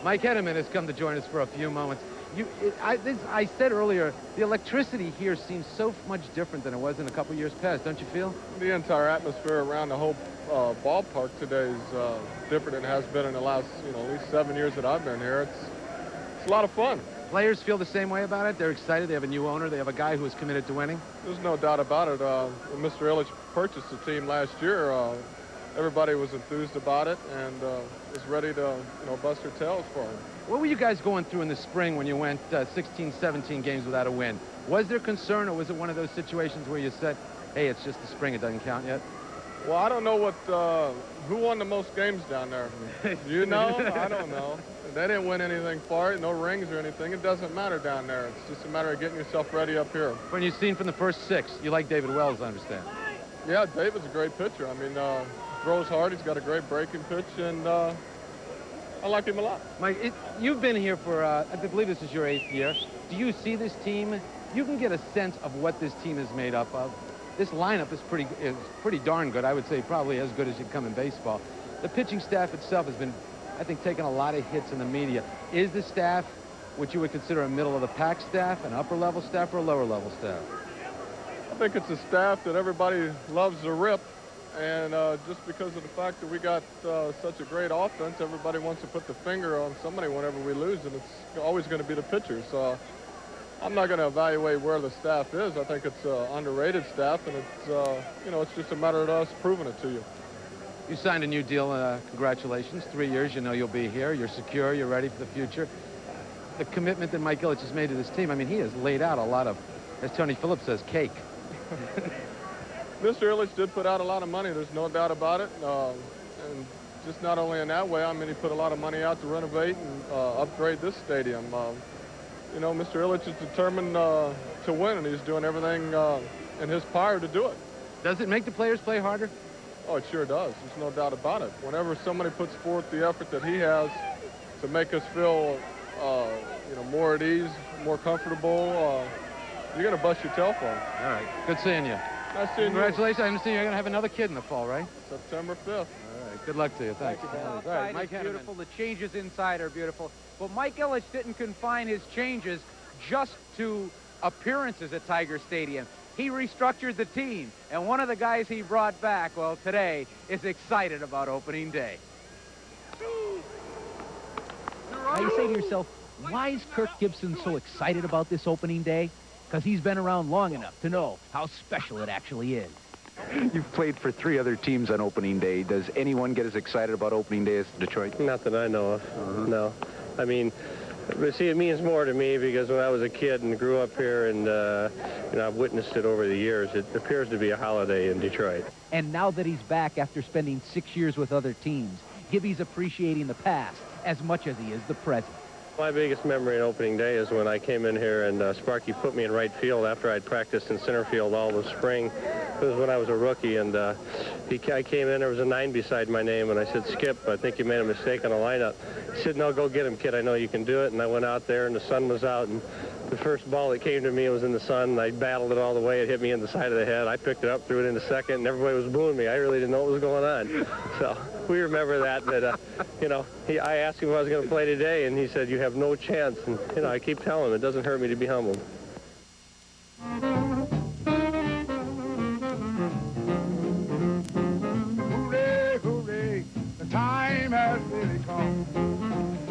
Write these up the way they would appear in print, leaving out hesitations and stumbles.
Mike Henneman has come to join us for a few moments. I said earlier, the electricity here seems so much different than it was in a couple years past, don't you feel? The entire atmosphere around the whole ballpark today is different than it has been in the last, at least 7 years that I've been here. It's a lot of fun. Players feel the same way about it? They're excited. They have a new owner. They have a guy who is committed to winning? There's no doubt about it. When Mr. Ilitch purchased the team last year, everybody was enthused about it and was ready to, bust their tails for him. What were you guys going through in the spring when you went 16, 17 games without a win? Was there concern, or was it one of those situations where you said, hey, it's just the spring, it doesn't count yet? Well, I don't know who won the most games down there. You know? I don't know. They didn't win anything for it, no rings or anything. It doesn't matter down there. It's just a matter of getting yourself ready up here. When you've seen from the first 6, you like David Wells, I understand. Yeah, David's a great pitcher. I mean, throws hard. He's got a great breaking pitch, and I like him a lot. Mike, you've been here for, I believe this is your 8th year. Do you see this team? You can get a sense of what this team is made up of. This lineup is pretty darn good. I would say probably as good as you'd come in baseball. The pitching staff itself has been, I think, taking a lot of hits in the media. Is the staff what you would consider a middle-of-the-pack staff, an upper-level staff, or a lower-level staff? I think it's a staff that everybody loves to rip. And just because of the fact that we got such a great offense, everybody wants to put the finger on somebody whenever we lose, and it's always going to be the pitcher. So I'm not going to evaluate where the staff is. I think it's an underrated staff, and it's, it's just a matter of us proving it to you. You signed a new deal. Congratulations. 3 years. You know you'll be here. You're secure. You're ready for the future. The commitment that Mike Ilitch has made to this team, I mean, he has laid out a lot of, as Tony Phillips says, cake. Mr. Ilitch did put out a lot of money. There's no doubt about it. And just not only in that way, I mean, he put a lot of money out to renovate and upgrade this stadium. Mr. Ilitch is determined to win, and he's doing everything in his power to do it. Does it make the players play harder? Oh, it sure does. There's no doubt about it. Whenever somebody puts forth the effort that he has to make us feel, more at ease, more comfortable, you're going to bust your tail for him. All right. Good seeing you. Nice seeing you. Congratulations. I understand you're going to have another kid in the fall, right? September 5th. All right. Good luck to you. Thanks. The outside is beautiful. The changes inside are beautiful. But Mike Ilitch didn't confine his changes just to appearances at Tiger Stadium. He restructured the team. And one of the guys he brought back, well, today, is excited about opening day. Now you say to yourself, why is Kirk Gibson so excited about this opening day? Because he's been around long enough to know how special it actually is. You've played for 3 other teams on opening day. Does anyone get as excited about opening day as Detroit? Not that I know of, no. I mean, but see, it means more to me because when I was a kid and grew up here and, I've witnessed it over the years, it appears to be a holiday in Detroit. And now that he's back after spending 6 years with other teams, Gibby's appreciating the past as much as he is the present. My biggest memory in opening day is when I came in here and Sparky put me in right field after I'd practiced in center field all the spring. It was when I was a rookie, and I came in, there was a 9 beside my name, and I said, Skip, I think you made a mistake on the lineup. He said, no, go get him, kid. I know you can do it. And I went out there, and the sun was out, and the first ball that came to me was in the sun, and I battled it all the way. It hit me in the side of the head. I picked it up, threw it into second, and everybody was booing me. I really didn't know what was going on. So we remember that, I asked him if I was going to play today, and he said, you have no chance. And, I keep telling him, it doesn't hurt me to be humbled. Hooray, hooray, the time has really come.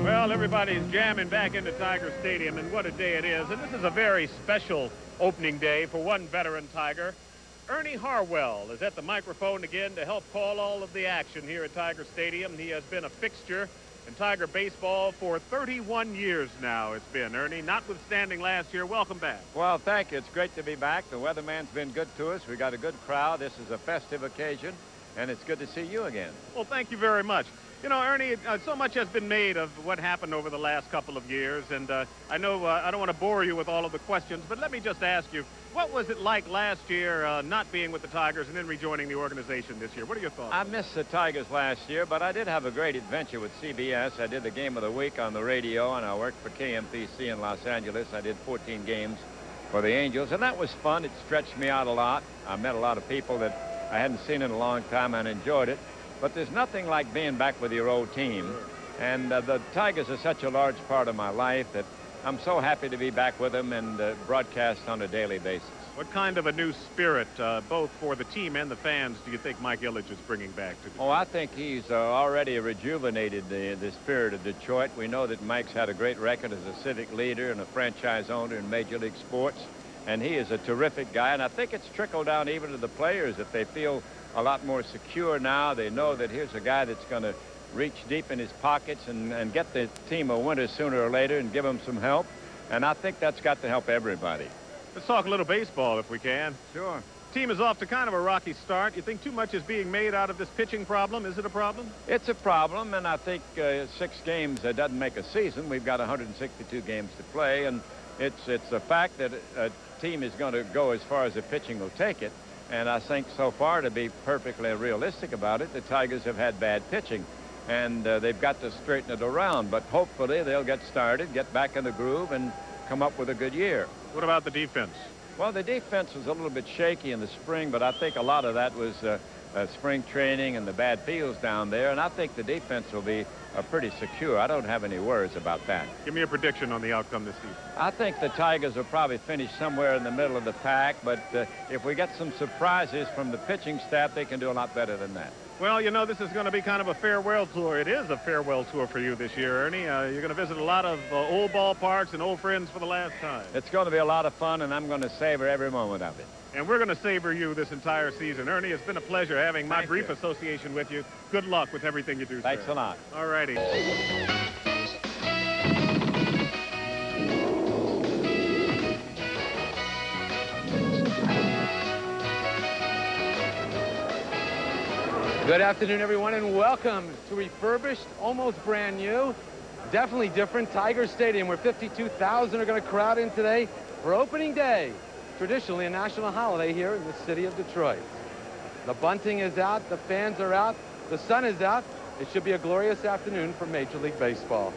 Well, everybody's jamming back into Tiger Stadium, and what a day it is. And this is a very special opening day for one veteran Tiger. Ernie Harwell is at the microphone again to help call all of the action here at Tiger Stadium. He has been a fixture in Tiger baseball for 31 years now. It's been, Ernie, notwithstanding last year. Welcome back. Well, thank you. It's great to be back. The weatherman's been good to us. We got a good crowd. This is a festive occasion, and it's good to see you again. Well, thank you very much. Ernie, so much has been made of what happened over the last couple of years, and I know I don't want to bore you with all of the questions, but let me just ask you, what was it like last year not being with the Tigers and then rejoining the organization this year? What are your thoughts? I missed the Tigers last year, but I did have a great adventure with CBS. I did the Game of the Week on the radio, and I worked for KMPC in Los Angeles. I did 14 games for the Angels, and that was fun. It stretched me out a lot. I met a lot of people that I hadn't seen in a long time and enjoyed it. But there's nothing like being back with your old team. And the Tigers are such a large part of my life that I'm so happy to be back with them and broadcast on a daily basis. What kind of a new spirit, both for the team and the fans, do you think Mike Ilitch is bringing back to Detroit? Oh, I think he's already rejuvenated the spirit of Detroit. We know that Mike's had a great record as a civic leader and a franchise owner in Major League Sports. And he is a terrific guy. And I think it's trickled down even to the players that they feel a lot more secure now. They know that here's a guy that's going to reach deep in his pockets and get the team a winner sooner or later and give them some help. And I think that's got to help everybody. Let's talk a little baseball if we can. Sure. Team is off to kind of a rocky start. You think too much is being made out of this pitching problem? Is it a problem? It's a problem, and I think 6 games doesn't make a season. We've got 162 games to play, and it's a fact that a team is going to go as far as the pitching will take it. And I think so far, to be perfectly realistic about it, the Tigers have had bad pitching. And they've got to straighten it around. But hopefully they'll get started, get back in the groove, and come up with a good year. What about the defense? Well, the defense was a little bit shaky in the spring, but I think a lot of that was spring training and the bad fields down there. And I think the defense will be pretty secure. I don't have any worries about that. Give me a prediction on the outcome this season. I think the Tigers will probably finish somewhere in the middle of the pack, but if we get some surprises from the pitching staff, they can do a lot better than that. Well, you know, this is going to be kind of a farewell tour. It is a farewell tour for you this year, Ernie. You're going to visit a lot of old ballparks and old friends for the last time. It's going to be a lot of fun, and I'm going to savor every moment of it. And we're going to savor you this entire season. Ernie, it's been a pleasure having my brief association with you. Good luck with everything you do, Thanks sir. a lot. All righty. Good afternoon, everyone, and welcome to refurbished, almost brand new, definitely different Tiger Stadium, where 52,000 are going to crowd in today for opening day. Traditionally a national holiday here in the city of Detroit. The bunting is out, the fans are out, the sun is out. It should be a glorious afternoon for Major League Baseball.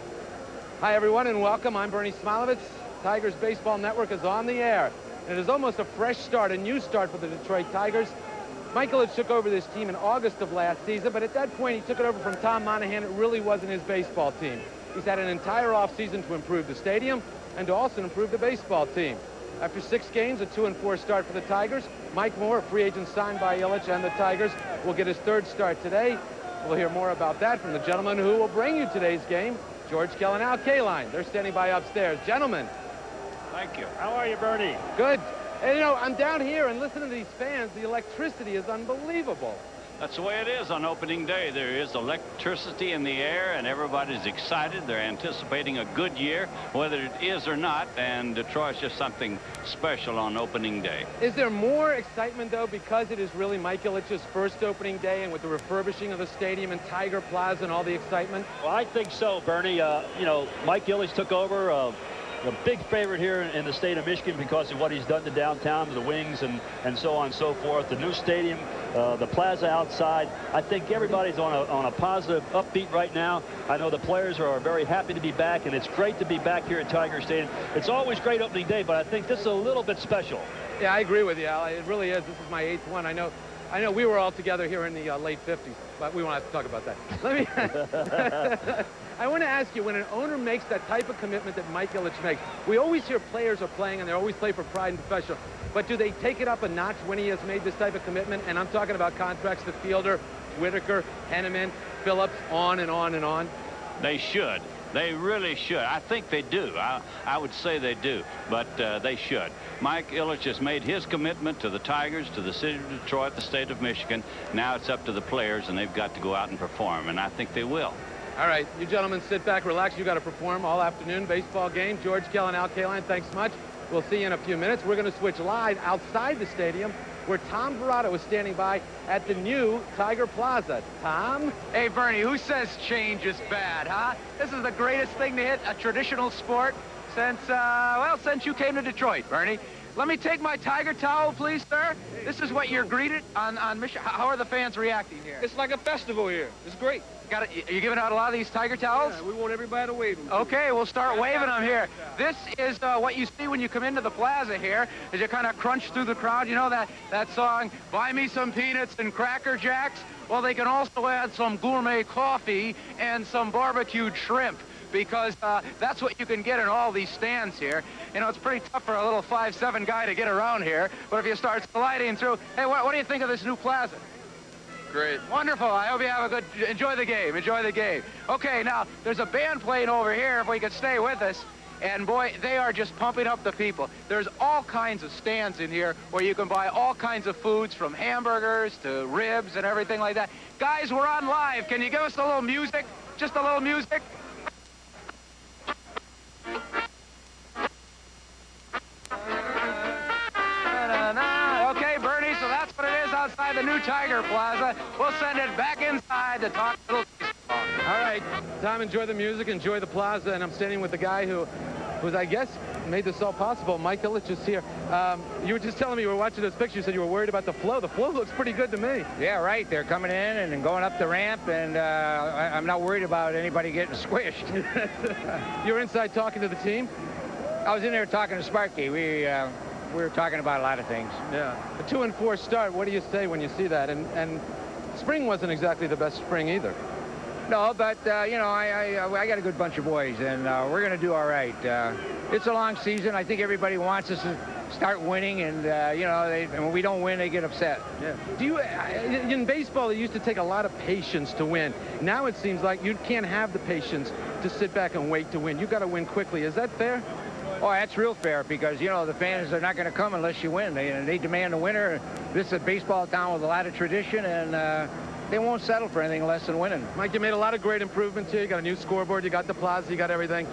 Hi, everyone, and welcome. I'm Bernie Smilovitz. Tigers Baseball Network is on the air. And it is almost a fresh start, a new start for the Detroit Tigers. Mike Ilitch took over this team in August of last season, but at that point, he took it over from Tom Monahan. It really wasn't his baseball team. He's had an entire offseason to improve the stadium and to also improve the baseball team. After 6 games, a 2-4 start for the Tigers. Mike Moore, a free agent signed by Ilitch and the Tigers, will get his 3rd start today. We'll hear more about that from the gentleman who will bring you today's game, George Kell and Al Kaline. They're standing by upstairs. Gentlemen. Thank you. How are you, Bernie? Good. And, you know, I'm down here and listening to these fans. The electricity is unbelievable. That's the way it is on opening day. There is electricity in the air, and everybody's excited. They're anticipating a good year, whether it is or not, and Detroit's just something special on opening day. Is there more excitement, though, because it is really Mike Ilitch's first opening day, and with the refurbishing of the stadium and Tiger Plaza and all the excitement? Well, I think so, Bernie. You know, Mike Ilitch took over. A big favorite here in the state of Michigan because of what he's done to downtown, to the wings, and so on and so forth. The new stadium, the plaza outside. I think everybody's on a positive, upbeat right now. I know the players are very happy to be back, and it's great to be back here at Tiger Stadium. It's always great opening day, but I think this is a little bit special. Yeah, I agree with you, Al. It really is. This is my 8th one. I know we were all together here in the late 50s, but we won't have to talk about that. Let me... I want to ask you, when an owner makes that type of commitment that Mike Ilitch makes, we always hear players are playing, and they always play for pride and professional, but do they take it up a notch when he has made this type of commitment? And I'm talking about contracts to Fielder, Whitaker, Henneman, Phillips, on and on and on. They should. They really should. I think they do. I would say they do, but they should. Mike Ilitch has made his commitment to the Tigers, to the city of Detroit, the state of Michigan. Now it's up to the players, and they've got to go out and perform, and I think they will. All right, you gentlemen sit back, relax. You got to perform all afternoon. Baseball game. George Kell and Al Kaline, thanks much. We'll see you in a few minutes. We're going to switch live outside the stadium, where Tom Verrado is standing by at the new Tiger Plaza. Tom? Hey, Bernie, who says change is bad, huh? This is the greatest thing to hit a traditional sport since, well, since you came to Detroit, Bernie. Let me take my Tiger towel, please, sir. This is what you're greeted on mission. How are the fans reacting here? It's like a festival here. It's great. Got it. Are you giving out a lot of these Tiger towels? Yeah, we want everybody to wave them. Okay, we'll start waving them here. This is what you see when you come into the plaza here, as you kind of crunch through the crowd. You know that song, "Buy me some peanuts and Cracker Jacks"? Well, they can also add some gourmet coffee and some barbecued shrimp, because that's what you can get in all these stands here. You know, it's pretty tough for a little 5'7" guy to get around here, but if you start sliding through, hey, what do you think of this new plaza? Great. Wonderful. I hope you have a good, enjoy the game, enjoy the game. Okay, now, there's a band playing over here, if we could stay with us. And boy, they are just pumping up the people. There's all kinds of stands in here where you can buy all kinds of foods, from hamburgers to ribs and everything like that. Guys, we're on live. Can you give us a little music? Just a little music? Okay, Bernie, so that's what it is outside the new Tiger Plaza. We'll send it back inside to talk a little baseball. All right, Tom, enjoy the music, enjoy the plaza, and I'm standing with the guy who's, I guess, made this all possible. Mike Ilitch is here. You were just telling me you were watching this picture. You said you were worried about the flow. The flow looks pretty good to me. Yeah, right. They're coming in and going up the ramp, and I'm not worried about anybody getting squished. You were inside talking to the team? I was in there talking to Sparky. We were talking about a lot of things. Yeah. A 2-4 start. What do you say when you see that? And spring wasn't exactly the best spring either. No, but, you know, I got a good bunch of boys, and we're going to do all right. It's a long season. I think everybody wants us to start winning, and, you know, and when we don't win, they get upset. Yeah. Do you, in baseball, it used to take a lot of patience to win. Now it seems like you can't have the patience to sit back and wait to win. You got to win quickly. Is that fair? Oh, that's real fair, because, you know, the fans are not going to come unless you win. They demand a winner. This is a baseball town with a lot of tradition, and they won't settle for anything less than winning. Mike, you made a lot of great improvements here. You got a new scoreboard, you got the plaza, you got everything.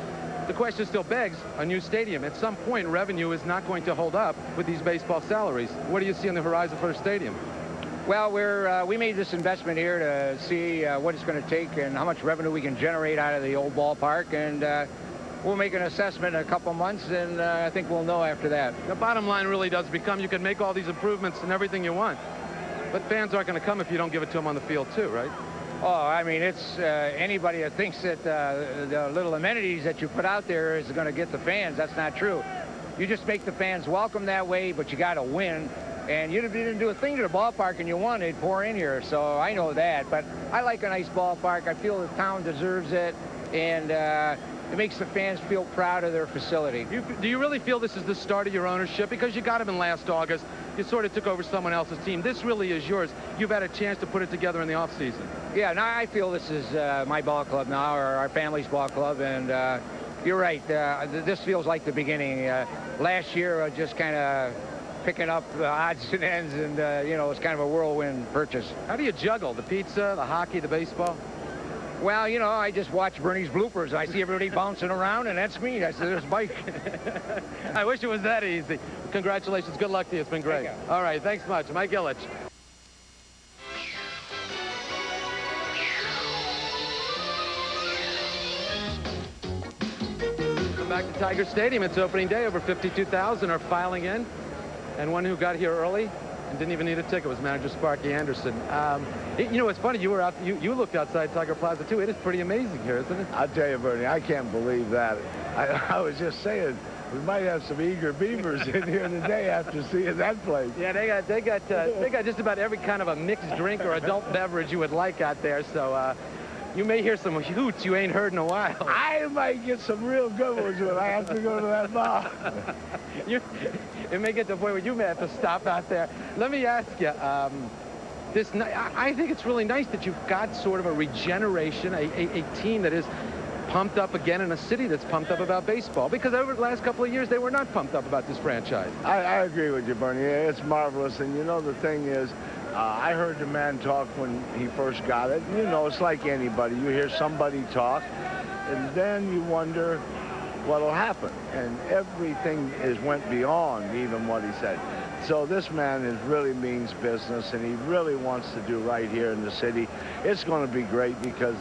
The question still begs, a new stadium. At some point, revenue is not going to hold up with these baseball salaries. What do you see on the horizon for a stadium? Well, we made this investment here to see what it's going to take and how much revenue we can generate out of the old ballpark, and we'll make an assessment in a couple months, and I think we'll know after that. The bottom line really does become you can make all these improvements and everything you want, but fans aren't going to come if you don't give it to them on the field too, right? Oh, I mean, it's anybody that thinks that the little amenities that you put out there is going to get the fans. That's not true. You just make the fans welcome that way, but you got to win. And you didn't do a thing to the ballpark and you won, they'd pour in here. So I know that. But I like a nice ballpark. I feel the town deserves it. And it makes the fans feel proud of their facility. Do you really feel this is the start of your ownership? Because you got him in last August. You sort of took over someone else's team. This really is yours. You've had a chance to put it together in the offseason. Yeah, now I feel this is my ball club now, or our family's ball club. And you're right. This feels like the beginning. Last year, just kind of picking up odds and ends, and, you know, it's kind of a whirlwind purchase. How do you juggle the pizza, the hockey, the baseball? Well, you know, I just watch Bernie's bloopers. I see everybody bouncing around, and that's me. I said, there's Mike. I wish it was that easy. Congratulations. Good luck to you. It's been great. All right. Thanks much. Mike Ilitch. Come back to Tiger Stadium. It's opening day. Over 52,000 are filing in. And one who got here early and didn't even need a ticket was manager Sparky Anderson. You know, it's funny, you were out, you looked outside Tiger Plaza too. It is pretty amazing here, isn't it? I'll tell you, Bernie, I can't believe that. I was just saying, we might have some eager beavers in here today after seeing that place. Yeah, they got just about every kind of a mixed drink or adult beverage you would like out there. So you may hear some hoots you ain't heard in a while. I might get some real good ones when I have to go to that bar. It may get to the point where you may have to stop out there. Let me ask you, I think it's really nice that you've got sort of a regeneration, a team that is pumped up again in a city that's pumped up about baseball, because over the last couple of years they were not pumped up about this franchise. I agree with you, Bernie. It's marvelous. And you know, the thing is, I heard the man talk when he first got it. You know, it's like anybody. You hear somebody talk, and then you wonder what'll happen. And everything went beyond even what he said. So this man really means business, and he really wants to do right here in the city. It's going to be great because,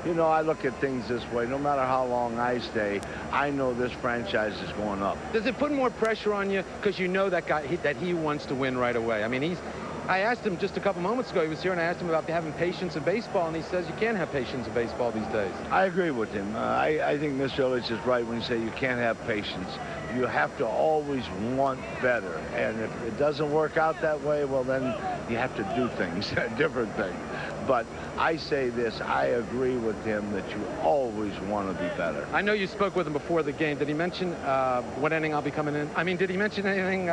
you know, I look at things this way. No matter how long I stay, I know this franchise is going up. Does it put more pressure on you because you know that guy, that he wants to win right away? I mean, I asked him just a couple moments ago, he was here, and I asked him about having patience in baseball, and he says you can't have patience in baseball these days. I agree with him. I think Mr. Ilitch is right when you say you can't have patience. You have to always want better, and if it doesn't work out that way, well, then you have to do things, different things. But I say this, I agree with him that you always want to be better. I know you spoke with him before the game. Did he mention what inning I'll be coming in? I mean, did he mention anything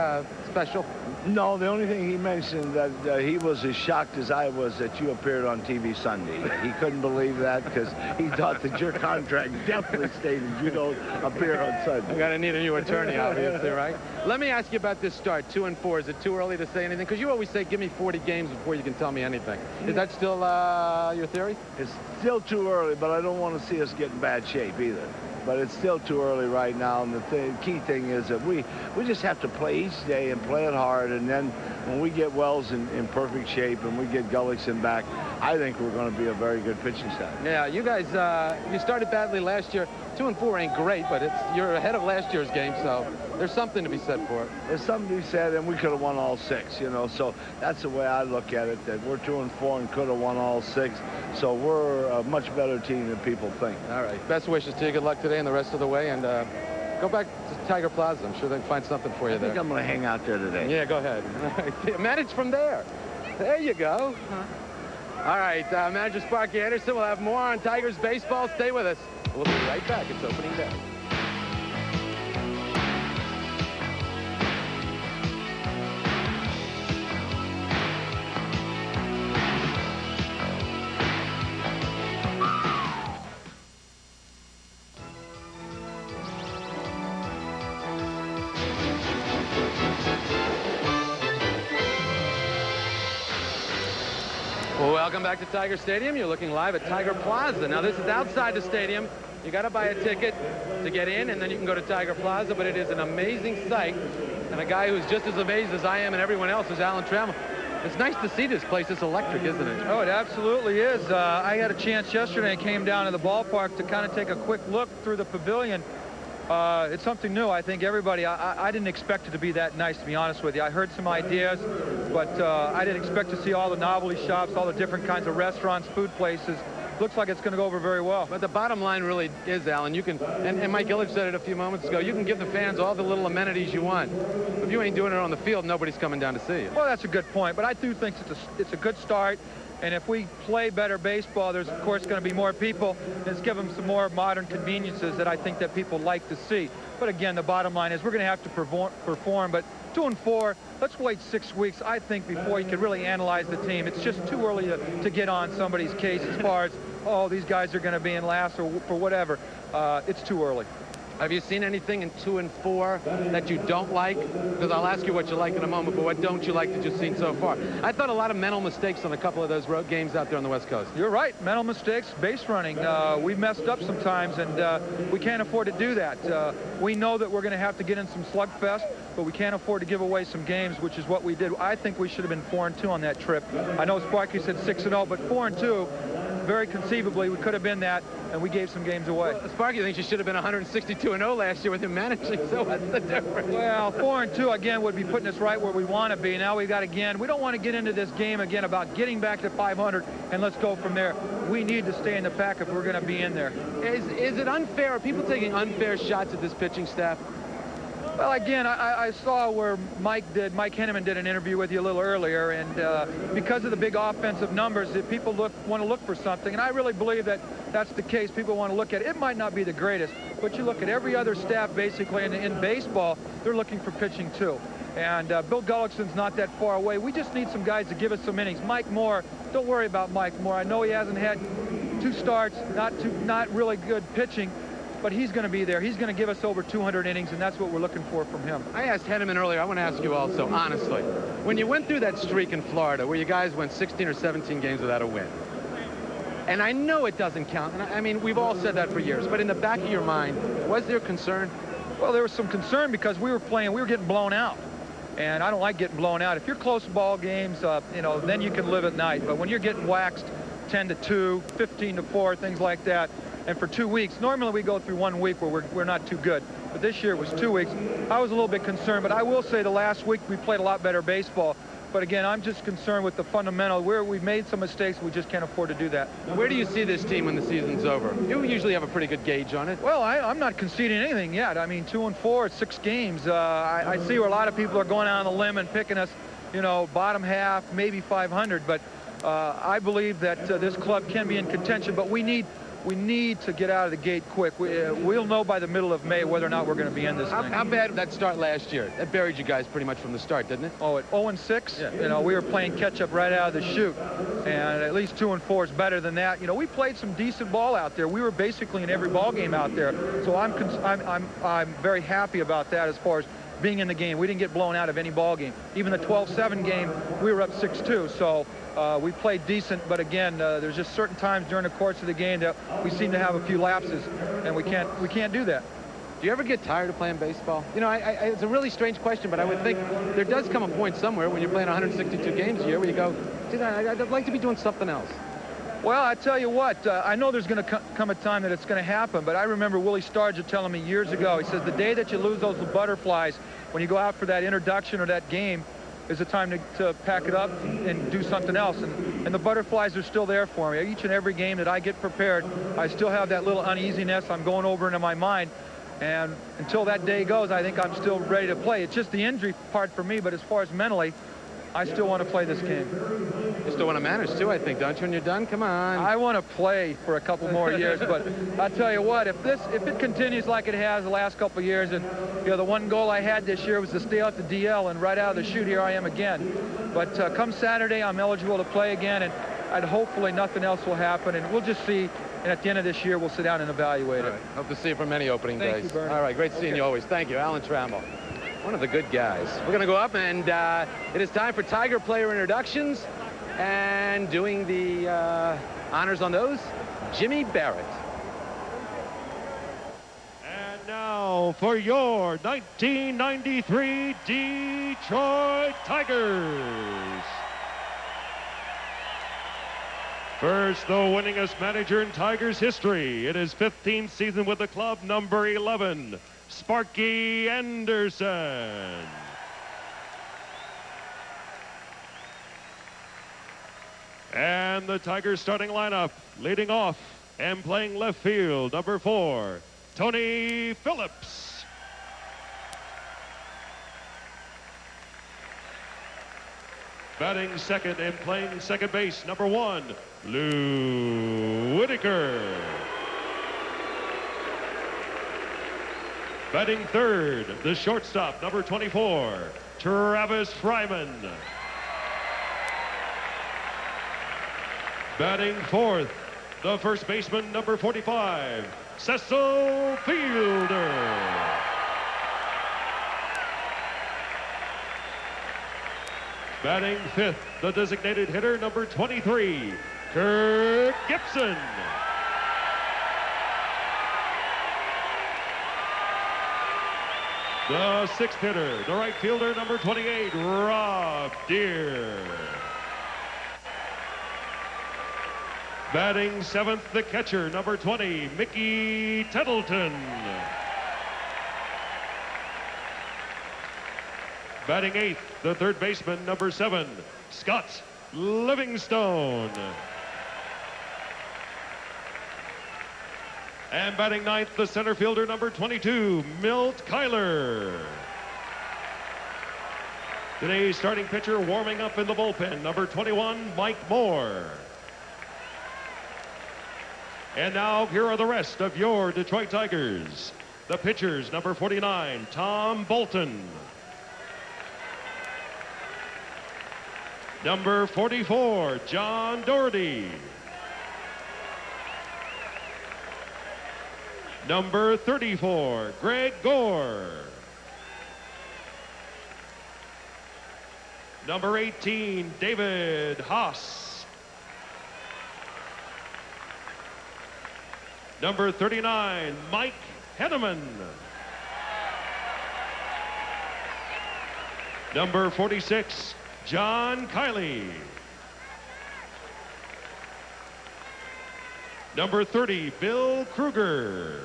special? No, the only thing he mentioned that he was as shocked as I was that you appeared on TV Sunday. He couldn't believe that because he thought that your contract definitely stated you don't appear on Sunday. I'm going to need a new attorney, obviously, right? Let me ask you about this start, 2-4. Is it too early to say anything? Because you always say, give me 40 games before you can tell me anything. Is that still your theory? It's still too early, but I don't want to see us get in bad shape either. But it's still too early right now, and the key thing is that we just have to play each day and play it hard, and then when we get Wells in perfect shape and we get Gullickson back, I think we're going to be a very good pitching staff. Yeah, you guys, you started badly last year. 2-4 ain't great, but you're ahead of last year's game, so there's something to be said for it. There's something to be said, and we could have won all 6, you know, so that's the way I look at it, that we're 2-4 and could have won all 6, so we're a much better team than people think. All right, best wishes to you. Good luck today and the rest of the way, and go back to Tiger Plaza. I'm sure they can find something for you there. I think I'm going to hang out there today. Yeah, go ahead. Manage from there. There you go. All right, Manager Sparky Anderson will have more on Tigers baseball. Stay with us. We'll be right back. It's opening day. Welcome back to Tiger Stadium. You're looking live at Tiger Plaza. Now, this is outside the stadium. You got to buy a ticket to get in, and then you can go to Tiger Plaza, but it is an amazing sight. And a guy who's just as amazed as I am and everyone else is Alan Trammell. It's nice to see this place. It's electric, isn't it? Oh, it absolutely is. I had a chance yesterday and came down to the ballpark to kind of take a quick look through the pavilion. It's something new. I think everybody, I didn't expect it to be that nice, to be honest with you. I heard some ideas, but I didn't expect to see all the novelty shops, all the different kinds of restaurants, food places. Looks like it's going to go over very well. But the bottom line really is, Alan, you can, and Mike Ilitch said it a few moments ago, you can give the fans all the little amenities you want. If you ain't doing it on the field, nobody's coming down to see you. Well, that's a good point, but I do think it's a good start. And if we play better baseball, there's, of course, going to be more people. Let's give them some more modern conveniences that I think that people like to see. But again, the bottom line is we're going to have to perform. But 2-4, let's wait 6 weeks, I think, before you can really analyze the team. It's just too early to get on somebody's case as far as, oh, these guys are going to be in last or for whatever. It's too early. Have you seen anything in 2-4 that you don't like? Because I'll ask you what you like in a moment, but what don't you like that you've seen so far? I thought a lot of mental mistakes on a couple of those road games out there on the West Coast. You're right. Mental mistakes, base running. We've messed up sometimes, and we can't afford to do that. We know that we're going to have to get in some slugfest, but we can't afford to give away some games, which is what we did. I think we should have been 4-2 on that trip. I know Sparky said 6-0, but 4-2. Very conceivably, we could have been that, and we gave some games away. Well, Sparky thinks you should have been 162-0 last year with him managing, so what's the difference? Well, 4-2, again, would be putting us right where we want to be. Now we got, again, we don't want to get into this game again about getting back to 500, and let's go from there. We need to stay in the pack if we're going to be in there. Is it unfair? Are people taking unfair shots at this pitching staff? Well, again, I saw where Mike Henneman did an interview with you a little earlier, and because of the big offensive numbers, if people want to look for something, and I really believe that that's the case. People want to look at it. It might not be the greatest, but you look at every other staff basically in baseball, they're looking for pitching too. And Bill Gullickson's not that far away. We just need some guys to give us some innings. Mike Moore, don't worry about Mike Moore. I know he hasn't had 2 starts, not really good pitching, but he's going to be there. He's going to give us over 200 innings, and that's what we're looking for from him. I asked Henneman earlier. I want to ask you also, honestly, when you went through that streak in Florida where you guys went 16 or 17 games without a win, and I know it doesn't count, and I mean, we've all said that for years, but in the back of your mind, was there concern? Well, there was some concern because we were getting blown out. And I don't like getting blown out. If you're close ball games, you know, then you can live at night. But when you're getting waxed 10-2, 15-4, things like that, and for 2 weeks, normally we go through 1 week where we're not too good. But this year it was 2 weeks. I was a little bit concerned, but I will say the last week we played a lot better baseball. But again, I'm just concerned with the fundamental, where we've made some mistakes, we just can't afford to do that. Where do you see this team when the season's over? You usually have a pretty good gauge on it. Well, I'm not conceding anything yet. I mean, 2-4 at 6 games. I see where a lot of people are going out on the limb and picking us, you know, bottom half, maybe 500. But I believe that this club can be in contention, but we need to get out of the gate quick. We'll know by the middle of May whether or not we're going to be in this thing. How bad did that start last year? That buried you guys pretty much from the start, didn't it? Oh, at 0-6, yeah. You know, we were playing catch-up right out of the chute. And at least 2-4 is better than that. You know, we played some decent ball out there. We were basically in every ball game out there. So I'm very happy about that as far as being in the game. We didn't get blown out of any ball game. Even the 12-7 game, we were up 6-2. So we played decent, but again, there's just certain times during the course of the game that we seem to have a few lapses, and we can't do that. Do you ever get tired of playing baseball? You know, it's a really strange question, but I would think there does come a point somewhere when you're playing 162 games a year where you go, dude, I'd like to be doing something else. Well, I tell you what, I know there's going to come a time that it's going to happen, but I remember Willie Stargett telling me years ago, he says, the day that you lose those butterflies, when you go out for that introduction or that game, is the time to pack it up and do something else. And the butterflies are still there for me. Each and every game that I get prepared, I still have that little uneasiness I'm going over into my mind. And until that day goes, I think I'm still ready to play. It's just the injury part for me, but as far as mentally, I still want to play this game. You still want to manage too, I think, don't you, when you're done? Come on. I want to play for a couple more years, but I tell you what, if it continues like it has the last couple of years, and you know, the one goal I had this year was to stay out the DL, and right out of the chute, here I am again. But come Saturday, I'm eligible to play again, and hopefully nothing else will happen, and we'll just see. And at the end of this year, we'll sit down and evaluate it. Right. Hope to see you for many opening days. Thank you, Bernie. All right, great seeing you always. Thank you, Alan Trammell. One of the good guys. We're going to go up, and it is time for Tiger player introductions. And doing the honors on those, Jimmy Barrett. And now for your 1993 Detroit Tigers. First, the winningest manager in Tigers history. In his 15th season with the club, number 11, Sparky Anderson. And the Tigers starting lineup, leading off and playing left field, number 4, Tony Phillips. Batting second and playing second base, number 1, Lou Whitaker. Batting third, the shortstop, number 24, Travis Fryman. Batting fourth, the first baseman, number 45, Cecil Fielder. Batting fifth, the designated hitter, number 23, Kirk Gibson. The sixth hitter, the right fielder, number 28, Rob Deere. Batting seventh, the catcher, number 20, Mickey Tettleton. Batting eighth, the third baseman, number 7, Scott Livingstone. And batting ninth, the center fielder, number 22, Milt Kyler. Today's starting pitcher warming up in the bullpen, number 21, Mike Moore. And now, here are the rest of your Detroit Tigers. The pitchers, number 49, Tom Bolton. Number 44, John Doherty. Number 34, Greg Gore. Number 18, David Haas. Number 39, Mike Henneman. Number 46, John Kiley. Number 30, Bill Kruger.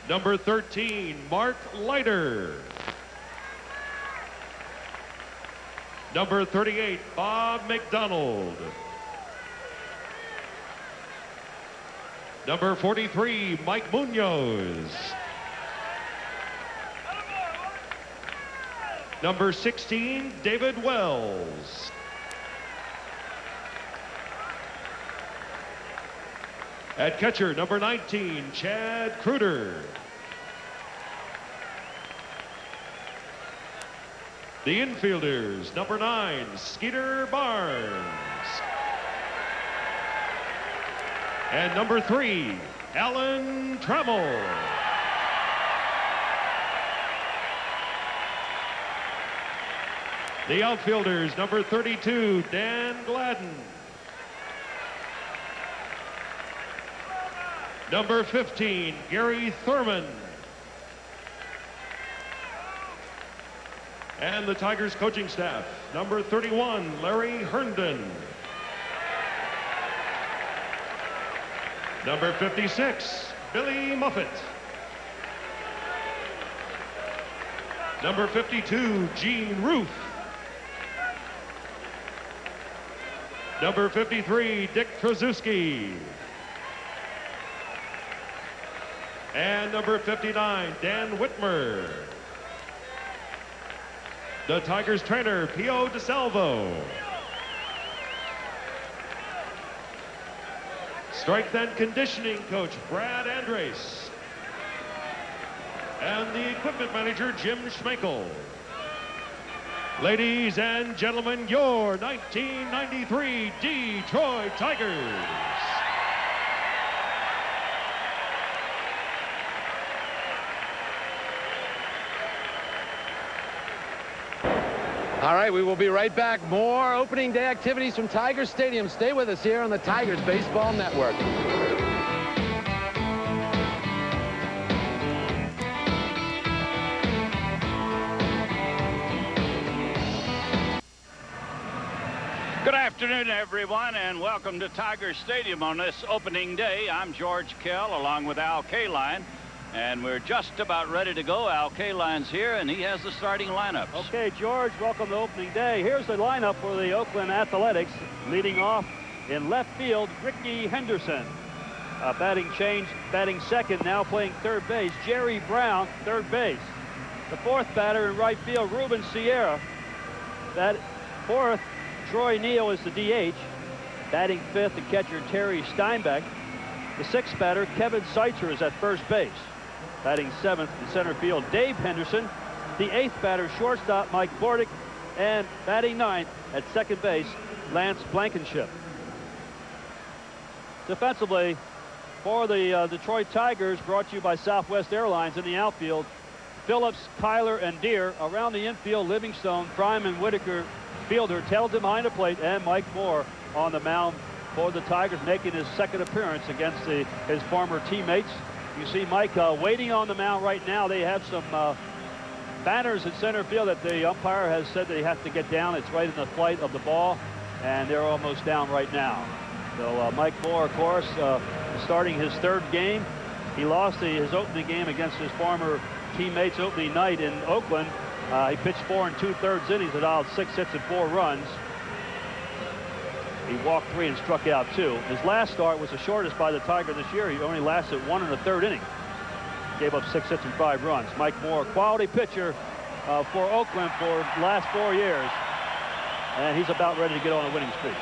Number 13, Mark Leiter. Number 38, Bob McDonald. Number 43, Mike Munoz. Number 16, David Wells. At catcher, number 19, Chad Kruder. The infielders, number 9, Skeeter Barnes. And number 3, Alan Trammell. The outfielders, number 32, Dan Gladden. Number 15, Gary Thurman. And the Tigers coaching staff, number 31, Larry Herndon. Number 56, Billy Muffett. Number 52, Gene Ruth. Number 53, Dick Trzaskowski. And number 59, Dan Whitmer. The Tigers trainer, Pio DeSalvo. Strength and conditioning coach, Brad Andres. And the equipment manager, Jim Schmekel. Ladies and gentlemen, your 1993 Detroit Tigers. All right, we will be right back. More opening day activities from Tiger Stadium. Stay with us here on the Tigers Baseball Network. Good afternoon, everyone, and welcome to Tiger Stadium on this opening day. I'm George Kell, along with Al Kaline, and we're just about ready to go. Al Kaline's here, and he has the starting lineups. Okay, George, welcome to opening day. Here's the lineup for the Oakland Athletics. Leading off in left field, Ricky Henderson. Batting change, batting second, now playing third base, Jerry Brown, third base. The fourth batter in right field, Ruben Sierra. Fourth, Troy Neal is the DH. Batting fifth, the catcher, Terry Steinbeck. The sixth batter, Kevin Seitzer, is at first base. Batting seventh in center field, Dave Henderson. The eighth batter, shortstop, Mike Bordick. And batting ninth at second base, Lance Blankenship. Defensively, for the Detroit Tigers, brought to you by Southwest Airlines in the outfield, Phillips, Kyler, and Deere. Around the infield, Livingstone, Fryman, Whitaker, fielder, Teldon behind the plate, and Mike Moore on the mound for the Tigers, making his second appearance against his former teammates. You see Mike waiting on the mound right now. They have some banners in center field that the umpire has said they have to get down. It's right in the flight of the ball, and they're almost down right now. So Mike Moore, of course, starting his third game. He lost his opening game against his former teammates opening night in Oakland. He pitched 4 2/3 innings, allowed 6 hits and 4 runs. He walked 3 and struck out 2. His last start was the shortest by the Tiger this year. He only lasted 1 1/3 inning. Gave up 6 hits and 5 runs. Mike Moore, quality pitcher for Oakland for the last 4 years. And he's about ready to get on a winning streak.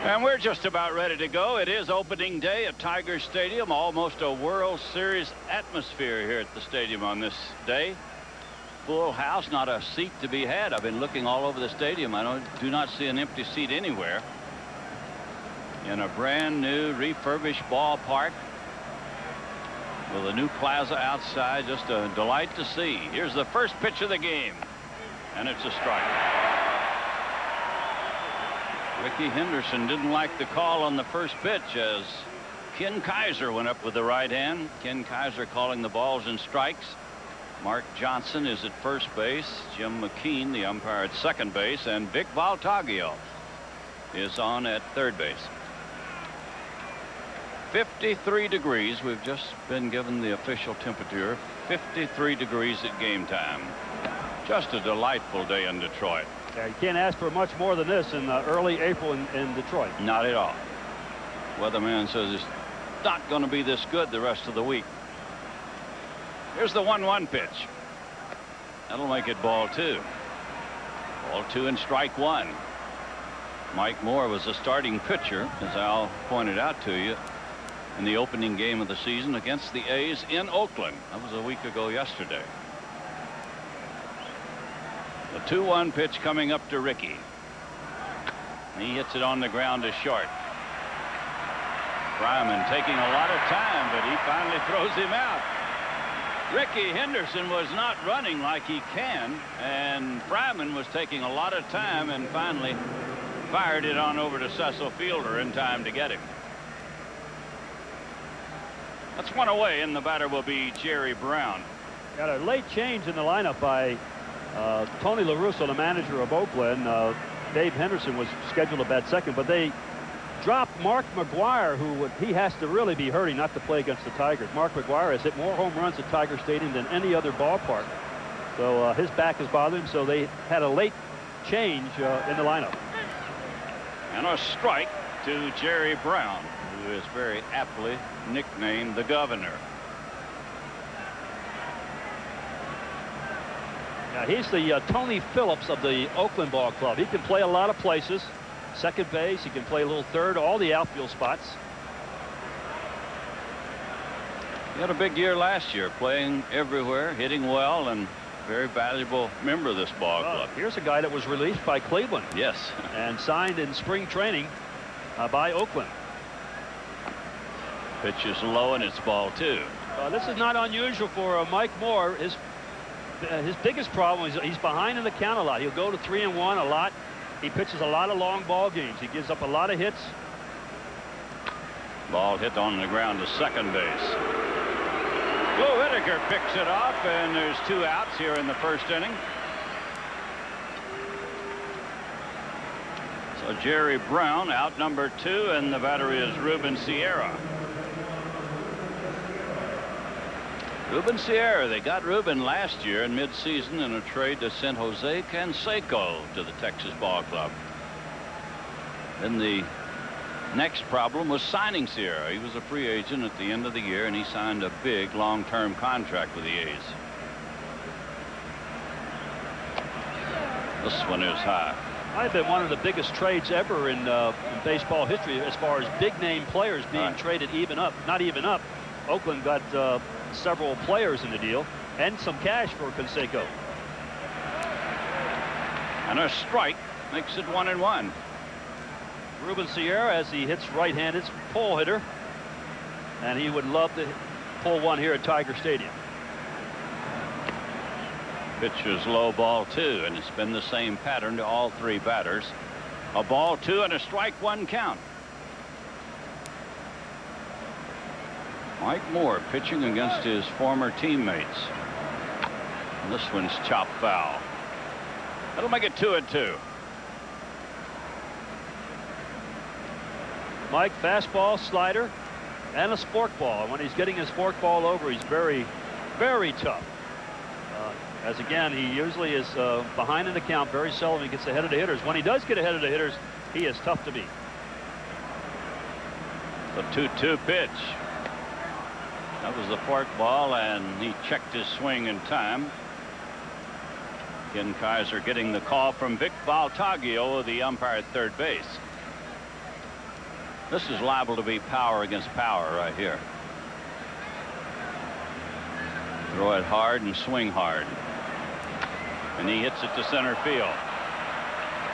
And we're just about ready to go. It is opening day at Tiger Stadium. Almost a World Series atmosphere here at the stadium on this day. Full house, not a seat to be had. I've been looking all over the stadium. I do not see an empty seat anywhere. In a brand new refurbished ballpark with a new plaza outside. Just a delight to see. Here's the first pitch of the game, and it's a strike. Ricky Henderson didn't like the call on the first pitch as Ken Kaiser went up with the right hand. Ken Kaiser calling the balls and strikes. Mark Johnson is at first base. Jim McKean, the umpire, at second base. And Vic Valtaggio is on at third base. 53 degrees. We've just been given the official temperature. 53 degrees at game time. Just a delightful day in Detroit. Yeah, you can't ask for much more than this in early April in Detroit. Not at all. Weatherman says it's not going to be this good the rest of the week. Here's the 1-1 pitch. That'll make it ball 2. Ball 2 and strike 1. Mike Moore was the starting pitcher, as Al pointed out to you, in the opening game of the season against the A's in Oakland. That was a week ago yesterday. The 2-1 pitch coming up to Rickey. He hits it on the ground to short. Fryman taking a lot of time, but he finally throws him out. Rickey Henderson was not running like he can, and Fryman was taking a lot of time and finally fired it on over to Cecil Fielder in time to get him. That's one away, and the batter will be Jerry Brown. Got a late change in the lineup by Tony La Russa, the manager of Oakland. Dave Henderson was scheduled to bat second, but they dropped Mark McGuire, who he has to really be hurting not to play against the Tigers. Mark McGuire has hit more home runs at Tiger Stadium than any other ballpark. So his back is bothering him, so they had a late change in the lineup. And a strike to Jerry Brown, who is very aptly nicknamed the Governor. Now, he's the Tony Phillips of the Oakland Ball Club. He can play a lot of places. Second base, he can play a little third, all the outfield spots. He had a big year last year, playing everywhere, hitting well, and very valuable member of this ball club. Here's a guy that was released by Cleveland. Yes. And signed in spring training by Oakland. Pitch is low, and it's ball 2. This is not unusual for Mike Moore. His biggest problem is he's behind in the count a lot. He'll go to 3-1 a lot. He pitches a lot of long ball games. He gives up a lot of hits. Ball hit on the ground to second base. Lou Whitaker picks it off, and there's 2 outs here in the first inning. So Jerry Brown out number 2, and the batter is Ruben Sierra. Ruben Sierra, they got Ruben last year in midseason in a trade that sent Jose Canseco to the Texas Ball Club. Then the next problem was signing Sierra. He was a free agent at the end of the year, and he signed a big long-term contract with the A's. This one is high. Might have been one of the biggest trades ever in baseball history as far as big-name players being traded even up. Not even up. Oakland got several players in the deal and some cash for Canseco. And a strike makes it 1-1. Ruben Sierra, as he hits right-handed, pull hitter, and he would love to pull one here at Tiger Stadium. Pitch is low, ball 2, and it's been the same pattern to all 3 batters. A ball 2 and a strike 1 count. Mike Moore pitching against his former teammates. And this one's chopped foul. That'll make it 2-2. Mike, fastball, slider, and a forkball. When he's getting his forkball over, he's very, very tough. As again, he usually is behind in the count. Very seldom he gets ahead of the hitters. When he does get ahead of the hitters, he is tough to beat. The 2-2 pitch. That was the fork ball, and he checked his swing in time. Ken Kaiser getting the call from Vic Valtaggio, the umpire at third base. This is liable to be power against power right here. Throw it hard and swing hard. And he hits it to center field.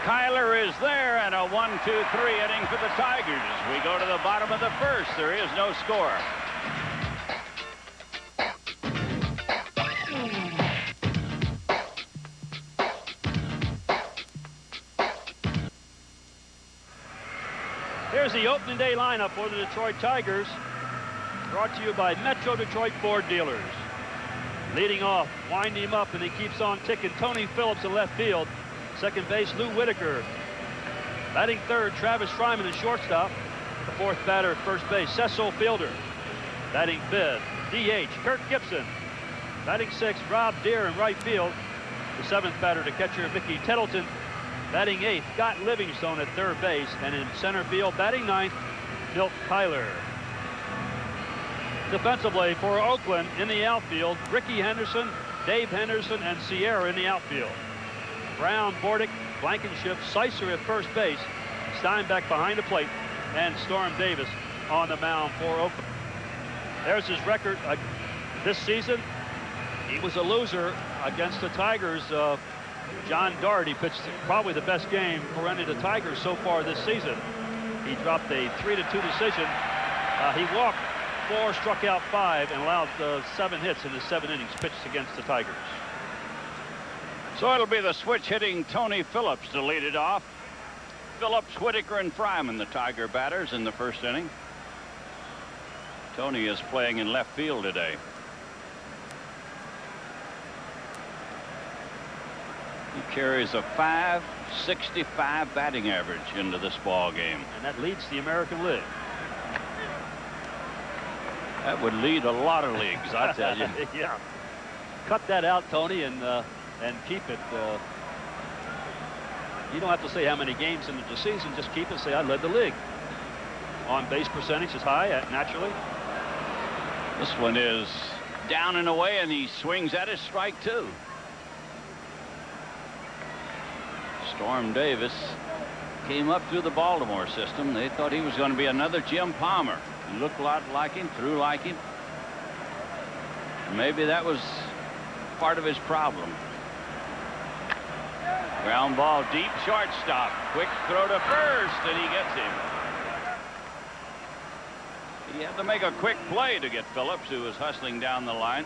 Kyler is there, and a 1-2-3 inning for the Tigers. We go to the bottom of the first. There is no score. Here's the opening day lineup for the Detroit Tigers, brought to you by Metro Detroit Ford Dealers. Leading off, winding him up, and he keeps on ticking. Tony Phillips in left field. Second base, Lou Whitaker. Batting third, Travis Fryman in shortstop. The fourth batter at first base, Cecil Fielder. Batting fifth, DH, Kirk Gibson. Batting sixth, Rob Deere in right field. The seventh batter to catcher, Mickey Tettleton. Batting eighth, Scott Livingstone at third base. And in center field, batting ninth, Milt Kyler. Defensively for Oakland in the outfield, Ricky Henderson, Dave Henderson, and Sierra in the outfield. Brown, Bordick, Blankenship, Sicer at first base, Steinbeck behind the plate, and Storm Davis on the mound for Oakland. There's his record this season. He was a loser against the Tigers. John Doherty pitched probably the best game for any of the Tigers so far this season. He dropped a 3-2 decision. He walked 4, struck out 5, and allowed 7 hits in the 7 innings pitched against the Tigers. So it'll be the switch hitting Tony Phillips to lead it off. Phillips, Whitaker, and Fryman, the Tiger batters in the first inning. Tony is playing in left field today. He carries a .565 batting average into this ball game. And that leads the American League. That would lead a lot of leagues, I tell you. Yeah. Cut that out, Tony, and keep it. You don't have to say how many games into the season. Just keep it. Say I led the league. On base percentage is high, naturally. This one is down and away, and he swings at his strike 2. Storm Davis came up through the Baltimore system. They thought he was going to be another Jim Palmer. He looked a lot like him, threw like him. Maybe that was part of his problem. Ground ball deep, shortstop. Quick throw to first, and he gets him. He had to make a quick play to get Phillips, who was hustling down the line.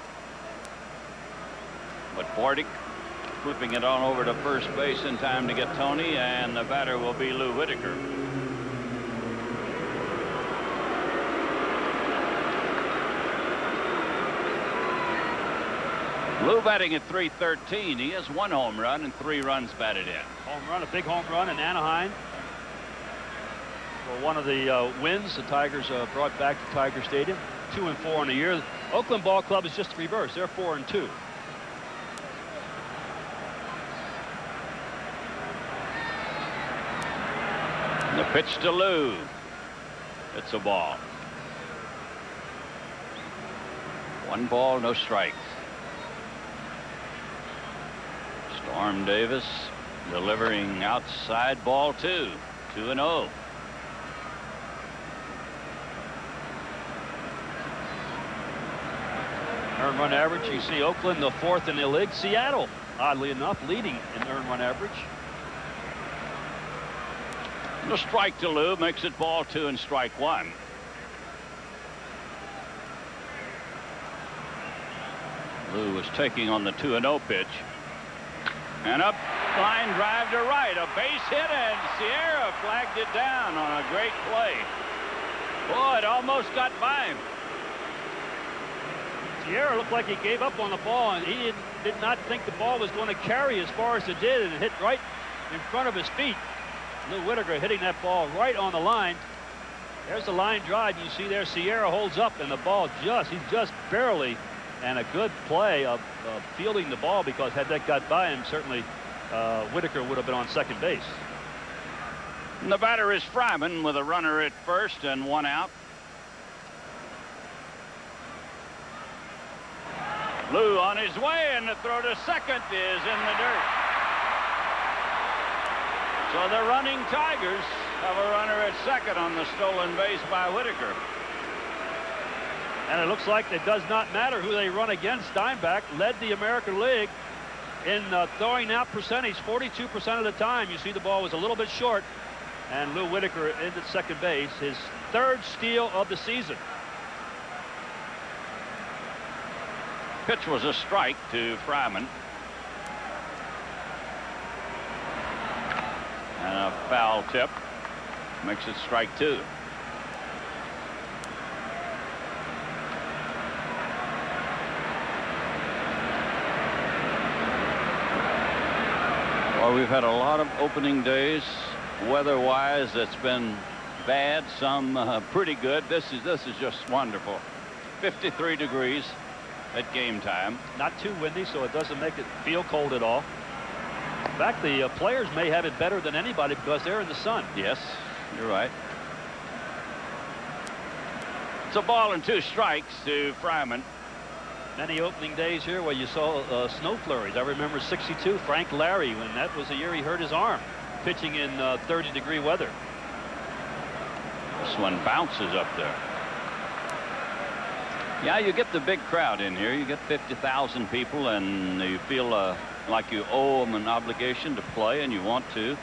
But Bordick flipping it on over to first base in time to get Tony, and the batter will be Lou Whitaker. Lou batting at .313. He has 1 home run and 3 runs batted in. Home run, a big home run in Anaheim. For one of the wins the Tigers brought back to Tiger Stadium. 2 and 4 in a year. Oakland Ball Club is just the reverse. They're 4 and 2. And the pitch to Lou. It's a ball. 1 ball, no strikes. Storm Davis delivering outside ball 2. 2-0. Earned run average, you see Oakland the 4th in the league. Seattle, oddly enough, leading in earned run average. The strike to Lou makes it ball 2 and strike 1. Lou was taking on the 2-0 pitch. And up line drive to right. A base hit, and Sierra flagged it down on a great play. Boy, it almost got by him. Sierra looked like he gave up on the ball, and he did not think the ball was going to carry as far as it did, and it hit right in front of his feet. Lou Whitaker hitting that ball right on the line. There's the line drive. You see there Sierra holds up, and the ball he's just barely, and a good play of fielding the ball, because had that got by him, certainly Whitaker would have been on second base. And the batter is Fryman with a runner at first and 1 out. Lou on his way, and the throw to second is in the dirt. So the running Tigers have a runner at second on the stolen base by Whitaker. And it looks like it does not matter who they run against. Steinbeck led the American League in throwing out percentage 42% of the time. You see the ball was a little bit short, and Lou Whitaker into second base, his 3rd steal of the season. Pitch was a strike to Fryman. And a foul tip makes it strike 2. Well, we've had a lot of opening days. Weather-wise, it's been bad, some pretty good. This is just wonderful. 53 degrees at game time. Not too windy, so it doesn't make it feel cold at all. In fact, the players may have it better than anybody because they're in the sun. Yes, you're right. It's a ball and 2 strikes to Fryman. Many opening days here where you saw snow flurries. I remember 62, Frank Larry, when that was the year he hurt his arm, pitching in 30-degree weather. This one bounces up there. Yeah, you get the big crowd in here. You get 50,000 people, and you feel like you owe them an obligation to play, and you want to.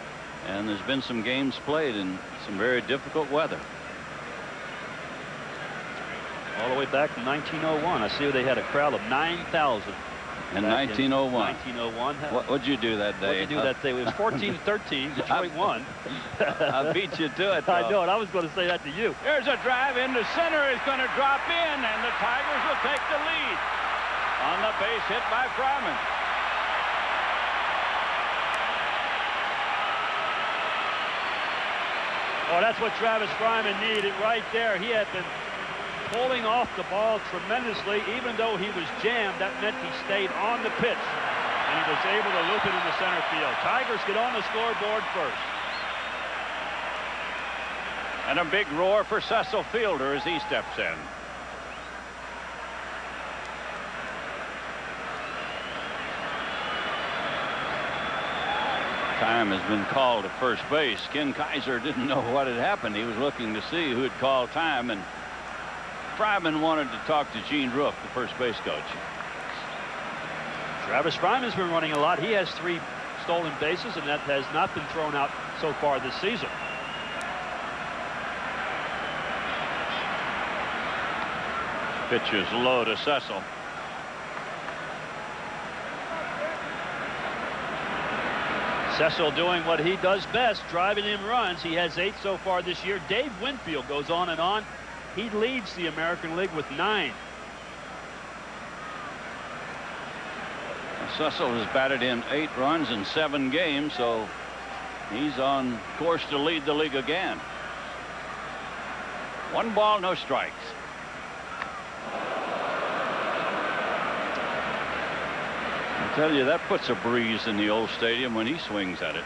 And there's been some games played in some very difficult weather. All the way back to 1901. I see they had a crowd of 9,000. In 1901. 1901. What'd you do that day? What'd you do that day? It was 14-13. Detroit won. I beat you to it, though. I know it. I was going to say that to you. Here's a drive into center. Is going to drop in, and the Tigers will take the lead on the base hit by Fryman. Oh, that's what Travis Fryman needed right there. He had been pulling off the ball tremendously. Even though he was jammed, that meant he stayed on the pitch, and he was able to loop it into center field. Tigers get on the scoreboard first. And a big roar for Cecil Fielder as he steps in. Time has been called to first base. Ken Kaiser didn't know what had happened. He was looking to see who had called time, and Fryman wanted to talk to Gene Roof, the first base coach. Travis Fryman's been running a lot. He has 3 stolen bases, and that has not been thrown out so far this season. Pitch is low to Cecil. Cecil doing what he does best, driving in runs. He has 8 so far this year. Dave Winfield goes on and on. He leads the American League with 9. Cecil has batted in 8 runs in 7 games, so he's on course to lead the league again. 1 ball, no strikes. I tell you, that puts a breeze in the old stadium when he swings at it.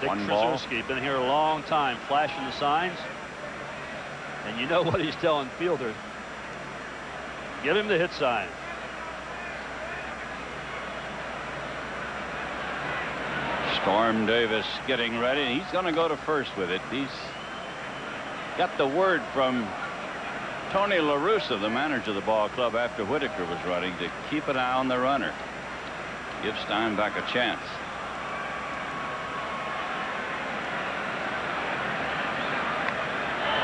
Dick 1 ball. Trzaskowski, been here a long time, flashing the signs. And you know what he's telling Fielder. Give him the hit sign. Storm Davis getting ready. He's going to go to first with it. He's got the word from Tony La Russa, the manager of the ball club, after Whitaker was running, to keep an eye on the runner. Give Steinbach a chance.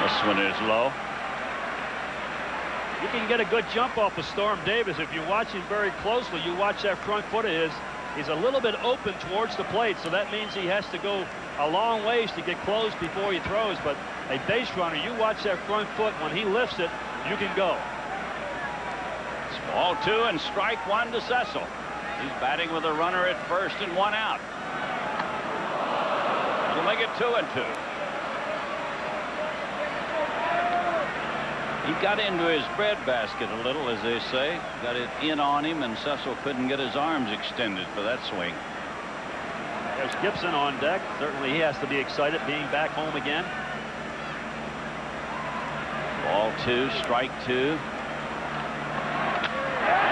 This one is low. You can get a good jump off of Storm Davis if you watch him very closely. You watch that front foot of his. He's a little bit open towards the plate, so that means he has to go a long ways to get close before he throws. But a base runner, you watch that front foot. When he lifts it, you can go. It's ball 2 and strike 1 to Cecil. He's batting with a runner at first and 1 out. He'll make it 2-2. He got into his breadbasket a little, as they say. Got it in on him, and Cecil couldn't get his arms extended for that swing. There's Gibson on deck. Certainly he has to be excited being back home again. Ball 2, strike 2. And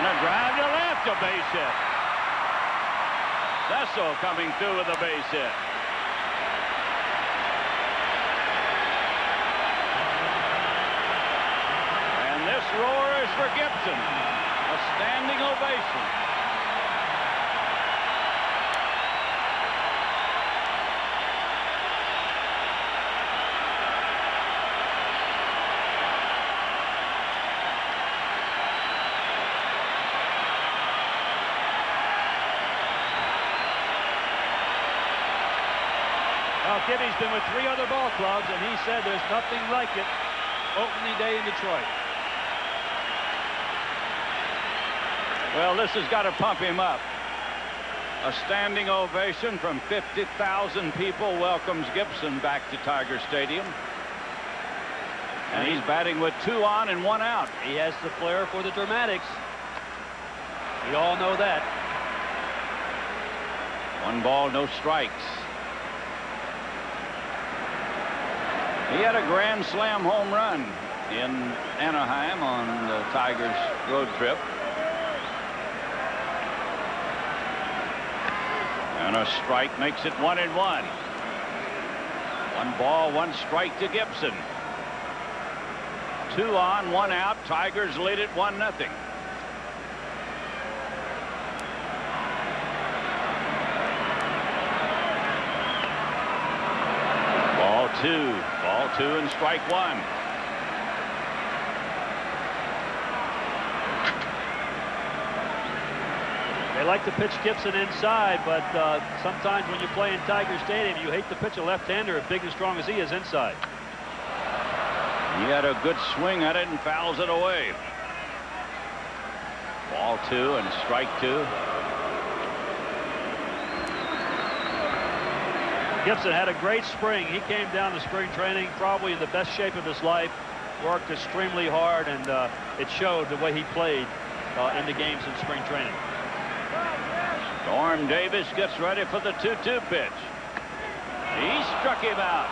a drive to left, a base hit. Cecil coming through with a base hit. This roar is for Gibson. A standing ovation. Well, Gibby's been with 3 other ball clubs, and he said there's nothing like it opening day in Detroit. Well, this has got to pump him up. A standing ovation from 50,000 people welcomes Gibson back to Tiger Stadium. And he's batting with 2 on and 1 out. He has the flair for the dramatics. We all know that. 1 ball, no strikes. He had a grand slam home run in Anaheim on the Tigers road trip. And a strike makes it 1-1. 1 ball, 1 strike to Gibson. 2 on, 1 out. Tigers lead it 1-0. Ball 2 and strike 1. They like to pitch Gibson inside, but sometimes when you play in Tiger Stadium, you hate to pitch a left-hander as big and strong as he is inside. He had a good swing at it and fouls it away. Ball 2 and strike 2. Gibson had a great spring. He came down to spring training probably in the best shape of his life, worked extremely hard, and it showed the way he played in the games in spring training. Storm Davis gets ready for the 2-2 pitch. He struck him out.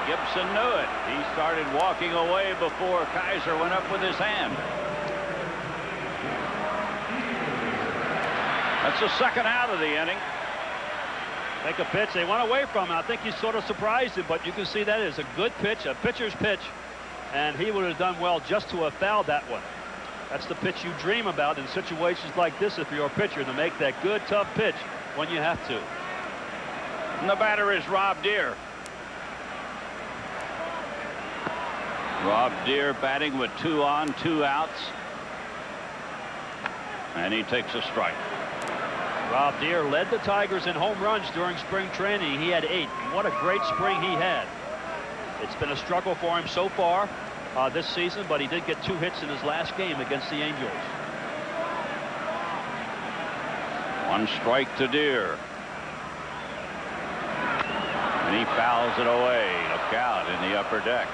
Gibson knew it. He started walking away before Kaiser went up with his hand. That's the second out of the inning. Take a pitch. They went away from him. I think he sort of surprised him, but you can see that is a good pitch, a pitcher's pitch, and he would have done well just to have fouled that one. That's the pitch you dream about in situations like this if you're a pitcher, to make that good, tough pitch when you have to. And the batter is Rob Deere. Rob Deere batting with 2 on, 2 outs. And he takes a strike. Rob Deere led the Tigers in home runs during spring training. He had 8. What a great spring he had. It's been a struggle for him so far this season, but he did get 2 hits in his last game against the Angels. 1 strike to Deere. And he fouls it away. Look out in the upper deck.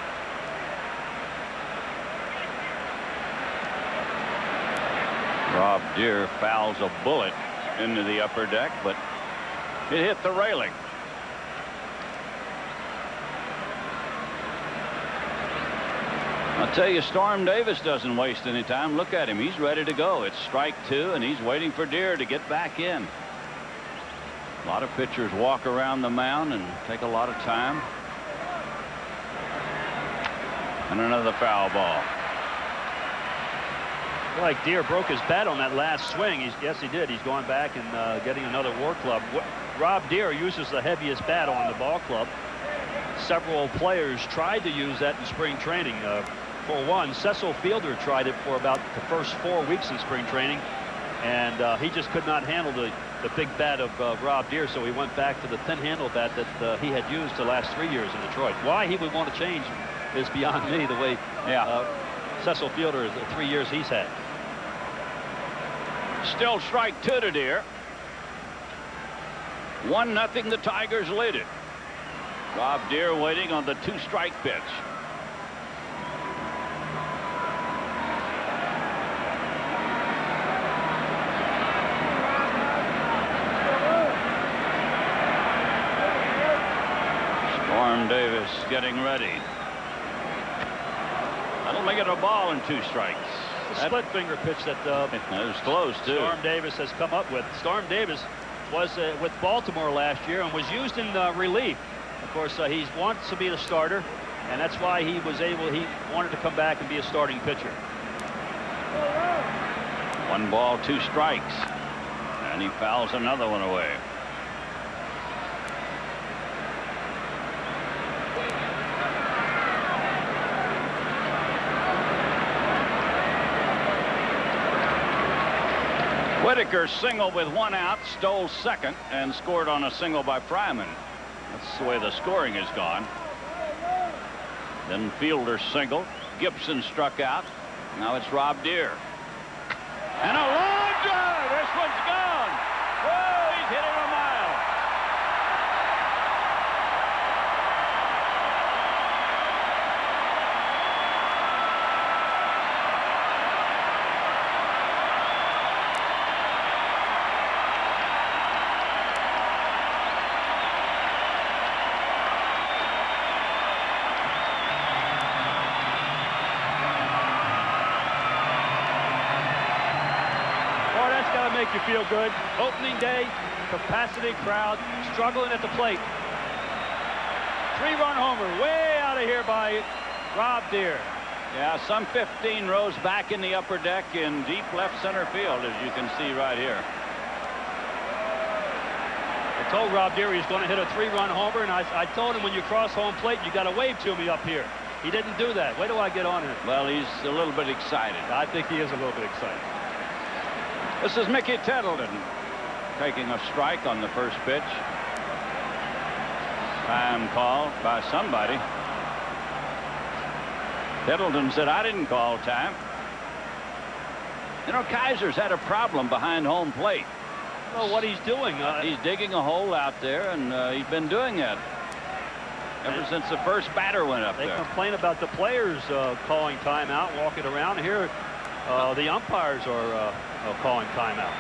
Rob Deere fouls a bullet into the upper deck, but it hit the railing. I'll tell you, Storm Davis doesn't waste any time. Look at him. He's ready to go. It's strike 2, and he's waiting for Deere to get back in. A lot of pitchers walk around the mound and take a lot of time. And another foul ball. Like Deere broke his bat on that last swing. Yes, he did. He's going back and getting another war club. Rob Deere uses the heaviest bat on the ball club. Several players tried to use that in spring training. For one, Cecil Fielder tried it for about the first 4 weeks in spring training, and he just could not handle the big bat of Rob Deere, so he went back to the thin handle bat that he had used the last 3 years in Detroit. Why he would want to change is beyond me, the way Cecil Fielder is the 3 years he's had. Still strike 2 to Deere. 1-0, the Tigers lead it. Rob Deere waiting on the 2-strike pitch. Storm Davis getting ready. That'll make it a ball and 2 strikes. The split finger pitch that was close too. Storm Davis has come up with. Storm Davis was with Baltimore last year and was used in relief. Of course, he wants to be the starter, and that's why he wanted to come back and be a starting pitcher. 1 ball, 2 strikes, and he fouls another one away. Whitaker singled with 1 out, stole second, and scored on a single by Fryman. That's the way the scoring has gone. Then Fielder singled. Gibson struck out. Now it's Rob Deere. And a long drive. This one's gone. Whoa, he's hit it feel good. Opening day, capacity crowd, struggling at the plate. 3-run homer, way out of here by Rob Deere. Yeah, some 15 rows back in the upper deck in deep left center field, as you can see right here. I told Rob Deere he was going to hit a 3-run homer, and I told him when you cross home plate, you got to wave to me up here. He didn't do that. Wait till I get on it. Well, he's a little bit excited. I think he is a little bit excited. This is Mickey Tettleton taking a strike on the first pitch. Time call by somebody. Tettleton said, I didn't call time. You know, Kaiser's had a problem behind home plate. I don't know what he's doing. He's digging a hole out there, and he's been doing that ever since the first batter went up there. They complain about the players calling timeout, walking around. Here, the umpires are calling timeout.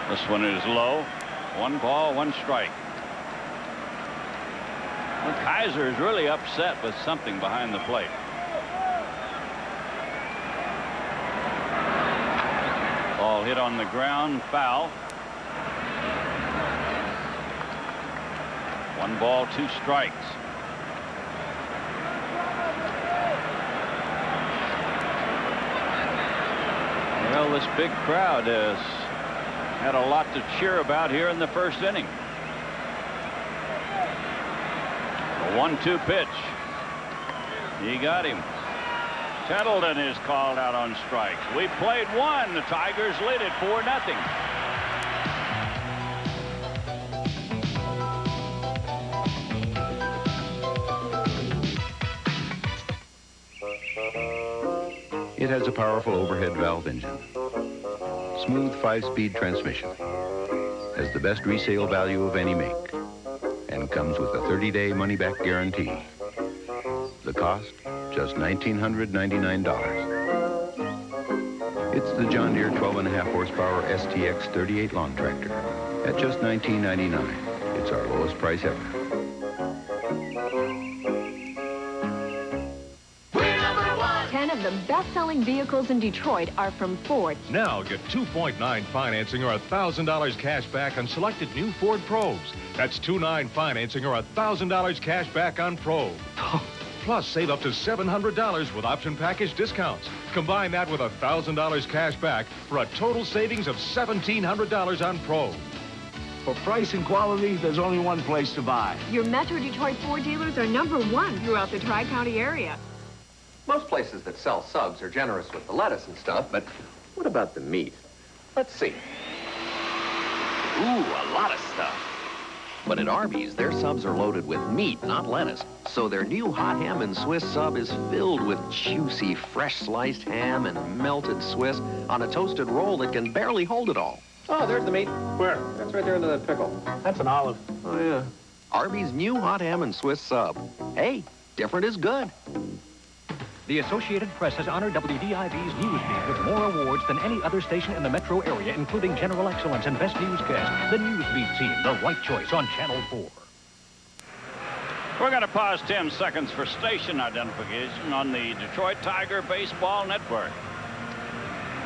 This one is low. 1 ball, 1 strike. Well, Kaiser is really upset with something behind the plate. Ball hit on the ground, foul. 1 ball, 2 strikes. Well, this big crowd has had a lot to cheer about here in the first inning. A 1-2 pitch. He got him. Tettleton is called out on strikes. We played 1. The Tigers lead it 4-0. It has a powerful overhead valve engine, smooth 5-speed transmission, has the best resale value of any make, and comes with a 30-day money-back guarantee. The cost, just $1,999. It's the John Deere 12.5 horsepower STX 38 lawn tractor at just $19.99. It's our lowest price ever. The best-selling vehicles in Detroit are from Ford. Now get 2.9 financing or $1,000 cash back on selected new Ford Probes. That's 2.9 financing or $1,000 cash back on Probe. Plus, save up to $700 with option package discounts. Combine that with $1,000 cash back for a total savings of $1,700 on Probe. For price and quality, there's only one place to buy. Your Metro Detroit Ford dealers are #1 throughout the Tri-County area. Most places that sell subs are generous with the lettuce and stuff, but what about the meat? Let's see. Ooh, a lot of stuff. But at Arby's, their subs are loaded with meat, not lettuce. So their new hot ham and Swiss sub is filled with juicy, fresh sliced ham and melted Swiss on a toasted roll that can barely hold it all. Oh, there's the meat. Where? That's right there under that pickle. That's an olive. Oh, yeah. Arby's new hot ham and Swiss sub. Hey, different is good. The Associated Press has honored WDIV's Newsbeat with more awards than any other station in the metro area, including General Excellence and Best Newscast. The Newsbeat team, the right choice on Channel 4. We're going to pause 10 seconds for station identification on the Detroit Tiger Baseball Network.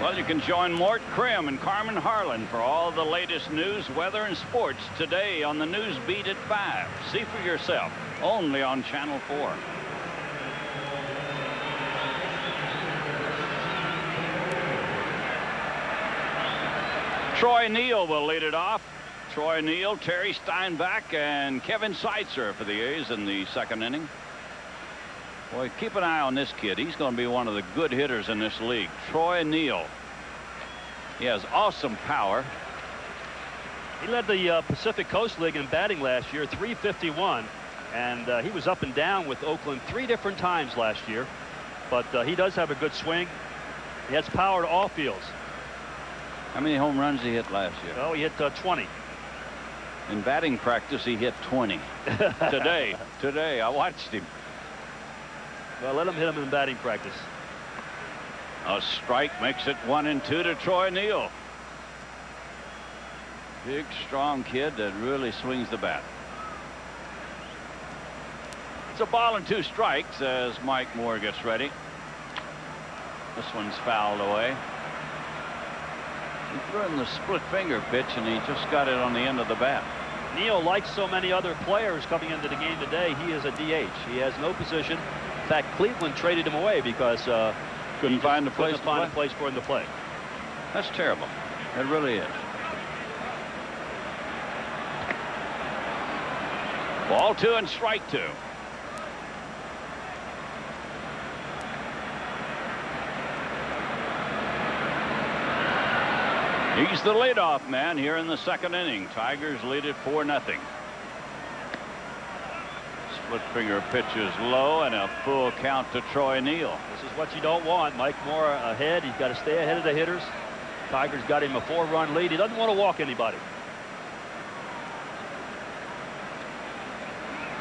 Well, you can join Mort Krim and Carmen Harlan for all the latest news, weather, and sports today on the Newsbeat at 5. See for yourself, only on Channel 4. Troy Neal will lead it off. Troy Neal, Terry Steinbach, and Kevin Seitzer for the A's in the second inning. Boy, keep an eye on this kid. He's going to be one of the good hitters in this league. Troy Neal. He has awesome power. He led the Pacific Coast League in batting last year, .351, and he was up and down with Oakland 3 different times last year. But he does have a good swing. He has power to all fields. How many home runs he hit last year? Oh, he hit 20. In batting practice, he hit 20. Today, I watched him. Well, let him hit him in batting practice. A strike makes it 1-2 to Troy Neal. Big, strong kid that really swings the bat. It's a ball and 2 strikes as Mike Moore gets ready. This one's fouled away. He threw in the split finger pitch, and he just got it on the end of the bat. Neal, like so many other players coming into the game today, he is a DH. He has no position. In fact, Cleveland traded him away because couldn't find a place for him to play. That's terrible. It really is. Ball 2 and strike 2. He's the leadoff man here in the second inning. Tigers lead it 4-0. Split finger pitch is low, and a full count to Troy Neal. This is what you don't want. Mike Moore ahead. He's got to stay ahead of the hitters. Tigers got him a 4-run lead. He doesn't want to walk anybody.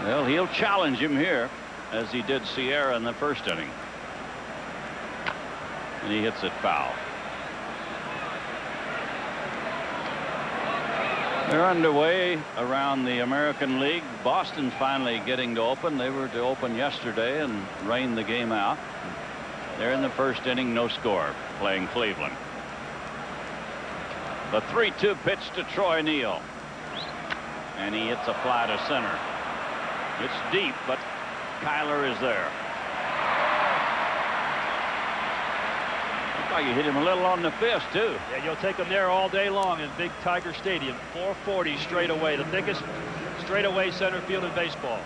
Well, he'll challenge him here, as he did Sierra in the first inning. And he hits it foul. They're underway around the American League. Boston's finally getting to open. They were to open yesterday and rain the game out. They're in the first inning, no score, playing Cleveland. The 3-2 pitch to Troy Neal. And he hits a fly to center. It's deep, but Kyler is there. You hit him a little on the fist, too. Yeah, you'll take him there all day long in Big Tiger Stadium. 440 straight away, the thickest straightaway center field in baseball.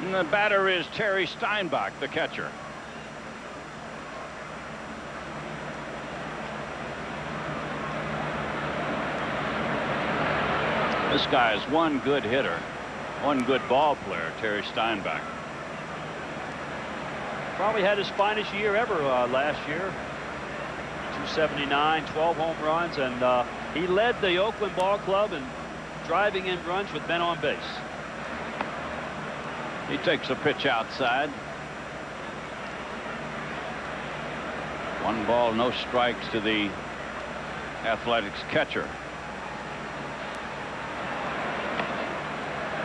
And the batter is Terry Steinbach, the catcher. This guy is one good hitter, one good ball player, Terry Steinbach. Probably had his finest year ever last year. 279, 12 home runs, and he led the Oakland Ball Club in driving in runs with men on base. He takes a pitch outside. 1 ball, no strikes to the Athletics catcher.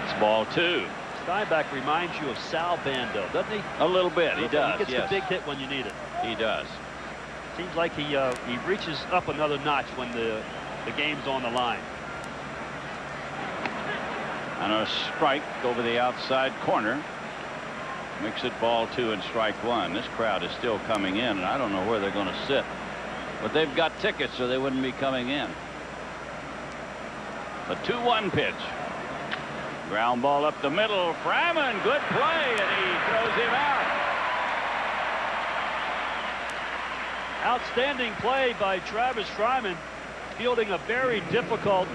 It's ball 2. Steinbach reminds you of Sal Bando, doesn't he? A little bit. He does. He gets the big hit when you need it. He does. Seems like he reaches up another notch when the game's on the line. And a strike over the outside corner makes it ball 2 and strike 1. This crowd is still coming in, and I don't know where they're going to sit, but they've got tickets, so they wouldn't be coming in. The 2-1 pitch. Ground ball up the middle. Fryman, good play, and he throws him out. Outstanding play by Travis Fryman, fielding a very difficult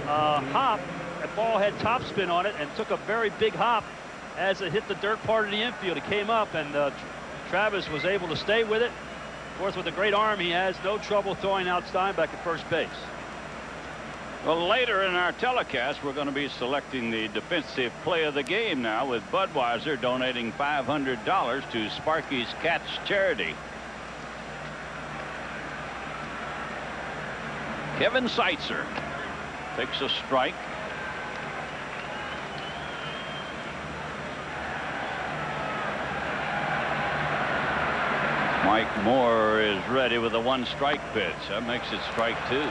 hop. That ball had topspin on it and took a very big hop as it hit the dirt part of the infield. It came up, and Travis was able to stay with it. Of course, with the great arm he has, no trouble throwing out Steinbach at first base. Well, later in our telecast, we're going to be selecting the defensive play of the game now, with Budweiser donating $500 to Sparky's Catch charity. Kevin Seitzer takes a strike. Mike Moore is ready with a 1-strike pitch. That makes it strike 2.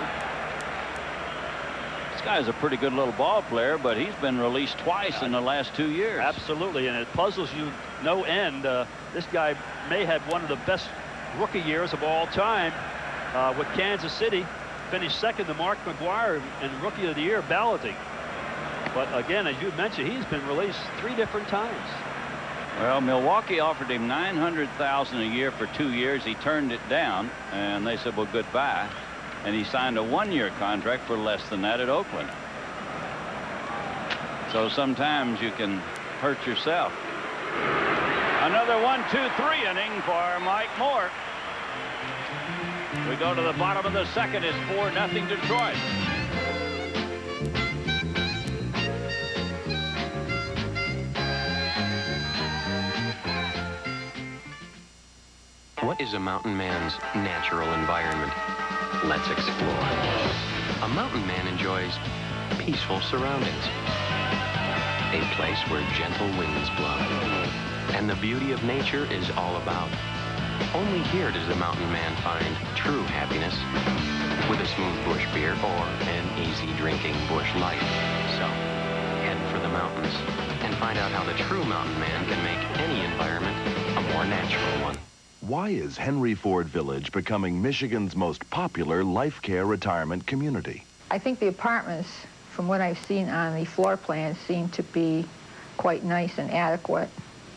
This guy's a pretty good little ball player, but he's been released twice in the last 2 years. Absolutely, and it puzzles you no end. This guy may have one of the best rookie years of all time with Kansas City. Finished second to Mark McGwire in Rookie of the Year balloting. But again, as you mentioned, he's been released 3 different times. Well, Milwaukee offered him $900,000 a year for 2 years. He turned it down, and they said, well, goodbye. And he signed a 1-year contract for less than that at Oakland. So sometimes you can hurt yourself. Another 1-2-3 inning for Mike Moore. We go to the bottom of the second. It's 4-0 Detroit. What is a mountain man's natural environment? Let's explore. A mountain man enjoys peaceful surroundings. A place where gentle winds blow. And the beauty of nature is all about. Only here does the mountain man find true happiness with a smooth bush beer or an easy drinking bush light. So, head for the mountains and find out how the true mountain man can make any environment a more natural one. Why is Henry Ford Village becoming Michigan's most popular life care retirement community? I think the apartments, from what I've seen on the floor plans, seem to be quite nice and adequate.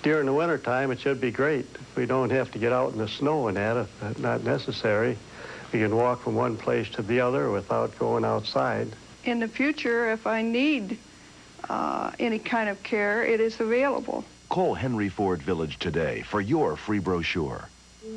During the wintertime, it should be great. We don't have to get out in the snow and that if that's not necessary. We can walk from one place to the other without going outside. In the future, if I need any kind of care, it is available. Call Henry Ford Village today for your free brochure.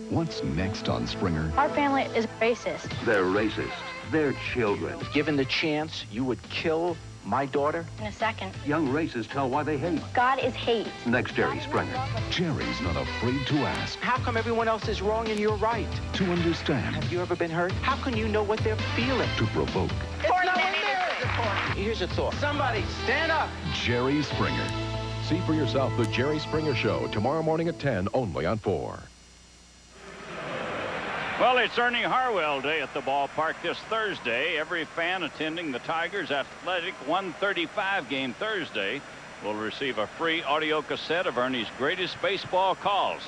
What's next on Springer? Our family is racist. They're racist. They're children. Given the chance, you would kill my daughter? In a second. Young racists tell why they hate. God is hate. Next, Jerry Springer. Jerry's not afraid to ask. How come everyone else is wrong and you're right? To understand. Have you ever been hurt? How can you know what they're feeling? To provoke. Here's a thought. Somebody stand up. Jerry Springer. See for yourself the Jerry Springer Show tomorrow morning at 10, only on 4. Well, it's Ernie Harwell Day at the ballpark this Thursday. Every fan attending the Tigers Athletic 135 game Thursday will receive a free audio cassette of Ernie's greatest baseball calls.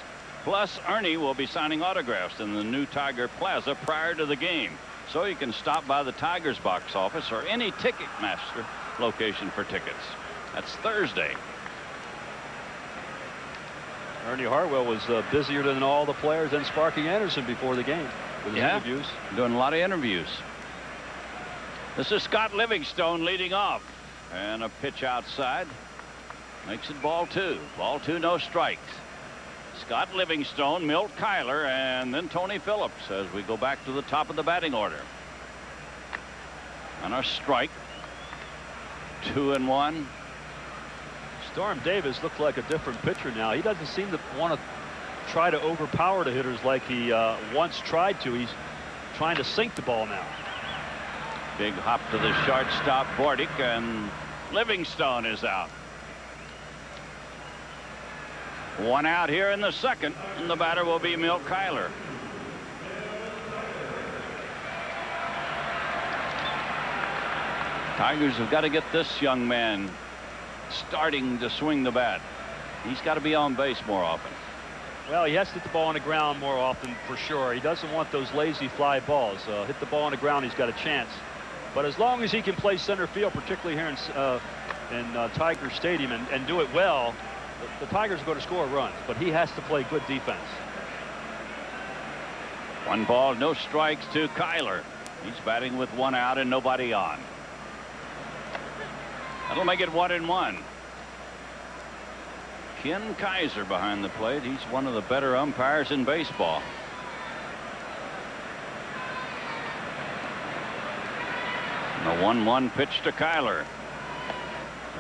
Plus, Ernie will be signing autographs in the new Tiger Plaza prior to the game. So you can stop by the Tigers box office or any Ticketmaster location for tickets. That's Thursday. Ernie Harwell was busier than all the players and Sparky Anderson before the game with his interviews. Doing a lot of interviews. This is Scott Livingstone leading off. And a pitch outside. Makes it ball 2. Ball 2, no strikes. Scott Livingstone, Milt Kyler, and then Tony Phillips as we go back to the top of the batting order. And a strike. 2-1. Storm Davis looks like a different pitcher now. He doesn't seem to want to try to overpower the hitters like he once tried to. He's trying to sink the ball now. Big hop to the shortstop, Bordick, and Livingstone is out. One out here in the second, and the batter will be Milt Kyler. Tigers have got to get this young man starting to swing the bat. He's got to be on base more often. Well, he has to hit the ball on the ground more often for sure. He doesn't want those lazy fly balls. Hit the ball on the ground, he's got a chance. But as long as he can play center field, particularly here in Tiger Stadium, and do it well, the Tigers are going to score runs. But he has to play good defense. 1 ball, no strikes to Kyler. He's batting with 1 out and nobody on. That'll make it 1-1. Ken Kaiser behind the plate. He's one of the better umpires in baseball. And the 1-1 pitch to Kyler.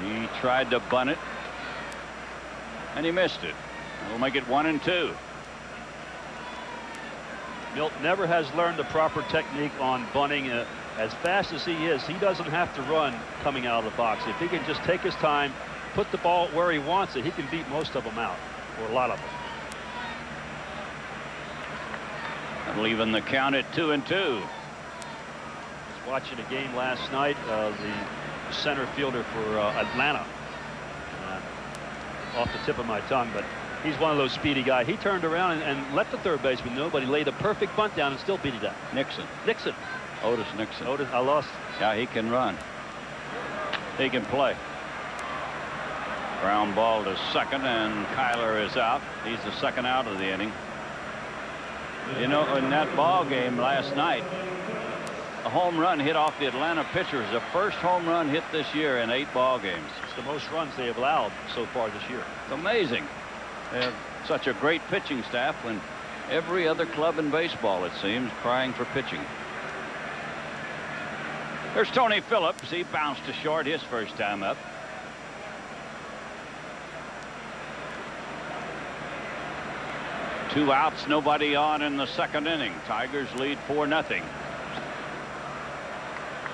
He tried to bunt it, and he missed it. That'll make it 1-2. Milt never has learned the proper technique on bunting. As fast as he is, he doesn't have to run coming out of the box. If he can just take his time, put the ball where he wants it, he can beat most of them out, or a lot of them. That'll even the count at 2-2. I was watching a game last night. The center fielder for Atlanta. Off the tip of my tongue, but he's one of those speedy guys. He turned around and left the third baseman. Nobody laid a perfect bunt down and still beat it out. Nixon. Otis Nixon. Otis, I lost. Yeah, he can run. He can play. Ground ball to second, and Kyler is out. He's the second out of the inning. You know, in that ball game last night, a home run hit off the Atlanta pitcher is the first home run hit this year in 8 ball games. It's the most runs they have allowed so far this year. It's amazing. They have such a great pitching staff when every other club in baseball, it seems, crying for pitching. There's Tony Phillips. He bounced to short his first time up. Two outs, nobody on in the second inning. Tigers lead 4-0.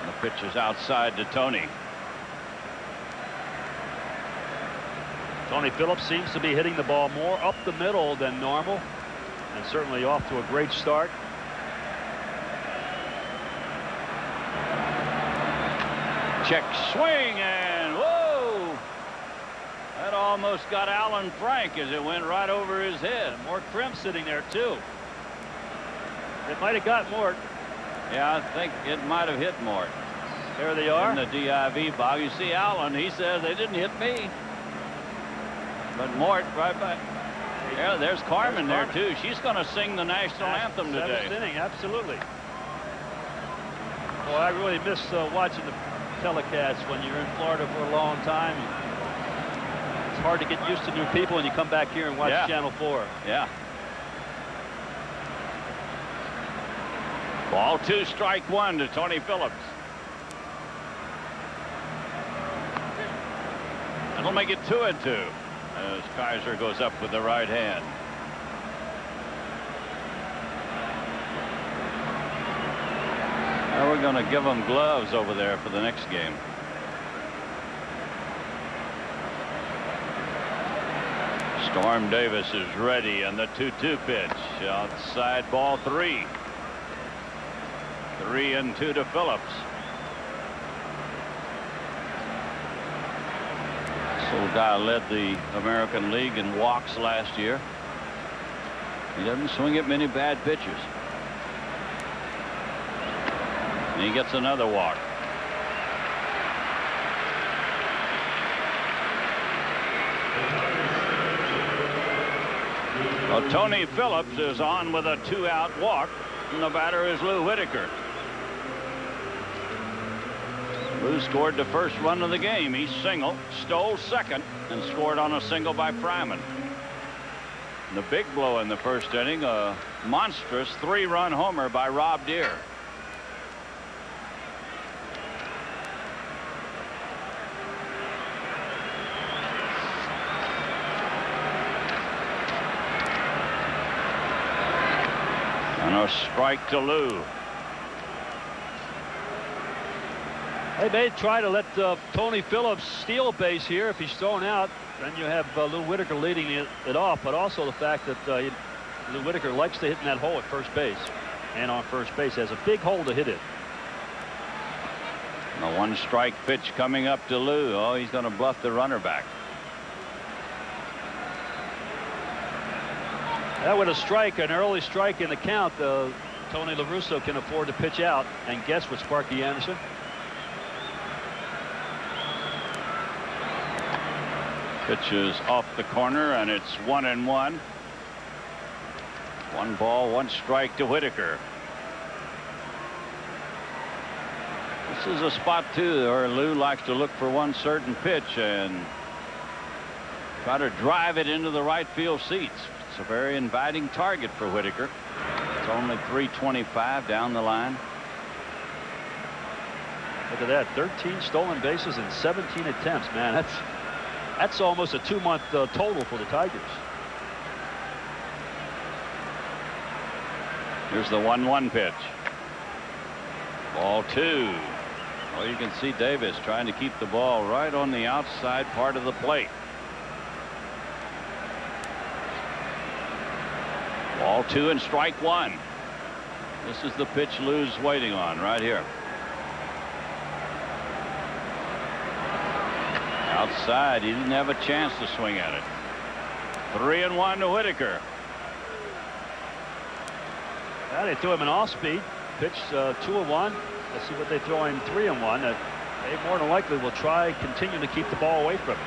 The pitch is outside to Tony. Tony Phillips seems to be hitting the ball more up the middle than normal. and certainly off to a great start. Check swing, and whoa! That almost got Alan Frank as it went right over his head. And Mort Krim sitting there too. It might have got Mort. Yeah, I think it might have hit Mort. There they are. In the DIV box. You see Alan, he says they didn't hit me. But Mort right back. Yeah, there's Carmen there too. She's going to sing the national anthem today. Seventh inning, absolutely. Boy, I really miss watching the telecast when you're in Florida for a long time. It's hard to get used to new people, and you come back here and watch Channel 4. Yeah. Ball 2, strike 1 to Tony Phillips. That'll make it 2-2 as Kaiser goes up with the right hand. Now we're going to give them gloves over there for the next game. Storm Davis is ready, and the 2-2 pitch outside, ball 3. 3-2 to Phillips. This old guy led the American League in walks last year. He doesn't swing at many bad pitches. And he gets another walk. Well, Tony Phillips is on with a 2-out walk, and the batter is Lou Whitaker. Lou scored the first run of the game. He singled, stole second, and scored on a single by Fryman. The big blow in the first inning, a monstrous 3-run homer by Rob Deere. And a strike to Lou. They may try to let Tony Phillips steal a base here if he's thrown out. Then you have Lou Whitaker leading it off, but also the fact that Lou Whitaker likes to hit in that hole at first base and on first base. Has a big hole to hit it. A 1-strike pitch coming up to Lou. Oh, he's going to bluff the runner back. That with a strike, an early strike in the count, Tony La Russa can afford to pitch out. And guess what, Sparky Anderson? Pitch is off the corner, and it's 1-1. 1 ball, 1 strike to Whitaker. This is a spot, too, where Lou likes to look for one certain pitch and try to drive it into the right field seats. It's a very inviting target for Whitaker. It's only 325 down the line. Look at that, 13 stolen bases in 17 attempts, man. That's almost a 2-month total for the Tigers. Here's the 1-1 pitch. Ball 2. Well, you can see Davis trying to keep the ball right on the outside part of the plate. Ball 2 and strike 1. This is the pitch Lou's waiting on right here. Outside, he didn't have a chance to swing at it. 3-1 to Whitaker. Well, they threw him an off-speed pitch, 2-1. Let's see what they throw him 3-1. They more than likely will try continue to keep the ball away from him.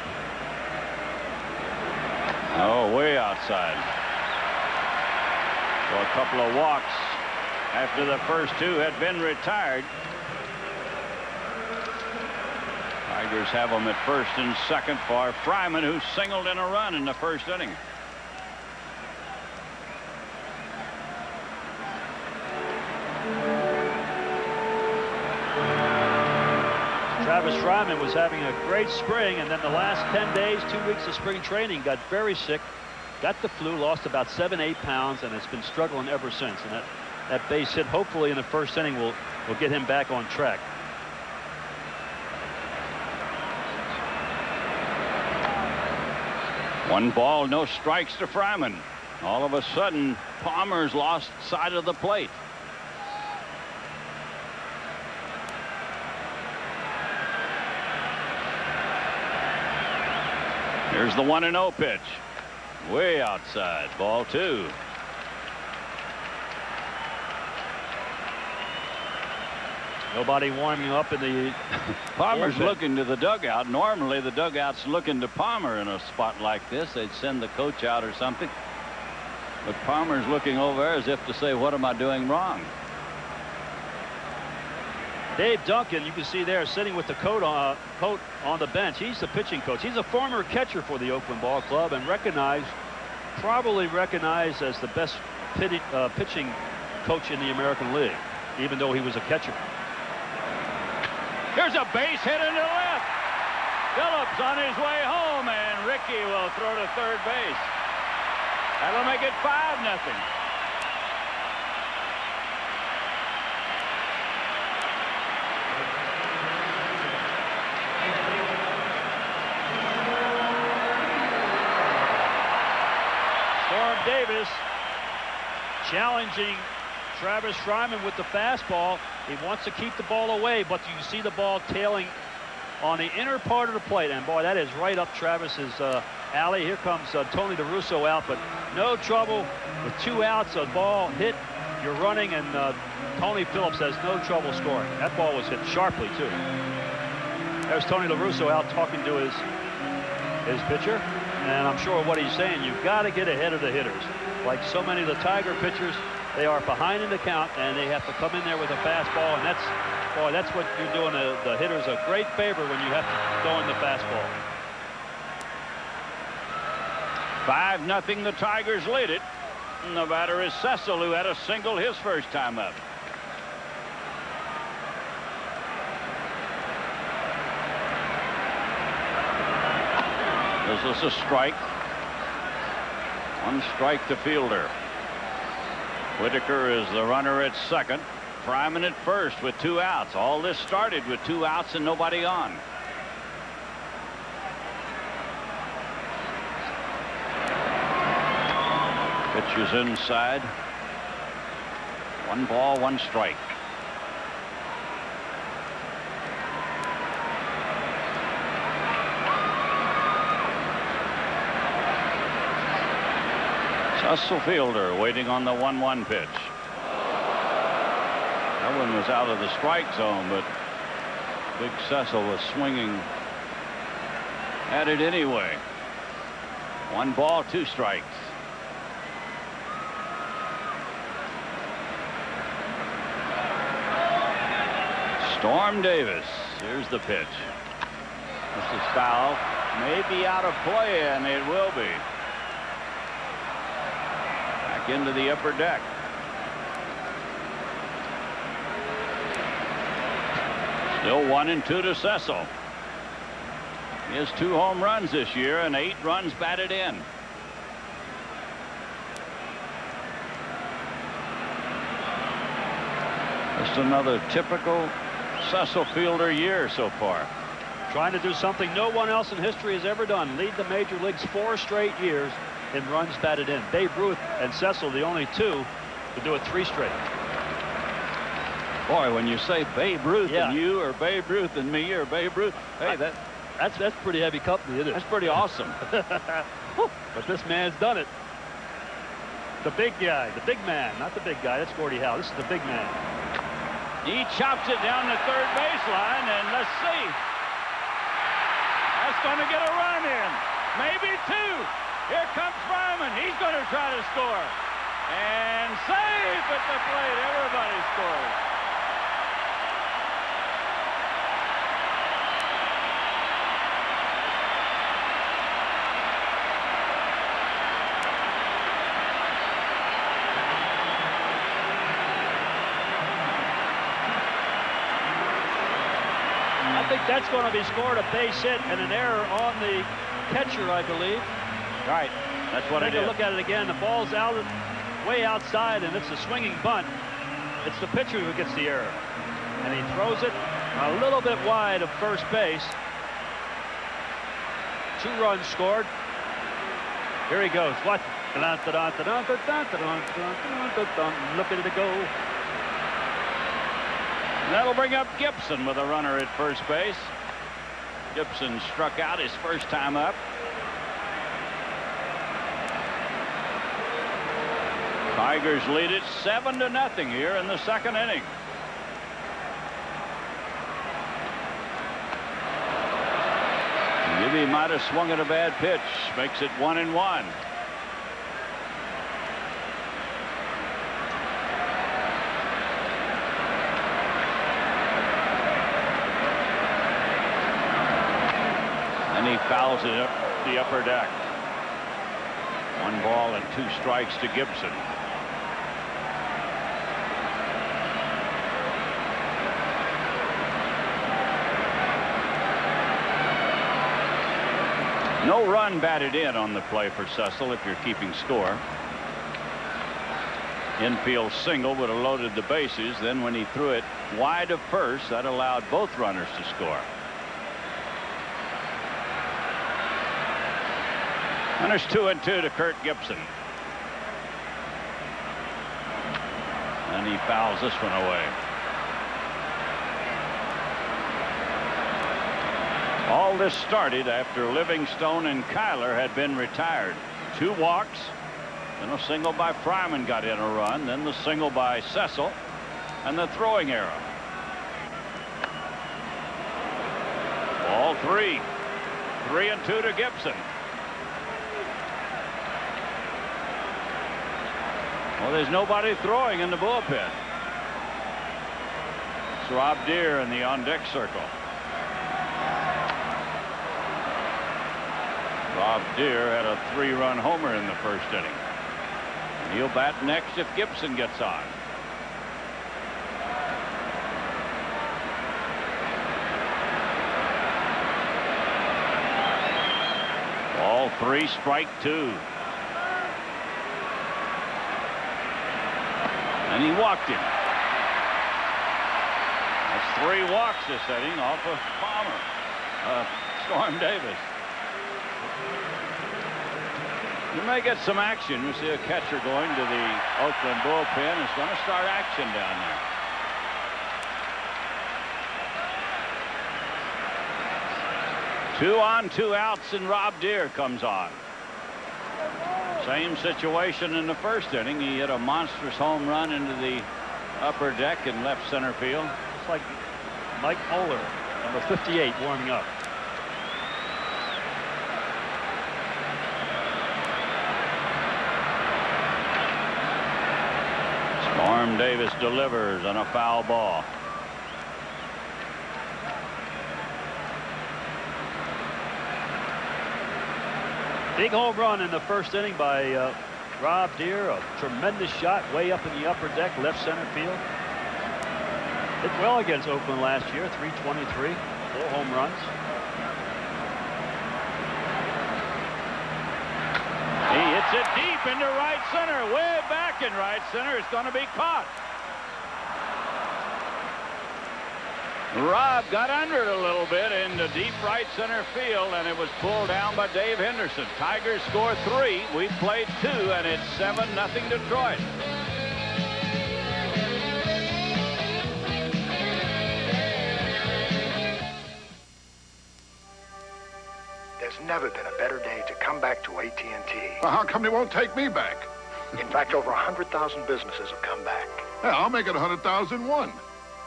Oh, way outside. So a couple of walks after the first 2 had been retired. Tigers have them at first and second for Fryman, who singled in a run in the first inning. Travis Fryman was having a great spring, and then the last 10 days, 2 weeks of spring training, got very sick, got the flu, lost about 7-8 pounds, and has been struggling ever since. And that base hit, hopefully in the first inning, will get him back on track. One ball, no strikes to Fryman. All of a sudden, Palmer's lost sight of the plate. Here's the 1-0 pitch. Way outside. Ball 2. Nobody warming up in the Palmer's looking to the dugout. Normally the dugout's looking to Palmer in a spot like this. They'd send the coach out or something. But Palmer's looking over there as if to say, what am I doing wrong? Dave Duncan, you can see there sitting with the coat on the bench. He's the pitching coach. He's a former catcher for the Oakland Ball Club and probably recognized as the best pitching coach in the American League, even though he was a catcher. Here's a base hit into left. Phillips on his way home, and Rickey will throw to third base. That'll make it 5-0. Storm Davis challenging Travis Fryman with the fastball. He wants to keep the ball away, but you see the ball tailing on the inner part of the plate. And boy, that is right up Travis's alley. Here comes Tony DeRusso out, but no trouble with 2 outs. A ball hit, you're running, and Tony Phillips has no trouble scoring. That ball was hit sharply, too. There's Tony DeRusso out talking to his pitcher, and I'm sure what he's saying, you've got to get ahead of the hitters. Like so many of the Tiger pitchers, they are behind in the count, and they have to come in there with a fastball, and that's what you're doing the hitters a great favor when you have to throw in the fastball. 5-0, the Tigers lead it. And the batter is Cecil, who had a single his first time up. This is a strike. 1 strike to Fielder. Whitaker is the runner at second. Fryman at first with 2 outs. All this started with 2 outs and nobody on. Pitch is inside. 1 ball, 1 strike. Cecil Fielder waiting on the 1-1 pitch. That one was out of the strike zone, but Big Cecil was swinging at it anyway. 1 ball, 2 strikes. Storm Davis. Here's the pitch. This is foul. May be out of play, and it will be. Back into the upper deck. Still 1-2 to Cecil. He has 2 home runs this year and 8 runs batted in. Just another typical Cecil Fielder year so far. Trying to do something no one else in history has ever done. Lead the major leagues 4 straight years in runs batted in. Babe Ruth and Cecil, the only 2 to do it 3 straight. Boy, when you say Babe Ruth and you, or Babe Ruth and me, or Babe Ruth, hey, that's pretty heavy company, isn't it? That's pretty awesome. But this man's done it. The big guy, the big man, not the big guy. That's Gordie Howe. This is the big man. He chops it down the third baseline, and let's see. That's going to get a run in. Maybe 2. Here comes Fryman. He's going to try to score. And safe at the plate. Everybody scores. I think that's going to be scored, a base hit and an error on the catcher, I believe. Right. That's what it is. Take a look at it again. The ball's out, way outside, and it's a swinging bunt. It's the pitcher who gets the error. And he throws it a little bit wide of first base. 2 runs scored. Here he goes. What? Look at it go. That'll bring up Gibson with a runner at first base. Gibson struck out his first time up. Tigers lead it 7-0 here in the second inning. Gibby might have swung at a bad pitch. Makes it 1-1. And he fouls it up the upper deck. 1 ball and 2 strikes to Gibson. No run batted in on the play for Cecil if you're keeping score. Infield single would have loaded the bases. Then when he threw it wide of first, that allowed both runners to score. And there's 2-2 to Kurt Gibson. And he fouls this one away. All this started after Livingstone and Kyler had been retired. 2 walks, then a single by Fryman got in a run, then the single by Cecil, and the throwing error. Ball 3. 3-2 to Gibson. Well, there's nobody throwing in the bullpen. It's Rob Deere in the on-deck circle. Rob Deere had a 3-run homer in the first inning. And he'll bat next if Gibson gets on. Ball 3, strike 2. And he walked him. That's 3 walks this inning off of Palmer. Storm Davis. You may get some action. You see a catcher going to the Oakland bullpen. It's going to start action down there. 2 on, 2 outs, and Rob Deere comes on. Same situation in the first inning. He hit a monstrous home run into the upper deck in left center field. It's like Mike Moeller, number 58, warming up. Storm Davis delivers on a foul ball. Big home run in the first inning by Rob Deere. A tremendous shot way up in the upper deck, left center field. Hit well against Oakland last year, 323, 4 home runs. He hits it deep into right center, way back in right center. It's going to be caught. Rob got under it a little bit into deep right center field, and it was pulled down by Dave Henderson. Tigers score 3. We played 2, and it's 7-0 Detroit. There's never been a better day to come back to AT&T. Well, how come they won't take me back? In fact, over 100,000 businesses have come back. Yeah, I'll make it 100,001.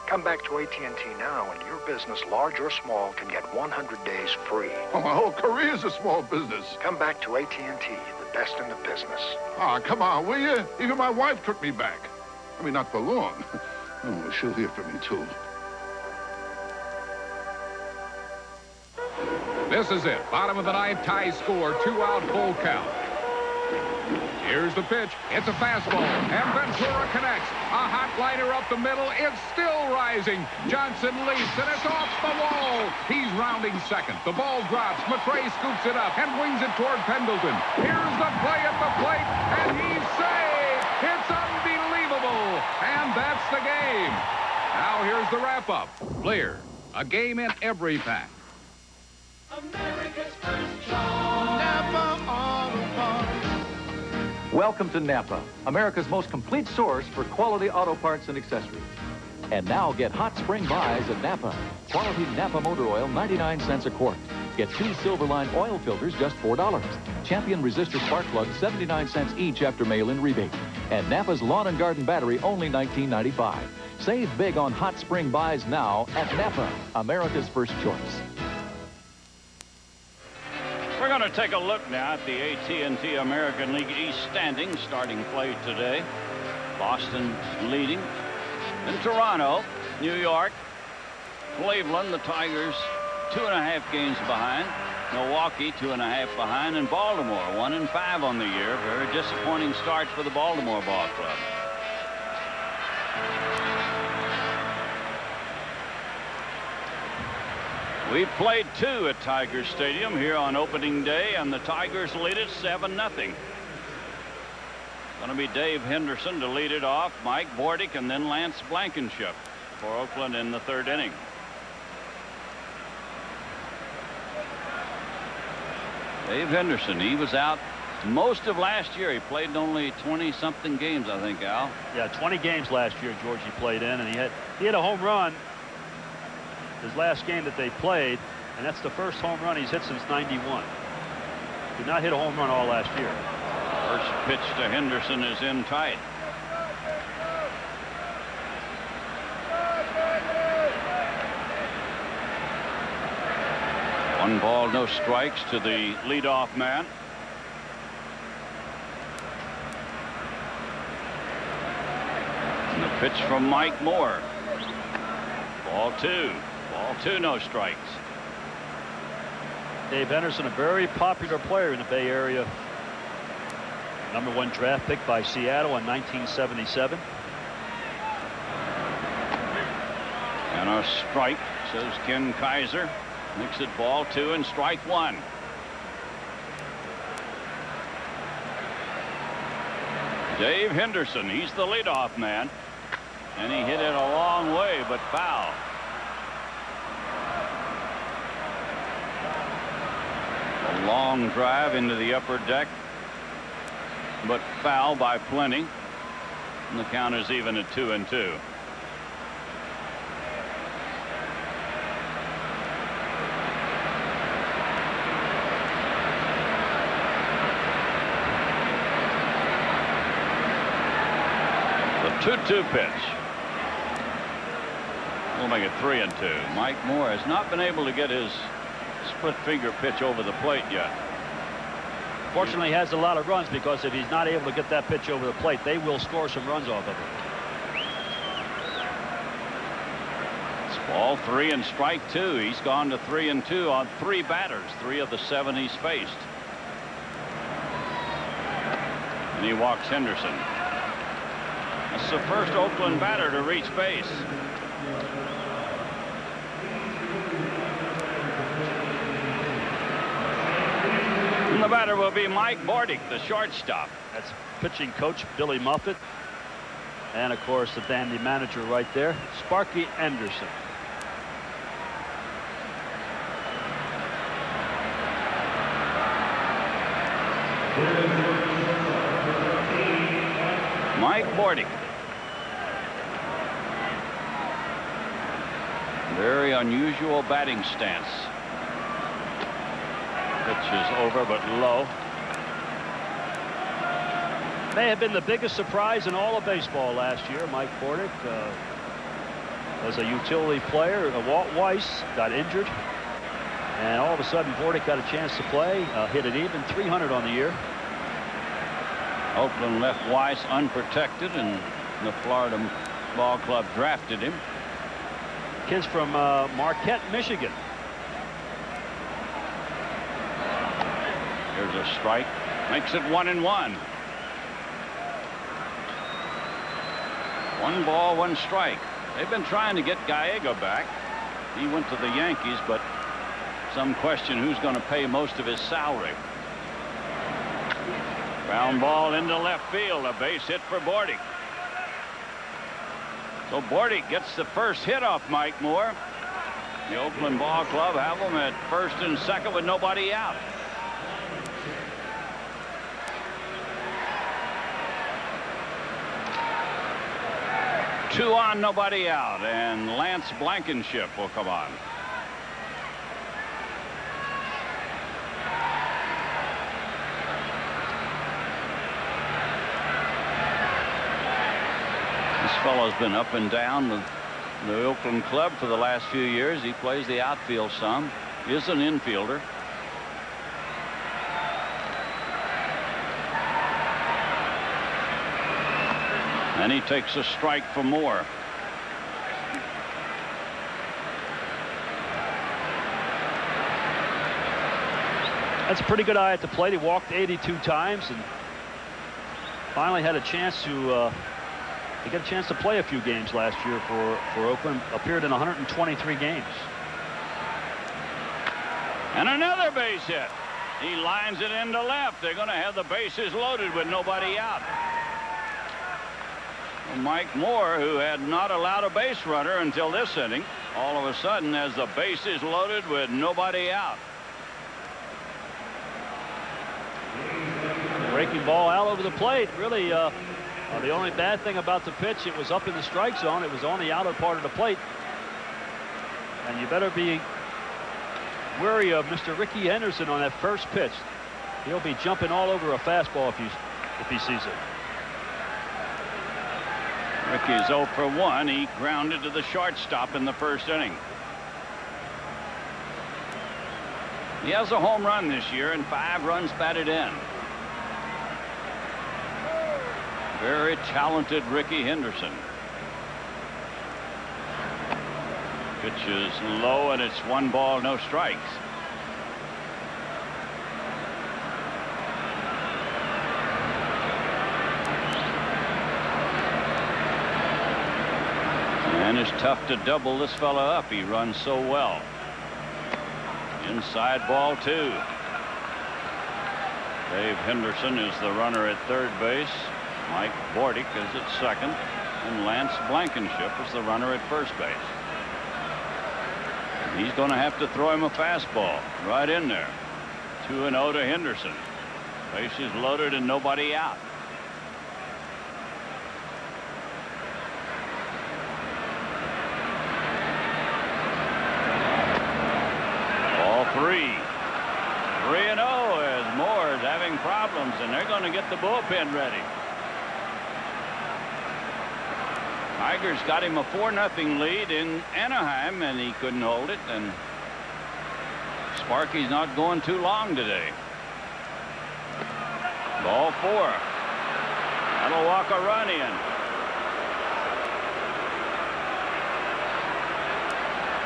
Come back to AT&T now, and your business, large or small, can get 100 days free. Oh, my whole career is a small business. Come back to AT&T, the best in the business. Ah, come on, will you? Even my wife took me back. I mean, not for long. Oh, she'll hear from me, too. This is it. Bottom of the 9th, tie score, 2-out, full count. Here's the pitch. It's a fastball, and Ventura connects. A hot liner up the middle. It's still rising. Johnson leaps, and it's off the wall. He's rounding second. The ball drops. McRae scoops it up and wings it toward Pendleton. Here's the play at the plate, and he's saved. It's unbelievable, and that's the game. Now here's the wrap-up. Fleer, a game in every pack. America's first choice. Never all apart. Welcome to Napa, America's most complete source for quality auto parts and accessories. And now get hot spring buys at Napa. Quality Napa motor oil, 99 cents a quart. Get 2 Silverline oil filters, just $4. Champion resistor spark plugs, 79 cents each after mail-in rebate. And Napa's lawn and garden battery, only $19.95. Save big on hot spring buys now at Napa, America's first choice. We're going to take a look now at the AT&T American League East standings, starting play today. Boston leading. In Toronto, New York, Cleveland, the Tigers 2.5 games behind. Milwaukee 2.5 behind, and Baltimore 1-5 on the year. Very disappointing start for the Baltimore ball club. We've played 2 at Tiger Stadium here on opening day, and the Tigers lead it 7-0. Going to be Dave Henderson to lead it off, Mike Bordick, and then Lance Blankenship for Oakland in the 3rd inning. Dave Henderson, he was out most of last year. He played in only 20-something games, I think, Al. Yeah, 20 games last year, George, he played in, and he had a home run his last game that they played, and that's the first home run he's hit since '91. Did not hit a home run all last year. First pitch to Henderson is in tight. One ball, no strikes to the leadoff man. And the pitch from Mike Moore. Ball 2. Ball 2, no strikes. Dave Henderson, a very popular player in the Bay Area. #1 draft pick by Seattle in 1977. And a strike, says Ken Kaiser. Makes it ball 2 and strike 1. Dave Henderson, he's the leadoff man. And he hit it a long way, but foul. A long drive into the upper deck, but foul by plenty. And the count is even at 2-2. The 2-2 pitch. We'll make it 3-2. Mike Moore has not been able to get his split finger pitch over the plate yet. Fortunately, he has a lot of runs, because if he's not able to get that pitch over the plate, they will score some runs off of it. It's ball 3 and strike 2. He's gone to 3-2 on 3 batters, 3 of the 7 he's faced. And he walks Henderson. That's the first Oakland batter to reach base. And the batter will be Mike Bordick, the shortstop. That's pitching coach Billy Muffett. And, of course, the dandy manager right there, Sparky Anderson. Mike Bordick. Very unusual batting stance. Pitch is over but low. May have been the biggest surprise in all of baseball last year. Mike Bordick was a utility player. Walt Weiss got injured, and all of a sudden Bordick got a chance to play. Hit it even, 300 on the year. Oakland left Weiss unprotected, and the Florida ball club drafted him. Kids from Marquette, Michigan. Here's a strike. Makes it 1-1. 1 ball, 1 strike. They've been trying to get Gallego back. He went to the Yankees, but some question who's going to pay most of his salary. Ground ball into left field. A base hit for Bordick. So Bordick gets the first hit off Mike Moore. The Oakland ball club have him at first and second with nobody out. 2 on, nobody out, and Lance Blankenship will come on. This fellow's been up and down with the Oakland club for the last few years. He plays the outfield some. He is an infielder. And he takes a strike for Moore. That's a pretty good eye at the plate. He walked 82 times and finally had a chance to he got a chance to play a few games last year for Oakland. Appeared in 123 games. And another base hit. He lines it into left. They're going to have the bases loaded with nobody out. Mike Moore, who had not allowed a base runner until this inning, all of a sudden has the bases loaded with nobody out. Breaking ball out over the plate. Really, the only bad thing about the pitch, it was up in the strike zone. It was on the outer part of the plate. And you better be wary of Mr. Ricky Henderson on that first pitch. He'll be jumping all over a fastball if he sees it. Ricky's 0 for 1. He grounded to the shortstop in the first inning. He has a home run this year and 5 runs batted in. Very talented Ricky Henderson. Pitch is low and it's 1 ball, no strikes. And it's tough to double this fella up. He runs so well. Inside ball 2. Dave Henderson is the runner at third base. Mike Bordick is at second. And Lance Blankenship is the runner at first base. And he's going to have to throw him a fastball right in there. 2-0 to Henderson. Bases loaded and nobody out. Ball 3. 3-0 as Moore is having problems, and they're going to get the bullpen ready. Tigers got him a 4-0 lead in Anaheim, and he couldn't hold it. And Sparky's not going too long today. Ball 4. That'll walk a run in.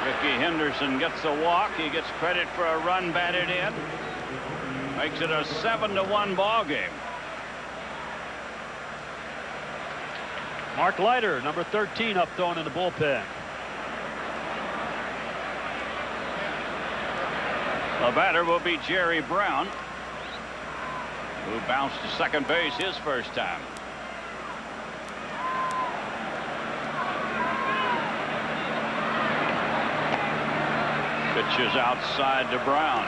Ricky Henderson gets a walk. He gets credit for a run batted in. Makes it a 7-1 ball game. Mark Leiter, number 13, up throwing in the bullpen. The batter will be Jerry Brown, who bounced to second base his first time. Pitches outside to Brown.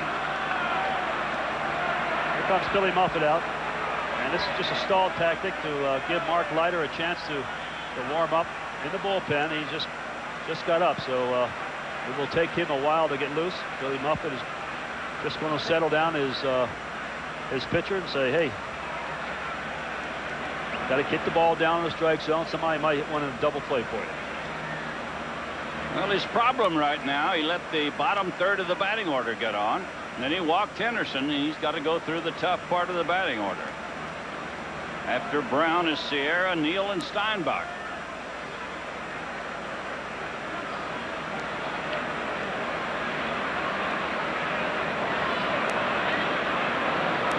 Here comes Billy Muffet out. And this is just a stall tactic to give Mark Leiter a chance to warm up in the bullpen. He just got up, so it will take him a while to get loose. Billy Muffet is just going to settle down his pitcher and say, hey, got to get the ball down in the strike zone. Somebody might want to double play for you. Well, his problem right now, he let the bottom third of the batting order get on, and then he walked Henderson, and he's got to go through the tough part of the batting order. After Brown is Sierra, Neal, and Steinbach.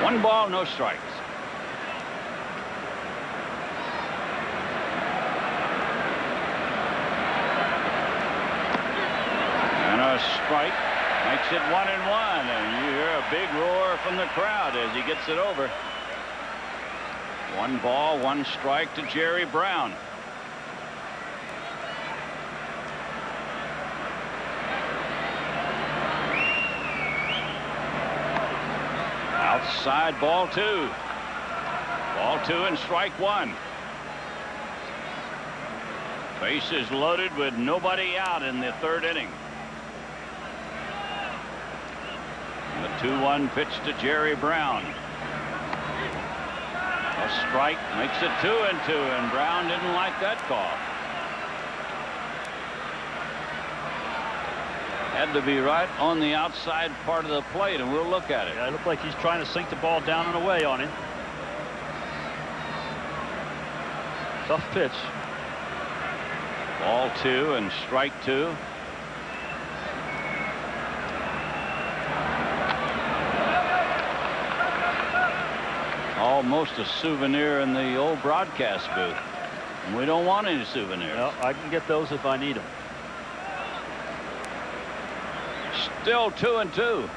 One ball, no strikes. And a strike makes it 1-1, and you hear a big roar from the crowd as he gets it over. 1 ball, 1 strike to Jerry Brown. Outside ball 2. Ball 2 and strike 1. Bases loaded with nobody out in the third inning. The 2-1 pitch to Jerry Brown. A strike makes it 2-2, and Brown didn't like that call. Had to be right on the outside part of the plate, and we'll look at it. Yeah, it looked like he's trying to sink the ball down and away on him. Tough pitch. Ball 2 and strike 2. Almost a souvenir in the old broadcast booth. And we don't want any souvenirs. Well, I can get those if I need them. Still 2-2.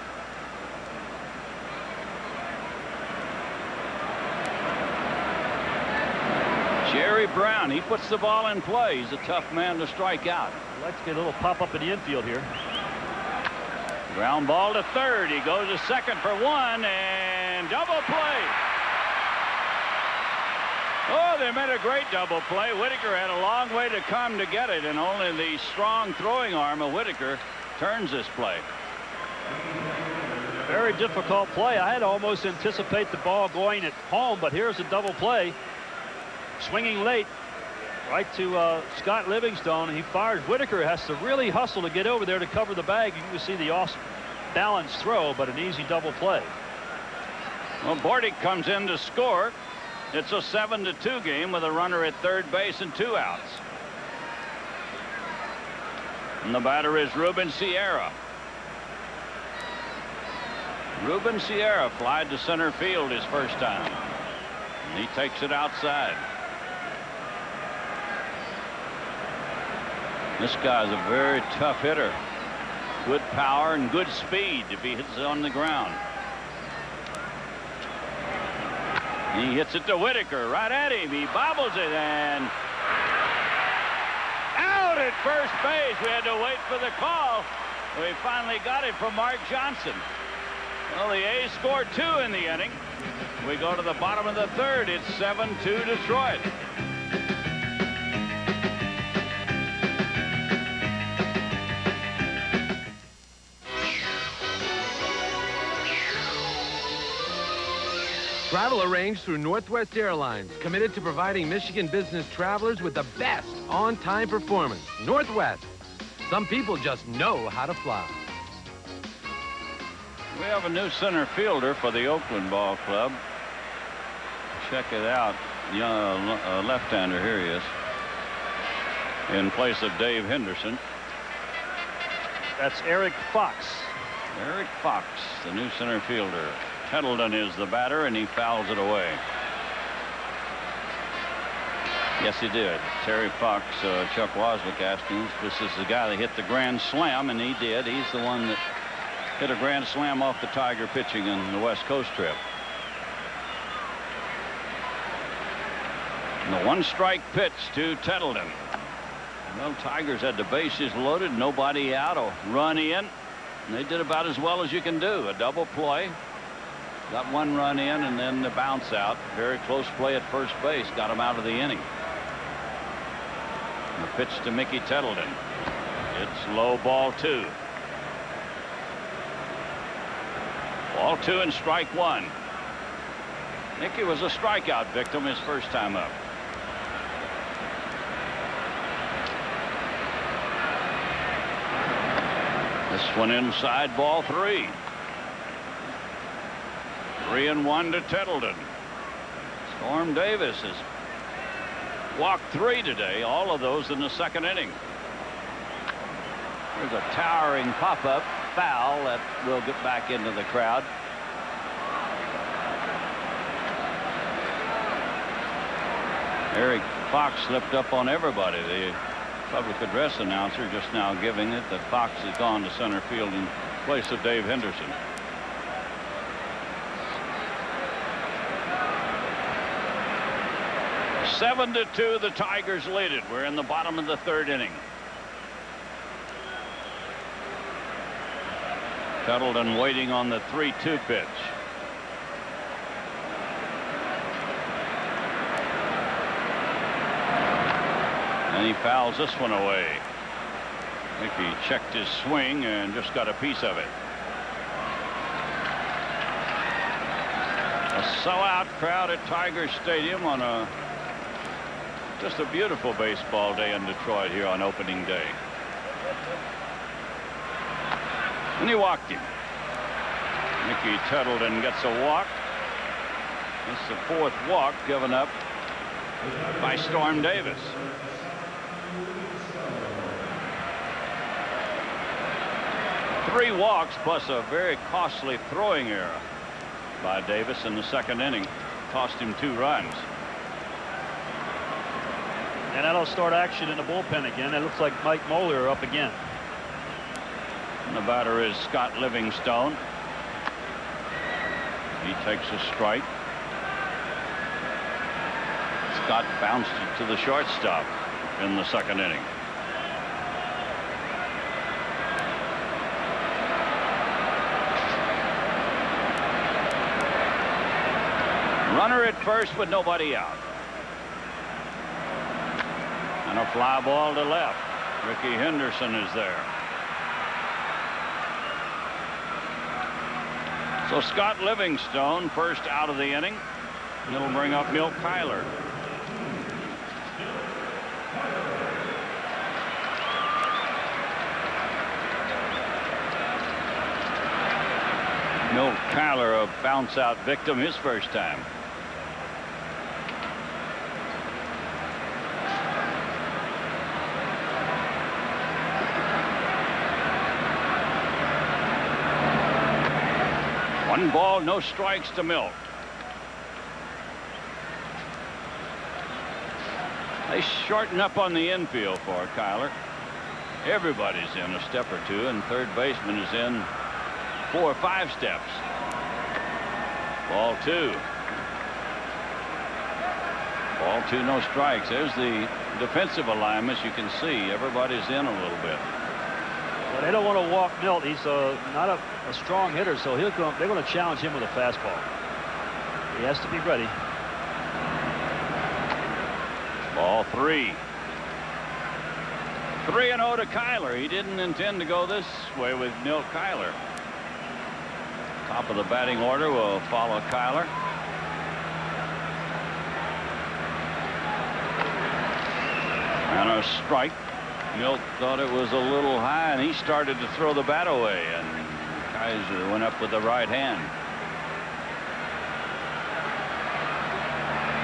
Jerry Brown, he puts the ball in play. He's a tough man to strike out. I'd like to get a little pop up in the infield here. Ground ball to third. He goes to second for 1 and double play. Oh, they made a great double play. Whitaker had a long way to come to get it, and only the strong throwing arm of Whitaker turns this play. Very difficult play. I had to almost anticipate the ball going at home, but here's a double play. Swinging late right to Scott Livingstone. He fires. Whitaker has to really hustle to get over there to cover the bag. You can see the off-balance throw, but an easy double play. Well, Bordick comes in to score. It's a 7-2 game with a runner at third base and 2 outs. And the batter is Ruben Sierra. Ruben Sierra flied to center field his first time. And he takes it outside. This guy's a very tough hitter. Good power and good speed if he hits it on the ground. He hits it to Whitaker, right at him. He bobbles it and out at first base. We had to wait for the call. We finally got it from Mark Johnson. Well, the A's scored 2 in the inning. We go to the bottom of the third. It's 7-2 Detroit. Travel arranged through Northwest Airlines, committed to providing Michigan business travelers with the best on-time performance. Northwest. Some people just know how to fly. We have a new center fielder for the Oakland Ball Club. Check it out. Young left-hander. Here he is. In place of Dave Henderson. That's Eric Fox. Eric Fox, the new center fielder. Tettleton is the batter, and he fouls it away. Yes, he did. Terry Fox, Chuck Waslick asked him if this is the guy that hit the grand slam, and he did. He's the one that hit a grand slam off the Tiger pitching in the West Coast trip. And the 1-strike pitch to Tettleton. Well, Tigers had the bases loaded, nobody out, a run in. And they did about as well as you can do. A double play. Got 1 run in and then the bounce out. Very close play at first base. Got him out of the inning. And the pitch to Mickey Tettleton. It's low, ball 2. Ball 2 and strike 1. Mickey was a strikeout victim his first time up. This one inside, ball 3. 3-1 to Tettleton. Storm Davis has walked 3 today, all of those in the second inning. There's a towering pop-up foul that will get back into the crowd. Eric Fox slipped up on everybody. The public address announcer just now giving it that Fox has gone to center field in place of Dave Henderson. Seven to 2, the Tigers lead it. We're in the bottom of the third inning. Tettleton waiting on the 3-2 pitch. And he fouls this one away. Mickey checked his swing and just got a piece of it. A sellout crowd at Tiger Stadium on just a beautiful baseball day in Detroit here on opening day. And he walked him. Mickey Tettleton gets a walk. It's the fourth walk given up by Storm Davis. Three walks plus a very costly throwing error by Davis in the second inning. Cost him 2 runs. And that'll start action in the bullpen again. It looks like Mike Moeller up again. And the batter is Scott Livingstone. He takes a strike. Scott bounced it to the shortstop in the second inning. Runner at first with nobody out. And a fly ball to left. Ricky Henderson is there. So Scott Livingstone first out of the inning. It'll bring up Milt Kyler. Milt Kyler, a bounce-out victim his first time. One ball, no strikes to Milt. They shorten up on the infield for Kyler. Everybody's in a step or two, and third baseman is in 4 or 5 steps. Ball 2. Ball 2, no strikes. There's the defensive alignments. You can see everybody's in a little bit. Well, they don't want to walk Milt. He's not a strong hitter, so they're going to challenge him with a fastball. He has to be ready. Ball 3. 3-0 to Kyler. He didn't intend to go this way with Milt Kyler. Top of the batting order will follow Kyler. And a strike. Milt thought it was a little high, and he started to throw the bat away, and Kaiser went up with the right hand.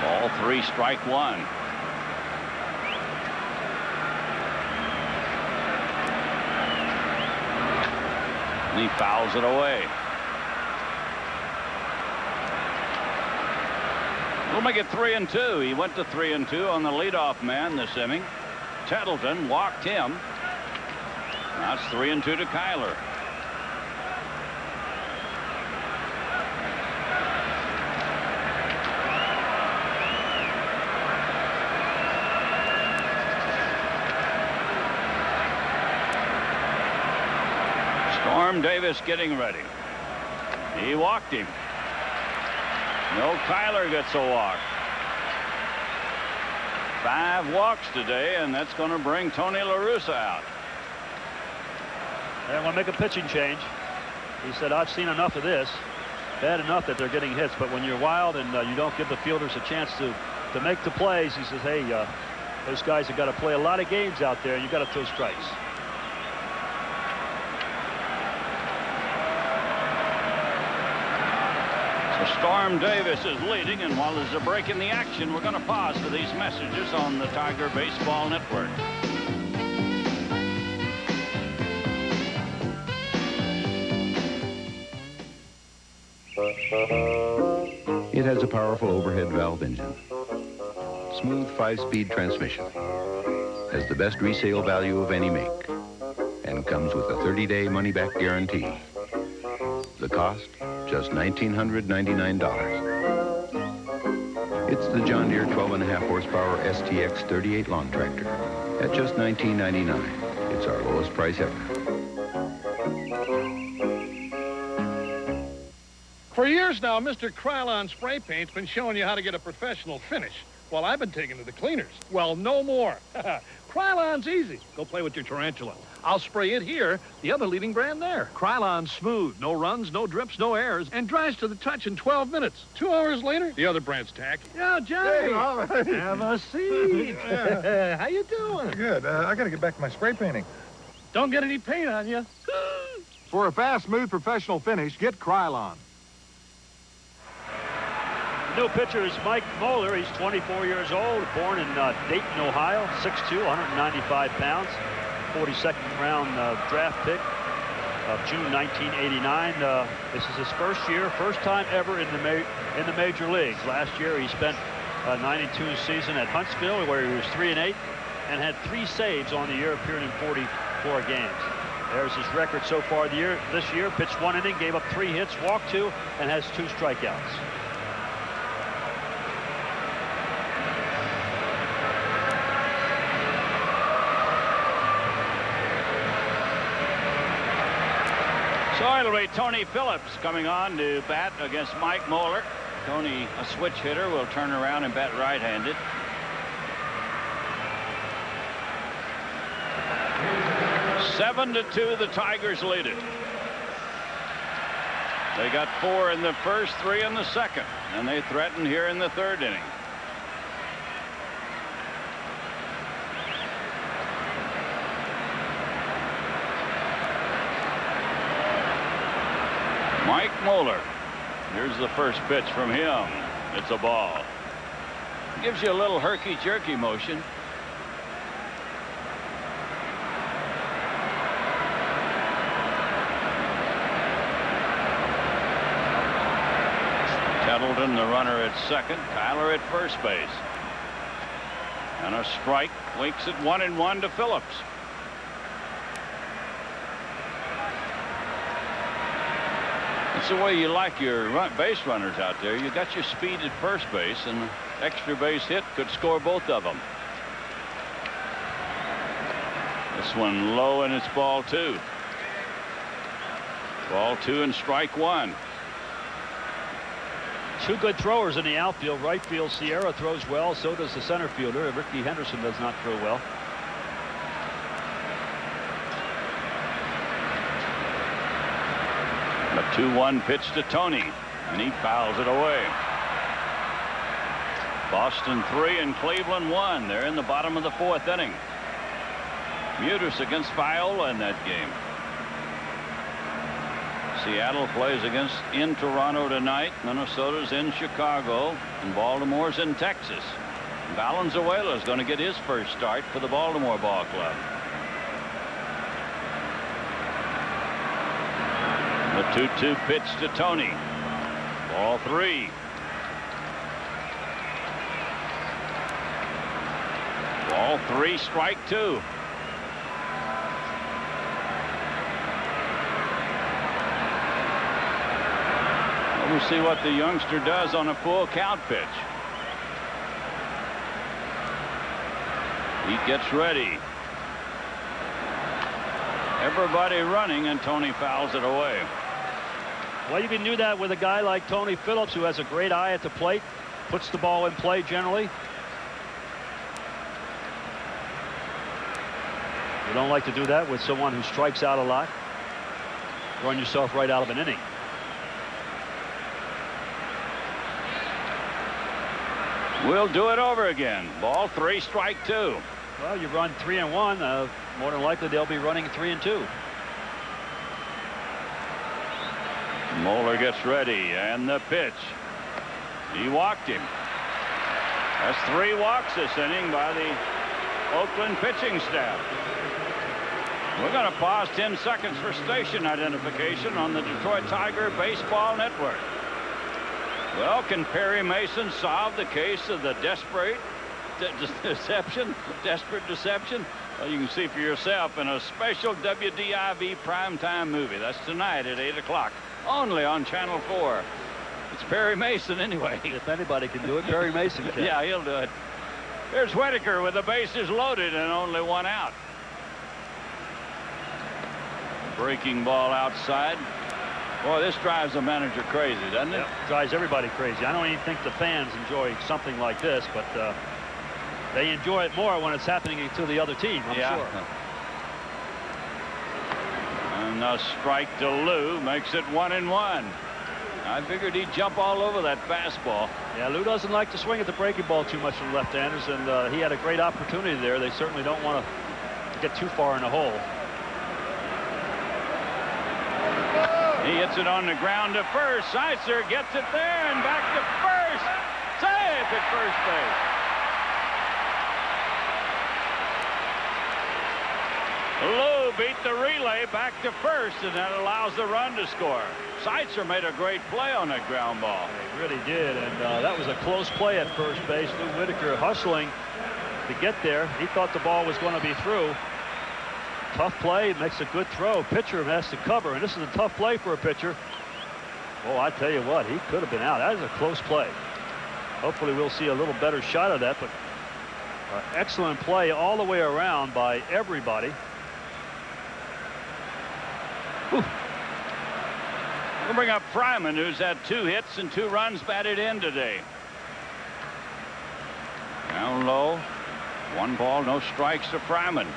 Ball 3, strike 1. And he fouls it away. We'll make it 3-2. He went to 3-2 on the leadoff man this inning. Tettleton walked him. Now it's 3-2 to Kyler. Storm Davis getting ready. He walked him. No, Kyler gets a walk. 5 walks today, and that's going to bring Tony La Russa out. They want to make a pitching change. He said, I've seen enough of this. Bad enough that they're getting hits, but when you're wild and you don't give the fielders a chance to make the plays, he says, hey, those guys have got to play a lot of games out there, and you've got to throw strikes. Storm Davis is leading, and while there's a break in the action, we're going to pause for these messages on the Tiger Baseball Network. It has a powerful overhead valve engine, smooth 5-speed transmission, has the best resale value of any make, and comes with a 30-day money-back guarantee. The cost? Just $1,999. It's the John Deere 12.5 horsepower STX 38 lawn tractor at just $19.99. It's our lowest price ever. For years now, Mr. Krylon Spray Paint's been showing you how to get a professional finish. while I've been taken to the cleaners. Well, no more. Krylon's easy. Go play with your tarantula. I'll spray it here, the other leading brand there. Krylon's smooth, no runs, no drips, no airs, and dries to the touch in 12 minutes. 2 hours later, the other brand's tacky. Yo, Johnny, Hey, all right. have a seat. Yeah. How you doing? Good. I got to get back to my spray painting. Don't get any paint on you. For a fast, smooth, professional finish, get Krylon. The new pitcher is Mike Moeller. He's 24 years old, born in Dayton, Ohio, 6'2", 195 pounds, 42nd round draft pick of June 1989. This is his first year, first time ever in the major leagues. Last year he spent a 92 season at Huntsville, where he was 3-8 and had 3 saves on the year, appearing in 44 games. There's his record so far this year. Pitched 1 inning, gave up 3 hits, walked 2, and has 2 strikeouts. So it'll be Tony Phillips coming on to bat against Mike Moeller. Tony, a switch hitter, will turn around and bat right-handed. Seven to 2, the Tigers lead it. They got 4 in the first, 3 in the second, and they threaten here in the 3rd inning. Mike Moeller. Here's the first pitch from him. It's a ball. Gives you a little herky-jerky motion. Tettleton, the runner at second. Kyler at first base. And a strike wakes it 1-1 to Phillips. That's the way you like your base runners out there. You got your speed at first base, and an extra base hit could score both of them. This one low, and it's ball 2. Ball 2 and strike 1. 2 good throwers in the outfield. Right field, Sierra throws well. So does the center fielder. Ricky Henderson does not throw well. The 2-1 pitch to Tony, and he fouls it away. Boston 3 and Cleveland 1. They're in the bottom of the 4th inning. Mutis against Viola in that game. Seattle plays in Toronto tonight. Minnesota's in Chicago, and Baltimore's in Texas. Valenzuela is going to get his first start for the Baltimore Ball Club. The 2-2 pitch to Tony. Ball 3. Ball 3, strike 2. We'll see what the youngster does on a full count pitch. He gets ready. Everybody running, and Tony fouls it away. Well, you can do that with a guy like Tony Phillips, who has a great eye at the plate, puts the ball in play generally. You don't like to do that with someone who strikes out a lot. Run yourself right out of an inning. We'll do it over again. Ball 3, strike 2. Well, you run 3-1. More than likely they'll be running 3-2. Moeller gets ready, and the pitch. He walked him. That's 3 walks this inning by the Oakland pitching staff. We're going to pause 10 seconds for station identification on the Detroit Tiger Baseball Network. Well, can Perry Mason solve the case of the desperate deception? Well, you can see for yourself in a special WDIV primetime movie. That's tonight at 8 o'clock, only on Channel 4. It's Perry Mason anyway. If anybody can do it, Perry Mason can. Yeah, he'll do it. Here's Whitaker with the bases loaded and only 1 out. Breaking ball outside. Boy, this drives the manager crazy, doesn't it? Yep, drives everybody crazy. I don't even think the fans enjoy something like this, but they enjoy it more when it's happening to the other team, I'm sure. And a strike to Lou makes it 1-1. I figured he'd jump all over that fastball. Yeah, Lou doesn't like to swing at the breaking ball too much from left-handers, and he had a great opportunity there. They certainly don't want to get too far in the hole. He hits it on the ground to first. Seitzer gets it there and back to first. Safe at first base. Lou beat the relay back to first, and that allows the run to score. Seitzer made a great play on that ground ball. He really did, and that was a close play at first base. Lou Whitaker hustling to get there. He thought the ball was going to be through. Tough play, makes a good throw. Pitcher has to cover, and this is a tough play for a pitcher. Oh, I tell you what, he could have been out. That is a close play. Hopefully we'll see a little better shot of that, but excellent play all the way around by everybody. We'll bring up Fryman, who's had 2 hits and 2 runs batted in today. Down low. 1 ball, no strikes to Fryman.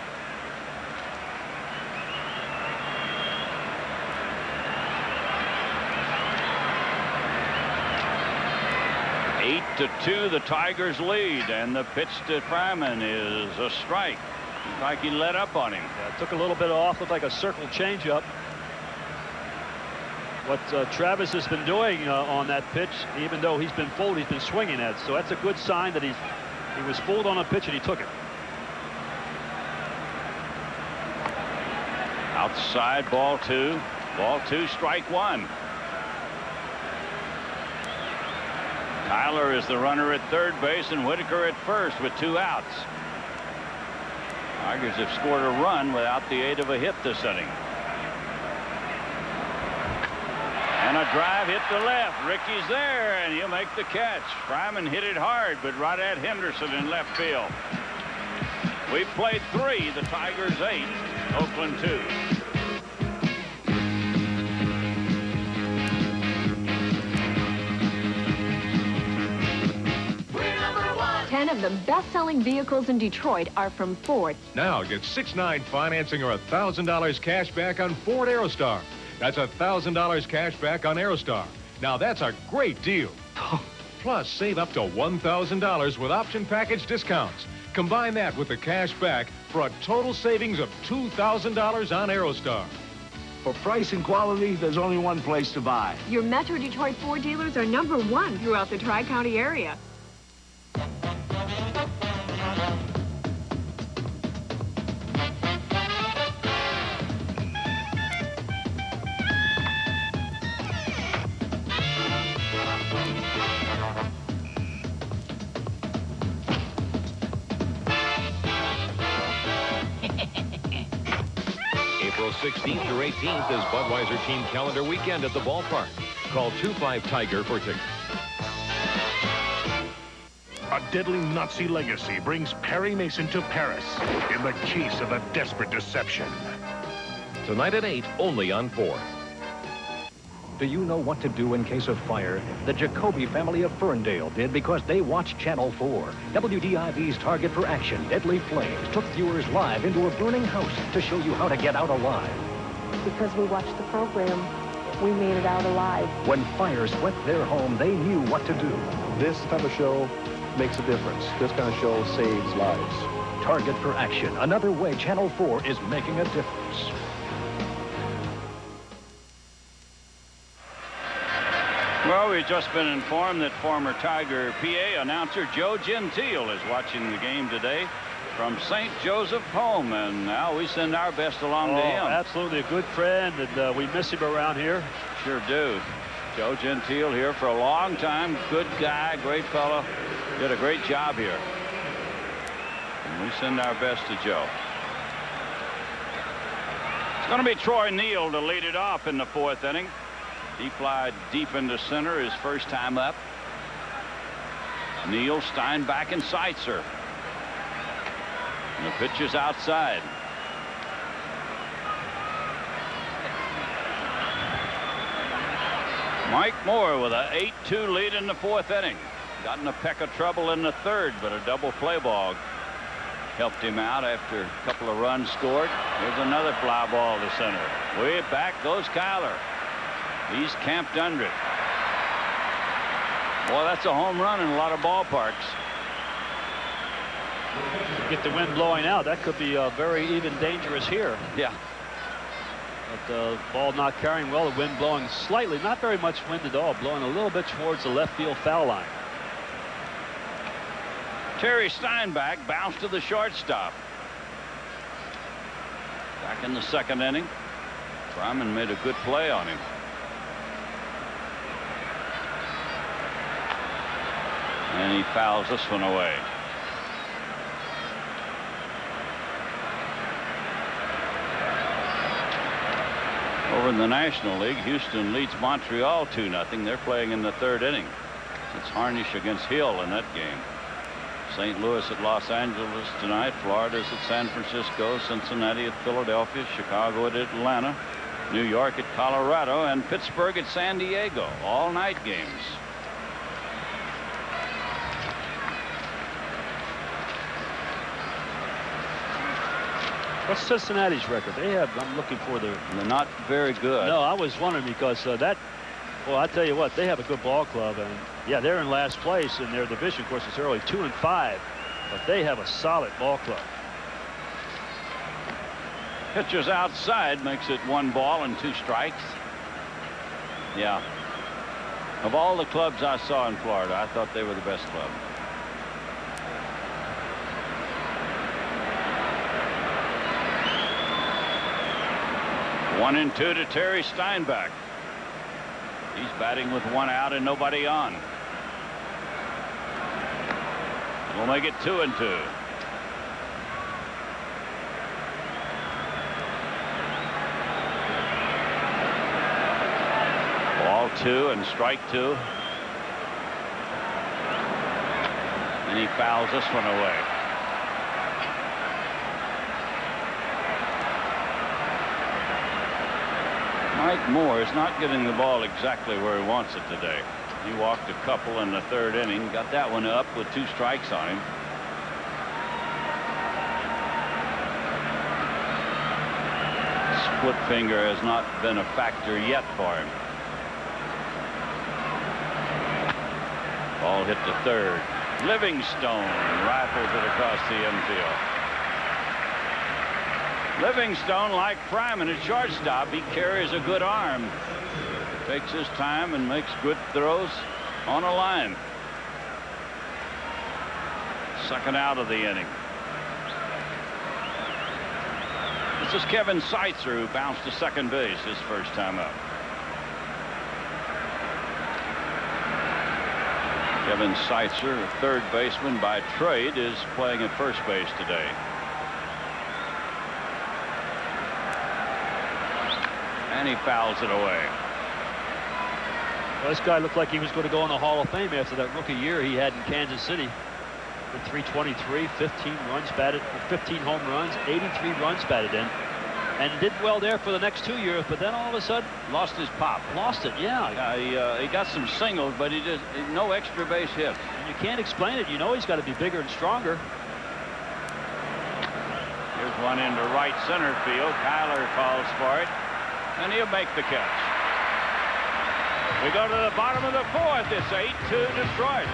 8-2, the Tigers lead, and the pitch to Fryman is a strike. Looks like he let up on him. Yeah, took a little bit off, looked like a circle changeup. What Travis has been doing on that pitch, even though he's been fooled, he's been swinging at it. So that's a good sign that he was fooled on a pitch and he took it. Outside, ball 2. Ball 2, strike 1. Tyler is the runner at third base and Whitaker at first with 2 outs. Tigers have scored a run without the aid of a hit this inning. And a drive hit to left. Ricky's there, and he'll make the catch. Fryman hit it hard, but right at Henderson in left field. We've played 3. The Tigers 8. Oakland 2. 10 of the best-selling vehicles in Detroit are from Ford. Now get 6-9 financing or $1,000 cash back on Ford Aerostar. That's $1,000 cash back on Aerostar. Now that's a great deal. Plus, save up to $1,000 with option package discounts. Combine that with the cash back for a total savings of $2,000 on Aerostar. For price and quality, there's only one place to buy. Your Metro Detroit Ford dealers are #1 throughout the Tri-County area. April 16th through 18th is Budweiser Team Calendar Weekend at the ballpark. Call 25-TIGER for tickets. A deadly Nazi legacy brings Perry Mason to Paris in the case of a desperate deception. Tonight at 8, only on 4. Do you know what to do in case of fire? The Jacoby family of Ferndale did because they watched Channel 4. WDIV's Target for Action, Deadly Flames, took viewers live into a burning house to show you how to get out alive. Because we watched the program, we made it out alive. When fire swept their home, they knew what to do. This type of show makes a difference. This kind of show saves lives. Target for Action, another way Channel 4 is making a difference. Well, we've just been informed that former Tiger PA announcer Joe Gentile is watching the game today from St. Joseph home, and now we send our best along to him. Absolutely a good friend, and we miss him around here. Sure do. Joe Gentile here for a long time. Good guy, great fellow. Did a great job here. And we send our best to Joe. It's going to be Troy Neal to lead it off in the 4th inning. He fly deep into center his first time up. Neal, Steinbach, and Seitzer. And the pitch is outside. Mike Moore with a 8-2 lead in the 4th inning. Got in a peck of trouble in the 3rd, but a double play ball helped him out after a couple of runs scored. Here's another fly ball to center. Way back goes Kyler. He's camped under it. Boy, that's a home run in a lot of ballparks. Get the wind blowing out. That could be very even dangerous here. Yeah. But the ball not carrying well. The wind blowing slightly. Not very much wind at all. Blowing a little bit towards the left field foul line. Terry Steinbach bounced to the shortstop. Back in the 2nd inning. Fryman made a good play on him. And he fouls this one away. Over in the National League, Houston leads Montreal 2-0. They're playing in the 3rd inning. It's Harnish against Hill in that game. St. Louis at Los Angeles tonight. Florida's at San Francisco. Cincinnati at Philadelphia. Chicago at Atlanta. New York at Colorado. And Pittsburgh at San Diego. All night games. What's Cincinnati's record? They have, I'm looking for their... They're not very good. No, I was wondering because that, well, I tell you what, they have a good ball club. And, yeah, they're in last place in their division. Of course, it's early 2-5. But they have a solid ball club. Pitcher's outside makes it 1 ball and 2 strikes. Yeah. Of all the clubs I saw in Florida, I thought they were the best club. One and 2 to Terry Steinbach. He's batting with 1 out and nobody on. We'll make it 2-2. Ball 2 and strike 2. And he fouls this one away. Mike Moore is not getting the ball exactly where he wants it today. He walked a couple in the 3rd inning, got that one up with 2 strikes on him. Split finger has not been a factor yet for him. Ball hit to 3rd. Livingstone rifles it across the infield. Livingstone, like Fryman at shortstop, he carries a good arm. Takes his time and makes good throws on a line. 2nd out of the inning. This is Kevin Seitzer, who bounced to 2nd base his first time up. Kevin Seitzer, a 3rd baseman by trade, is playing at first base today. And he fouls it away. Well, this guy looked like he was going to go in the Hall of Fame after that rookie year he had in Kansas City. With 323, 15 runs batted, 15 home runs, 83 runs batted in. And did well there for the next 2 years, but then all of a sudden lost his pop. Lost it, yeah. He got some singles, but he just no extra base hits. And you can't explain it. You know he's got to be bigger and stronger. Here's one into right center field. Kyler calls for it, and he'll make the catch. We go to the bottom of the 4th. It's 8-2 Detroit.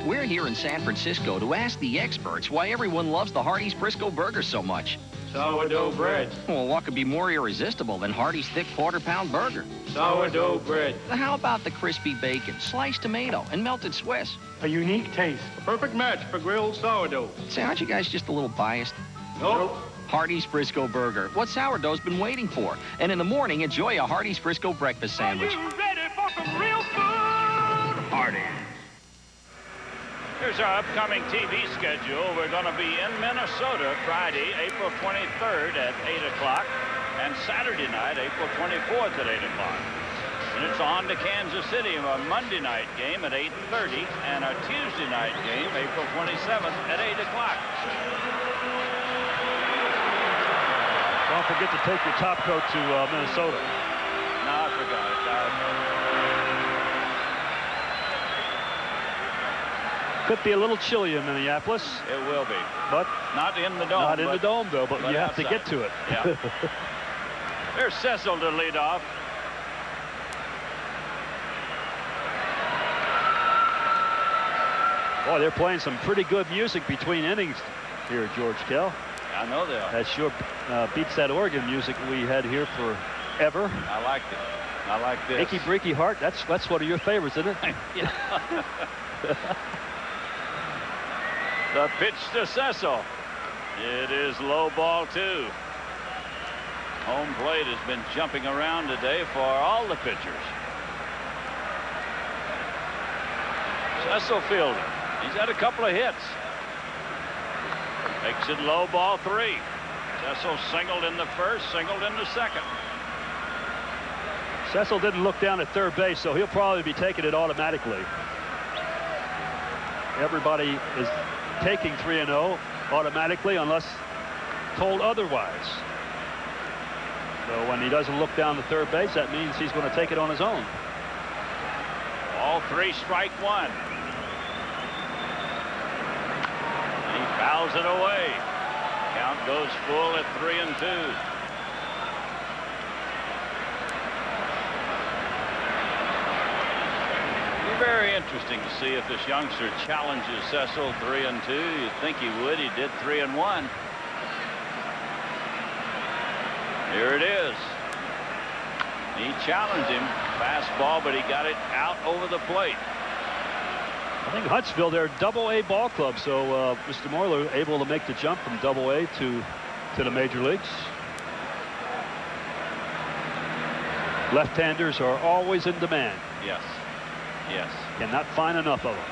We're here in San Francisco to ask the experts why everyone loves the Hardee's Frisco Burger so much. Sourdough bread. Well, what could be more irresistible than Hardee's thick quarter-pound burger? Sourdough bread. How about the crispy bacon, sliced tomato, and melted Swiss? A unique taste. A perfect match for grilled sourdough. Say, aren't you guys just a little biased? Nope. Hardee's Frisco Burger. What sourdough's been waiting for? And in the morning, enjoy a Hardee's Frisco breakfast sandwich. Are you ready for some real food? Hardee's. Here's our upcoming TV schedule. We're going to be in Minnesota Friday, April 23rd at 8 o'clock, and Saturday night, April 24th at 8 o'clock. And it's on to Kansas City, a Monday night game at 8:30 and a Tuesday night game, April 27th at 8 o'clock. Don't forget to take your top coat to Minnesota. No, I forgot it. Could be a little chilly in Minneapolis. It will be. But not in the dome. Not in the dome, though, but you have outside. to get to it. Yeah. There's Cecil to lead off. Boy, they're playing some pretty good music between innings here, George Kell. I know they are. That sure beats that organ music we had here forever. I liked it. I like this. Achy Breaky Heart, that's one of your favorites, isn't it? Yeah. The pitch to Cecil. It is low ball 2. Home plate has been jumping around today for all the pitchers. Cecil fielding. He's had a couple of hits. Makes it low ball 3. Cecil singled in the first, singled in the second. Cecil didn't look down at third base, so he'll probably be taking it automatically. Everybody is taking 3-0 automatically unless told otherwise. So when he doesn't look down to third base, that means he's going to take it on his own. Ball 3, strike 1. He fouls it away. Count goes full at 3-2. Very interesting to see if this youngster challenges Cecil 3-2. You'd think he would. He did 3-1. Here it is. He challenged him. Fastball, but he got it out over the plate. I think Huntsville, they're AA ball club, so Mr. Moyler able to make the jump from AA to the major leagues. Left-handers are always in demand. Yes. Yes. Cannot find enough of them.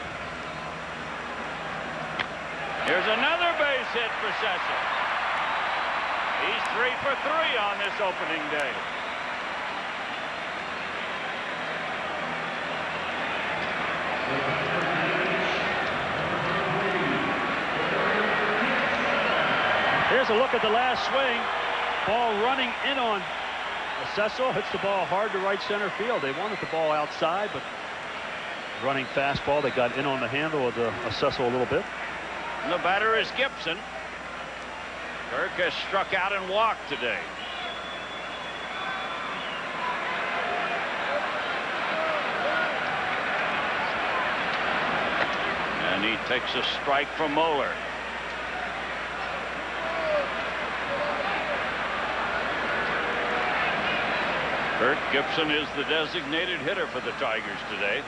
Here's another base hit for Cecil. He's 3 for 3 on this opening day. Here's a look at the last swing. Ball running in on Cecil. Hits the ball hard to right center field. They wanted the ball outside, but running fastball. They got in on the handle of Cecil a little bit. And the batter is Gibson. Kirk has struck out and walked today. And he takes a strike from Moeller. Kirk Gibson is the designated hitter for the Tigers today.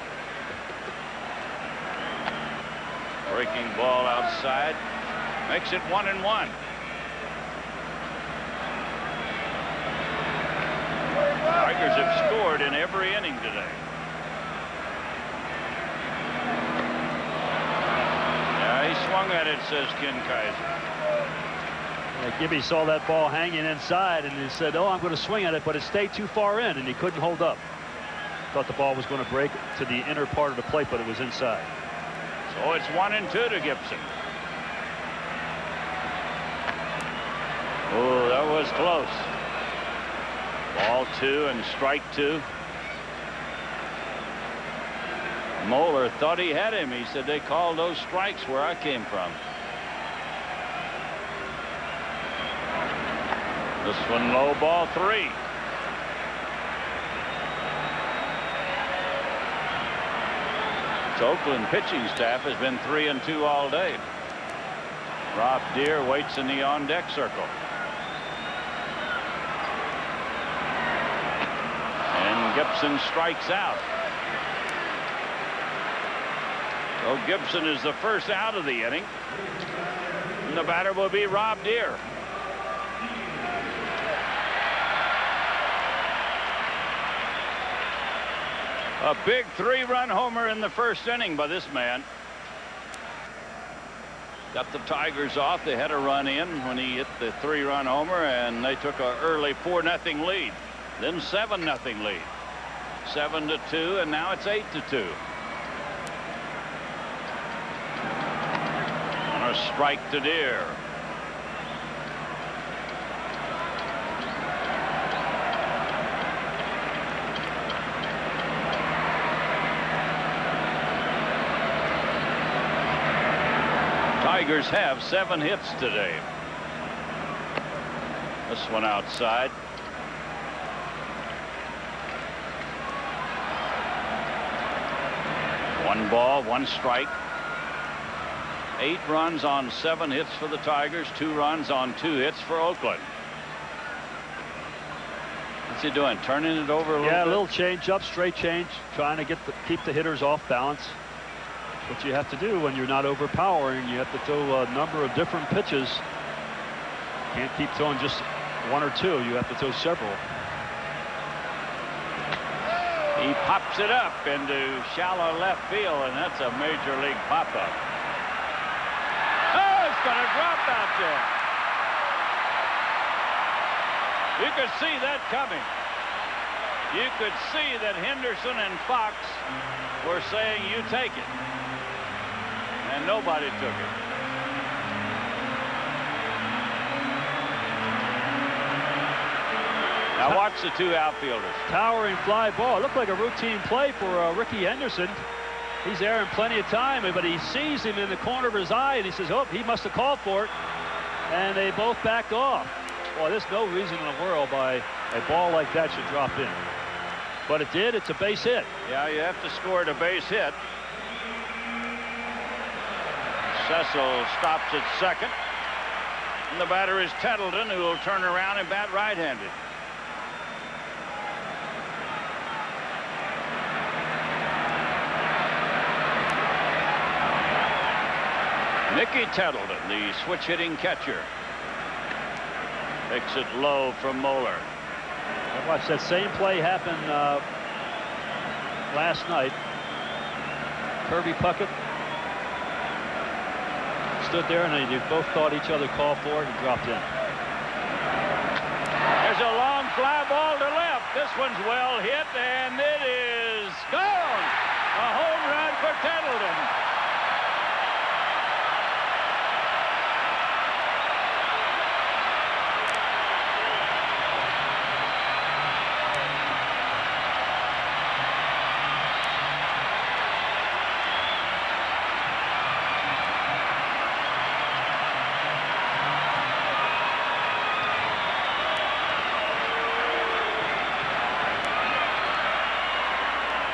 Breaking ball outside. Makes it 1-1. Tigers have scored in every inning today. Yeah, he swung at it, says Ken Kaiser. Gibby saw that ball hanging inside and he said, oh, I'm going to swing at it, but it stayed too far in and he couldn't hold up. Thought the ball was going to break to the inner part of the plate, but it was inside. So it's 1-2 to Gibson. Oh, that was close. Ball 2 and strike 2. Moeller thought he had him. He said they called those strikes where I came from. This one low, ball 3. Its Oakland pitching staff has been 3-2 all day. Rob Deere waits in the on-deck circle. And Gibson strikes out. So Gibson is the first out of the inning. And the batter will be Rob Deere. A big 3-run homer in the first inning by this man. Got the Tigers off. They had a run in when he hit the 3-run homer, and they took an early 4-0 lead. Then 7-0 lead. 7-2, and now it's 8-2. On a strike to Deere. Tigers have 7 hits today. This one outside. One ball, 1 strike. 8 runs on 7 hits for the Tigers. 2 runs on 2 hits for Oakland. What's he doing? Turning it over a little bit? Yeah, a little change up, straight change, trying to keep the hitters off balance. What you have to do when you're not overpowering, you have to throw a number of different pitches. Can't keep throwing just 1 or 2. You have to throw several. He pops it up into shallow left field, and that's a major league pop-up. Oh, it's going to drop out there. You could see that coming. You could see that Henderson and Fox were saying, you take it. And nobody took it. Now watch the 2 outfielders. Towering fly ball. It looked like a routine play for Ricky Henderson. He's there in plenty of time, but he sees him in the corner of his eye, and he says, oh, he must have called for it. And they both backed off. Well, there's no reason in the world why a ball like that should drop in. But it did. It's a base hit. Yeah, you have to score it a base hit. Cecil stops at second. And the batter is Tettleton, who will turn around and bat right-handed. Nicky Tettleton, the switch-hitting catcher. Picks it low from Moeller. I watched that same play happen last night. Kirby Puckett stood there, and they both thought each other called for it and dropped in. There's a long fly ball to left. This one's well hit, and it is gone. A home run for Tettleton.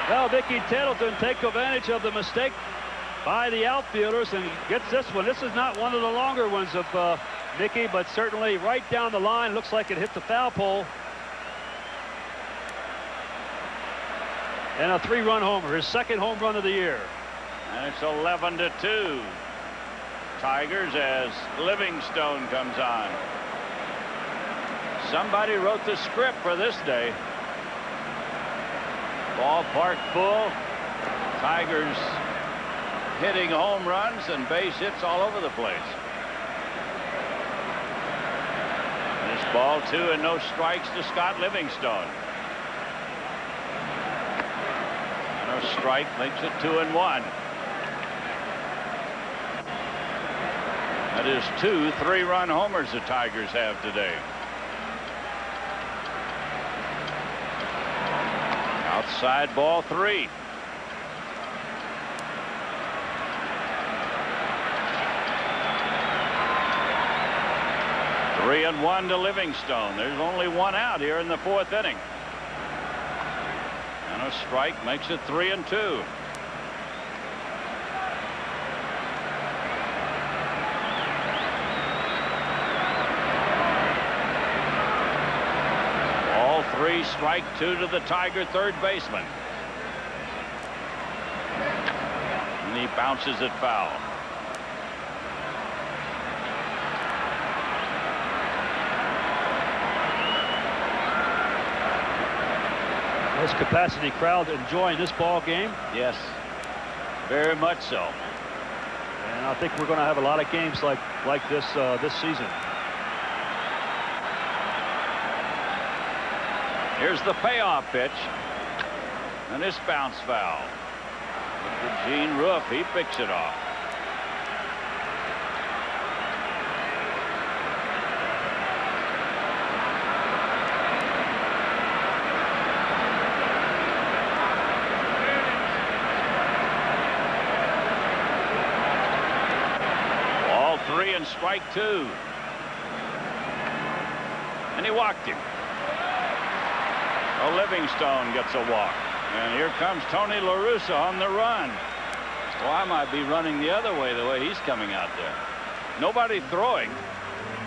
Well, Nicky Tettleton takes advantage of the mistake by the outfielders and gets this one. This is not one of the longer ones of Nicky, but certainly right down the line. Looks like it hit the foul pole. And a 3-run homer, his 2nd home run of the year. And it's 11-2. Tigers as Livingstone comes on. Somebody wrote the script for this day. Ballpark full. Tigers hitting home runs and base hits all over the place. And it's ball 2 and no strikes to Scott Livingstone. No strike makes it 2-1. That is 2 3-run homers the Tigers have today. Outside ball 3. Three and 1 to Livingstone. There's only 1 out here in the 4th inning. And a strike makes it 3-2. Ball 3, strike 2 to the Tiger third baseman. And he bounces it foul. This capacity crowd enjoying this ball game. Yes, very much so. And I think we're going to have a lot of games like this this season. Here's the payoff pitch. And this bounce foul. But Gene Roof, he picks it off. Ball 3 and strike 2. And he walked him. Livingstone gets a walk. And here comes Tony La Russa on the run. Well, I might be running the other way the way he's coming out there. Nobody throwing.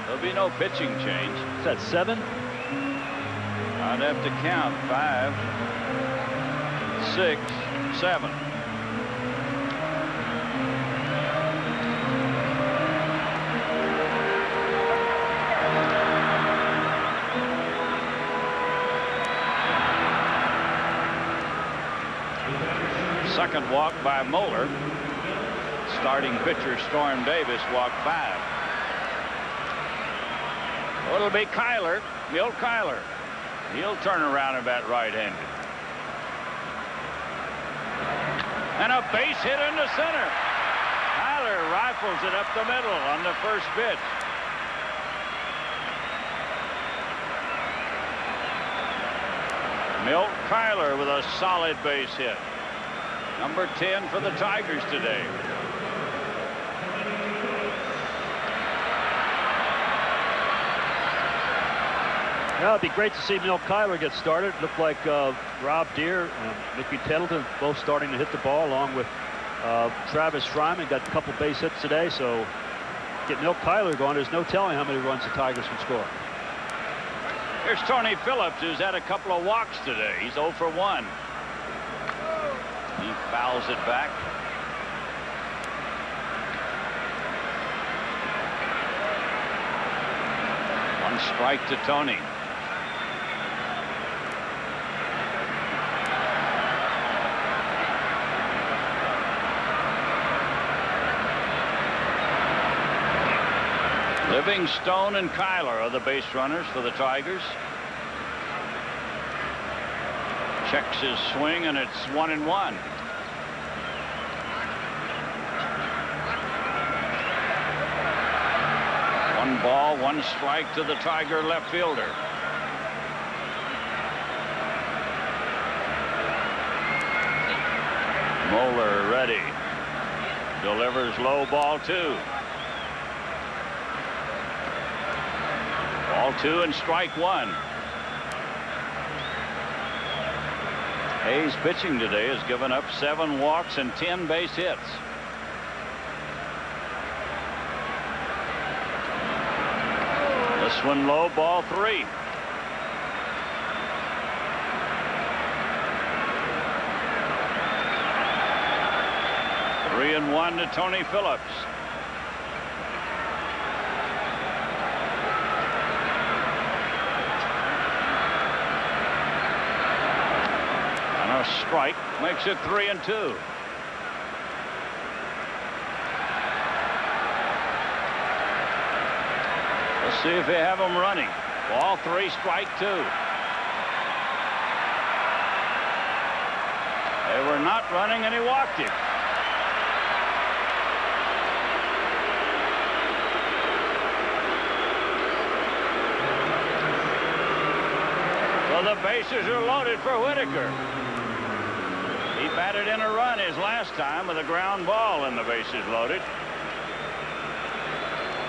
There'll be no pitching change. Is that 7? I'd have to count 5, 6, 7. Second walk by Moeller. Starting pitcher Storm Davis walked 5. Well, it'll be Kyler, Milt Kyler. He'll turn around and bat right-handed. And a base hit into center. Kyler rifles it up the middle on the first pitch. Milt Kyler with a solid base hit. Number 10 for the Tigers today. Well, it'd be great to see Milt Kyler get started. Looked like Rob Deere and Mickey Tettleton both starting to hit the ball, along with Travis Fryman. Got a couple base hits today, so get Milt Kyler going. There's no telling how many runs the Tigers can score. Here's Tony Phillips, who's had a couple of walks today. He's 0 for 1. He fouls it back. One strike to Tony. Livingstone and Kyler are the base runners for the Tigers. Checks his swing, and it's 1-1. One ball, one strike to the Tiger left fielder. Moeller ready. Delivers low, ball 2. Ball 2 and strike 1. Hayes pitching today has given up 7 walks and 10 base hits. This one low, ball 3. Three and 1 to Tony Phillips. Strike makes it 3-2. Let's see if they have him running. Ball 3, strike 2. They were not running, and he walked him. So the bases are loaded for Whitaker. He batted in a run his last time with a ground ball, and the bases loaded.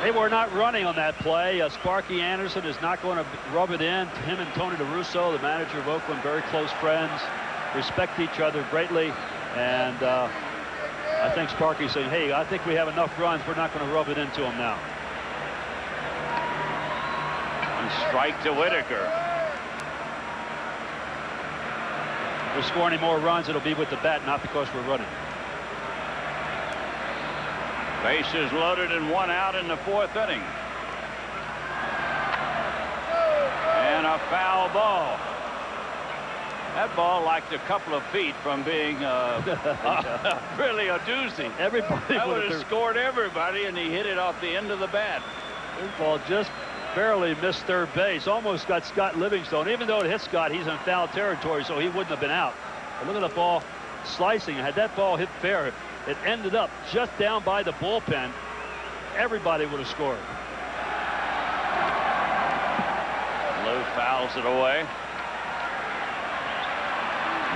They were not running on that play. Sparky Anderson is not going to rub it in. Him and Tony La Russa, the manager of Oakland, very close friends, respect each other greatly. And I think Sparky's saying, hey, I think we have enough runs. We're not going to rub it into them now. One strike to Whitaker. If we score any more runs, it'll be with the bat, not because we're running. Bases loaded and 1 out in the 4th inning. And a foul ball. That ball lacked a couple of feet from being really a doozy. Everybody that would have scored everybody, and he hit it off the end of the bat. This ball just barely missed third base. Almost got Scott Livingstone. Even though it hit Scott, he's in foul territory, so he wouldn't have been out. But look at the ball slicing. Had that ball hit fair, it ended up just down by the bullpen. Everybody would have scored. Lou fouls it away.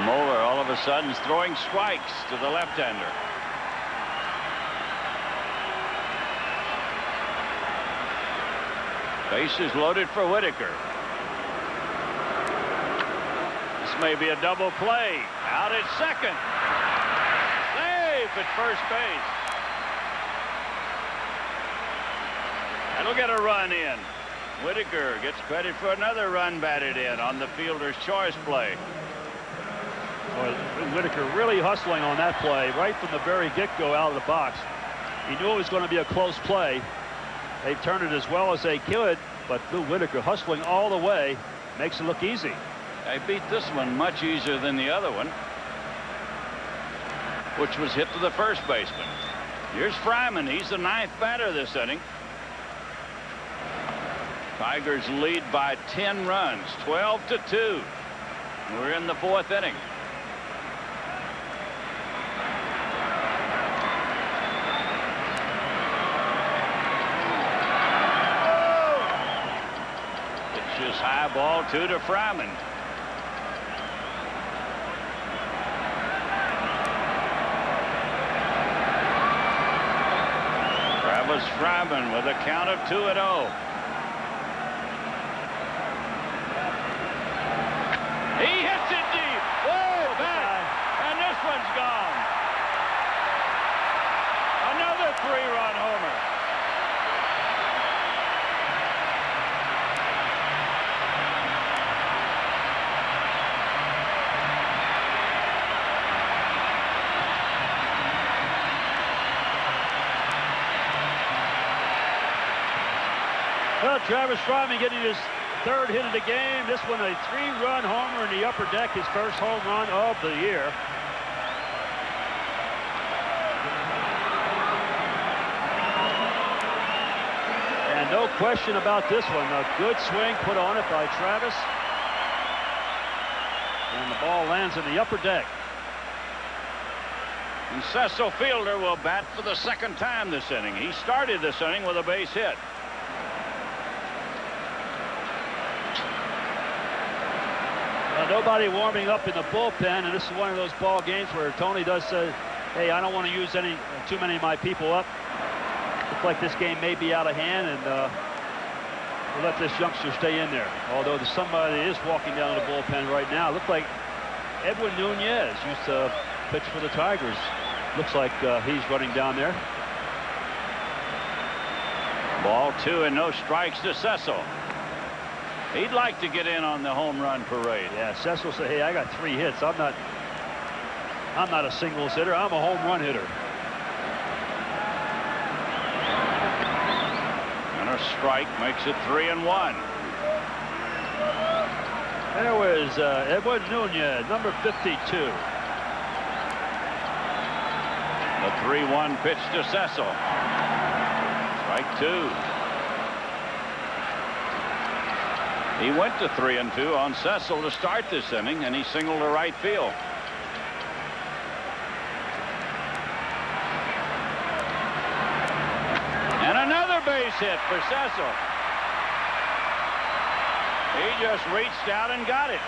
Moeller all of a sudden is throwing strikes to the left-hander. Bases loaded for Whitaker. This may be a double play. Out at second. Safe at first base. That'll get a run in. Whitaker gets credit for another run batted in on the fielder's choice play. Boy, Whitaker really hustling on that play right from the very get-go out of the box. He knew it was going to be a close play. They turned it as well as they could, but Lou Whitaker hustling all the way makes it look easy. They beat this one much easier than the other one, which was hit to the first baseman. Here's Fryman. He's the 9th batter this inning. Tigers lead by 10 runs, 12-2. We're in the 4th inning. Pitches high ball 2 to Fryman. Travis Fryman with a count of 2-0. He hits it deep, way back, and this one's gone. Another 3-run homer. Well, Travis Fryman getting his 3rd hit of the game. This one a 3-run homer in the upper deck, his first home run of the year. And no question about this one. A good swing put on it by Travis. And the ball lands in the upper deck. And Cecil Fielder will bat for the 2nd time this inning. He started this inning with a base hit. Nobody warming up in the bullpen, and this is one of those ball games where Tony does say, hey, I don't want to use too many of my people up. Looks like this game may be out of hand, and we'll let this youngster stay in there. Although somebody is walking down the bullpen right now. Looks like Edwin Nunez used to pitch for the Tigers. Looks like he's running down there. Ball 2 and no strikes to Cecil. He'd like to get in on the home run parade. Yeah, Cecil said, hey, I got 3 hits. I'm not a singles hitter. I'm a home run hitter. And a strike makes it 3-1. There was Edwin Nunez, number 52. The 3-1 pitch to Cecil. Strike 2. He went to 3-2 on Cecil to start this inning, and he singled to right field. And another base hit for Cecil. He just reached out and got it.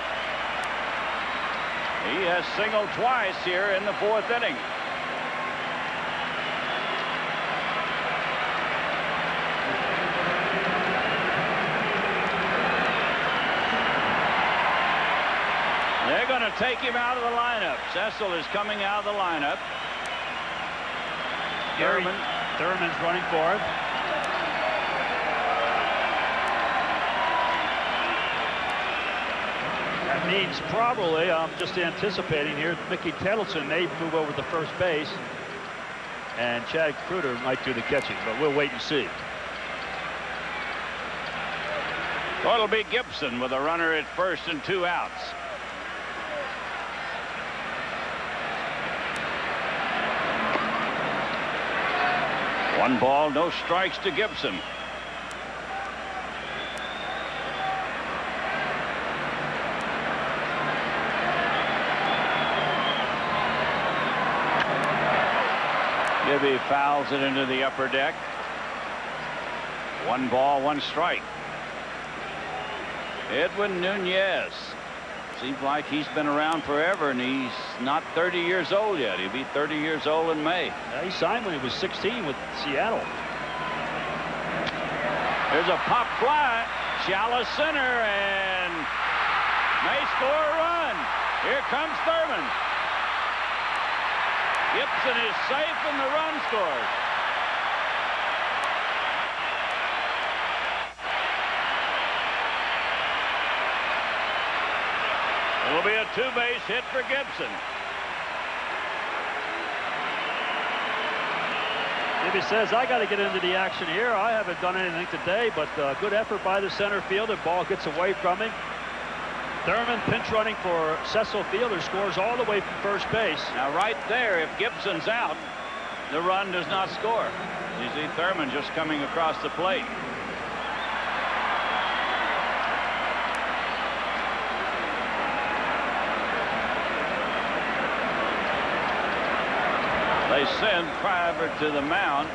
He has singled twice here in the 4th inning. They're going to take him out of the lineup. Cecil is coming out of the lineup. Thurman's running for it. That means probably, I'm just anticipating here, Mickey Tettleson may move over to first base, and Chad Kruder might do the catching, but we'll wait and see. So it'll be Gibson with a runner at first and 2 outs. One ball, no strikes to Gibson. Gibby fouls it into the upper deck. 1 ball, 1 strike. Edwin Nunez. Seems like he's been around forever, and he's not 30 years old yet. He'll be 30 years old in May. Yeah, he signed when he was 16 with Seattle. There's a pop fly, shallow center, and may score a run. Here comes Thurman. Gibson is safe, and the run scores. It'll be a 2-base hit for Gibson. Gibby says, I got to get into the action here. I haven't done anything today, but good effort by the center fielder. Ball gets away from him. Thurman pinch running for Cecil Fielder, scores all the way from first base. Now right there, if Gibson's out, the run does not score. You see Thurman just coming across the plate. They send Private to the mound.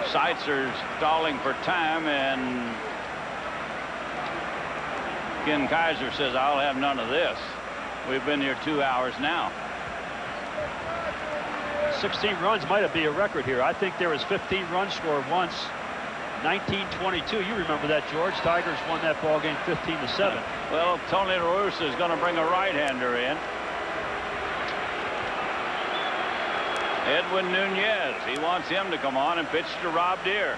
Seitzer's stalling for time, and Ken Kaiser says, I'll have none of this. We've been here 2 hours now. 16 runs might be a record here. I think there was 15 runs scored once. 1922. You remember that, George? Tigers won that ball game 15-7. Well, Tony La Russa is going to bring a right-hander in. Edwin Nunez. He wants him to come on and pitch to Rob Deere.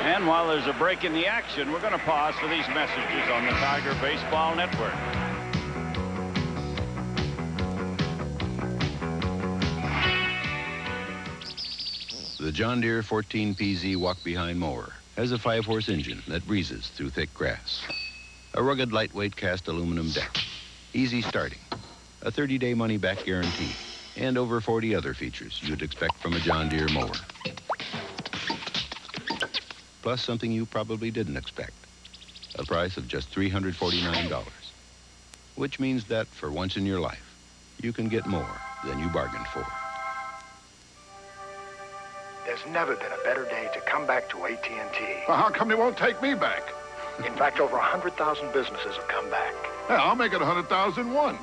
And while there's a break in the action, we're going to pause for these messages on the Tiger Baseball Network. The John Deere 14PZ walk-behind mower has a 5-horse engine that breezes through thick grass. A rugged, lightweight cast aluminum deck. Easy starting. A 30-day money-back guarantee. And over 40 other features you'd expect from a John Deere mower. Plus something you probably didn't expect. A price of just $349. Which means that for once in your life, you can get more than you bargained for. There's never been a better day to come back to AT&T. Well, how come you won't take me back? In fact, over 100,000 businesses have come back. Yeah, I'll make it 100,001.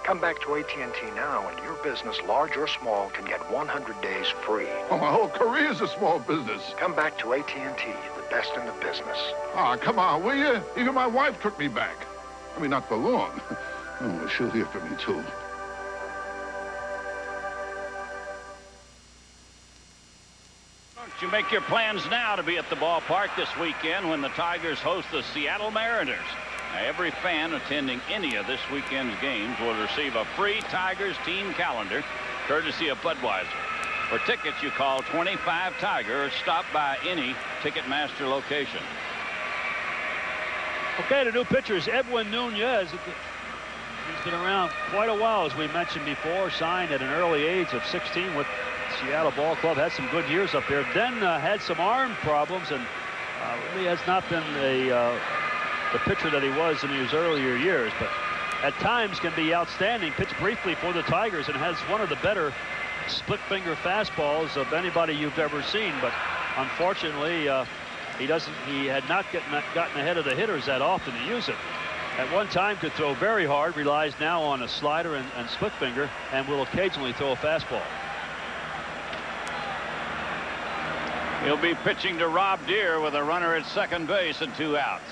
Come back to AT&T now, and your business, large or small, can get 100 days free. Oh, my whole career is a small business. Come back to AT&T, the best in the business. Ah, come on, will you? Even my wife took me back. I mean, not for long. Oh, she'll hear from me, too. You make your plans now to be at the ballpark this weekend when the Tigers host the Seattle Mariners. Now, every fan attending any of this weekend's games will receive a free Tigers team calendar courtesy of Budweiser. For tickets, you call 25-TIGER or stop by any Ticketmaster location. Okay, the new pitcher is Edwin Nunez. He's been around quite a while, as we mentioned before. Signed at an early age of 16 with Seattle Ball Club. Had some good years up there. Then had some arm problems, and really has not been the pitcher that he was in his earlier years. But at times can be outstanding. Pitched briefly for the Tigers and has one of the better split finger fastballs of anybody you've ever seen. But unfortunately, he had not gotten ahead of the hitters that often to use it. At one time could throw very hard, relies now on a slider and split finger, and will occasionally throw a fastball. He'll be pitching to Rob Deere with a runner at second base and 2 outs.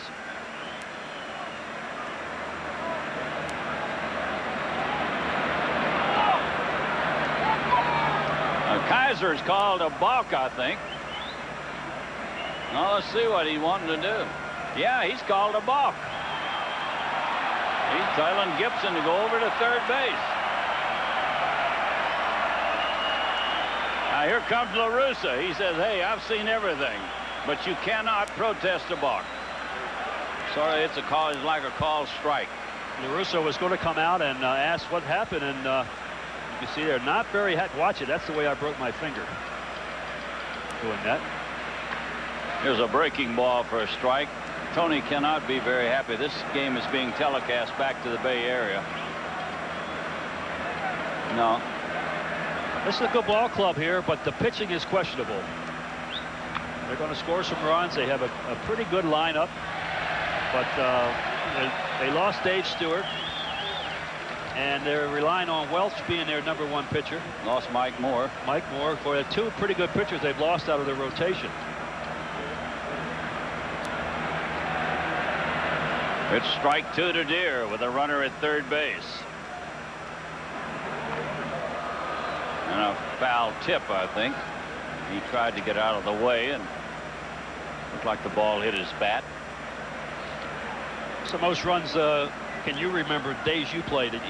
Kaiser's called a balk, I think. Now let's see what he's wanting to do. Yeah, he's called a balk. He's telling Gibson to go over to third base. Now here comes La Russa. He says, hey, I've seen everything, but you cannot protest a balk. Sorry, it's like a called strike. La Russa was going to come out and ask what happened, and you see they're not very happy. Watch it. That's the way I broke my finger doing that. Here's a breaking ball for a strike. Tony cannot be very happy. This game is being telecast back to the Bay Area. No. This is a good ball club here, but the pitching is questionable. They're going to score some runs. They have a pretty good lineup, but they lost Dave Stewart, and they're relying on Welch being their #1 pitcher. Lost Mike Moore. Mike Moore, for the 2 pretty good pitchers they've lost out of their rotation. It's strike 2 to Deere with a runner at third base. And a foul tip, I think. He tried to get out of the way, and looked like the ball hit his bat. So most runs, can you remember days you played in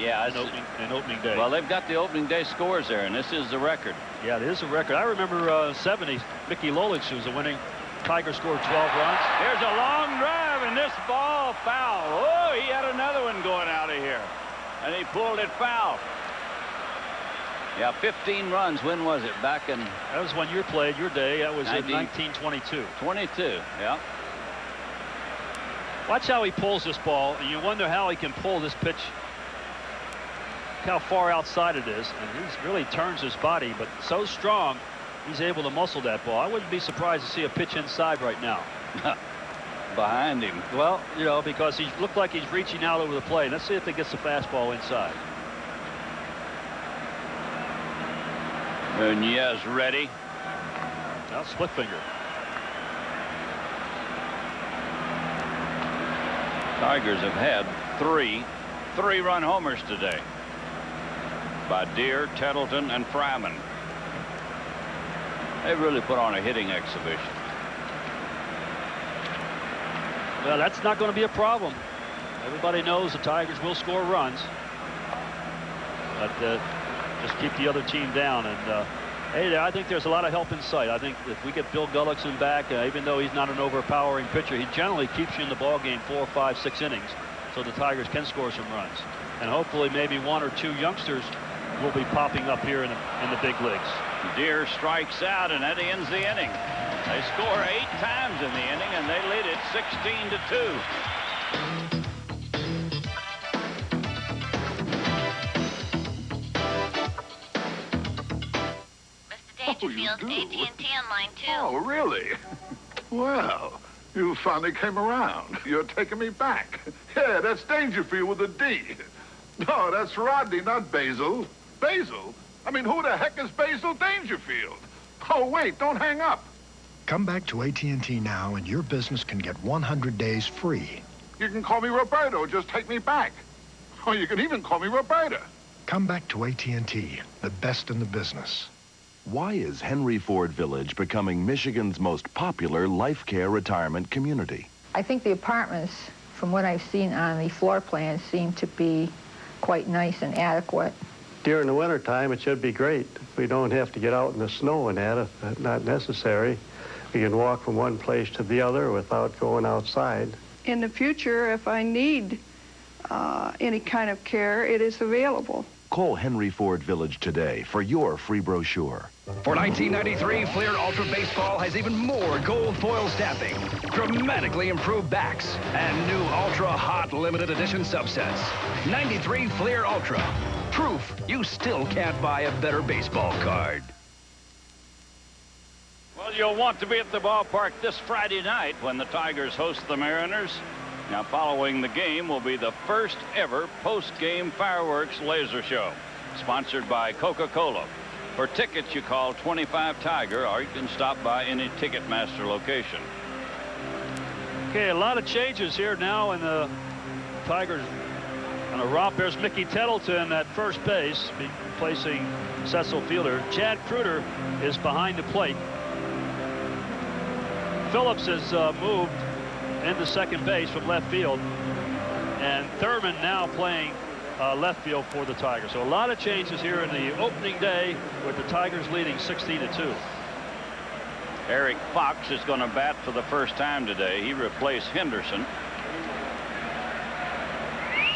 opening day? Well, they've got the opening day scores there, and this is the record. Yeah, it is a record. I remember 70, Mickey Lolich, who was a winning Tiger, scored 12 runs. Here's a long drive, and this ball foul. Oh, he had another one going out of here, and he pulled it foul. Yeah, 15 runs. When was it? Back in... That was when you played your day. That was in 1922. 22, yeah. Watch how he pulls this ball, and you wonder how he can pull this pitch. Look how far outside it is, and he really turns his body, but so strong, he's able to muscle that ball. I wouldn't be surprised to see a pitch inside right now. Behind him. Well, you know, because he looked like he's reaching out over the plate. Let's see if he gets the fastball inside. Nunez ready. Now split finger. Tigers have had three-run homers today by Deere, Tettleton, and Fryman. They really put on a hitting exhibition. Well, that's not going to be a problem. Everybody knows the Tigers will score runs, but just keep the other team down. And hey, I think there's a lot of help in sight. I think if we get Bill Gullickson back, even though he's not an overpowering pitcher, he generally keeps you in the ball game 4, 5, 6 innings, so the Tigers can score some runs. And hopefully maybe 1 or 2 youngsters will be popping up here in the big leagues. Deere strikes out, and that ends the inning. They score 8 times in the inning, and they lead it 16-2. Dangerfield's AT&T on line 2. Oh, really? Well, you finally came around. You're taking me back. Yeah, that's Dangerfield with a D. No, that's Rodney, not Basil. Basil? I mean, who the heck is Basil Dangerfield? Oh, wait, don't hang up. Come back to AT&T now, and your business can get 100 days free. You can call me Roberto. Just take me back. Or you can even call me Roberta. Come back to AT&T, the best in the business. Why is Henry Ford Village becoming Michigan's most popular life care retirement community? I think the apartments, from what I've seen on the floor plans, seem to be quite nice and adequate. During the wintertime, it should be great. We don't have to get out in the snow and that if that's not necessary. We can walk from one place to the other without going outside. In the future, if I need any kind of care, it is available. Call Henry Ford Village today for your free brochure. For 1993, Fleer Ultra Baseball has even more gold foil stamping, dramatically improved backs, and new Ultra Hot limited edition subsets. 93 Fleer Ultra. Proof you still can't buy a better baseball card. Well, you'll want to be at the ballpark this Friday night when the Tigers host the Mariners. Now, following the game will be the first ever post-game fireworks laser show, sponsored by Coca-Cola. For tickets, you call 25-TIGER, or you can stop by any Ticketmaster location. Okay, a lot of changes here now in the Tigers on a romp. There's Mickey Tettleton at first base, replacing Cecil Fielder. Chad Kruder is behind the plate. Phillips has moved into second base from left field, and Thurman now playing left field for the Tigers. So a lot of changes here in the opening day with the Tigers leading 16-2. Eric Fox is going to bat for the first time today. He replaced Henderson.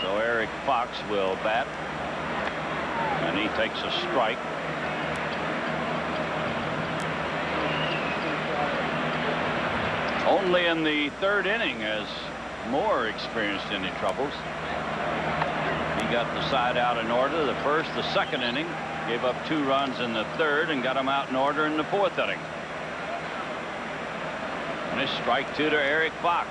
So Eric Fox will bat, and he takes a strike. Only in the third inning has Moore experienced any troubles. He got the side out in order the first, the second inning. Gave up 2 runs in the third and got them out in order in the 4th inning. And a strike 2 to Eric Fox.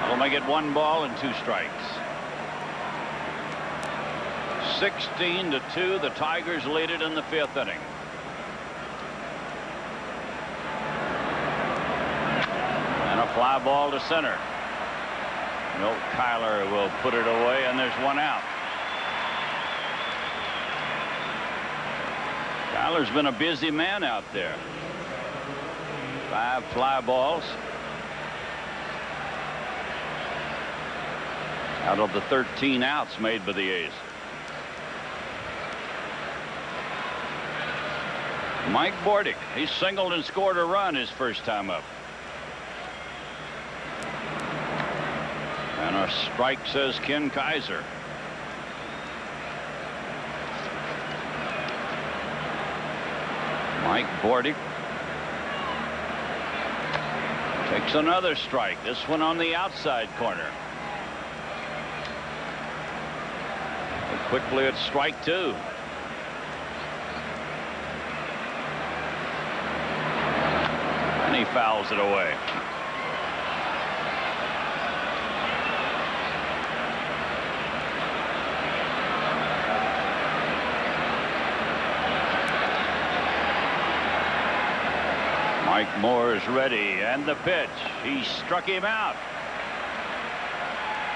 That'll make it 1 ball and 2 strikes. 16-2, the Tigers lead it in the 5th inning. And a fly ball to center. Milt Kyler will put it away, and there's 1 out. Kyler's been a busy man out there. 5 fly balls. Out of the 13 outs made by the A's. Mike Bordick, he singled and scored a run his first time up. And a strike, says Ken Kaiser. Mike Bordick takes another strike. This one on the outside corner. But quickly it's strike 2. And he fouls it away. Mike Moore is ready, and the pitch. He struck him out.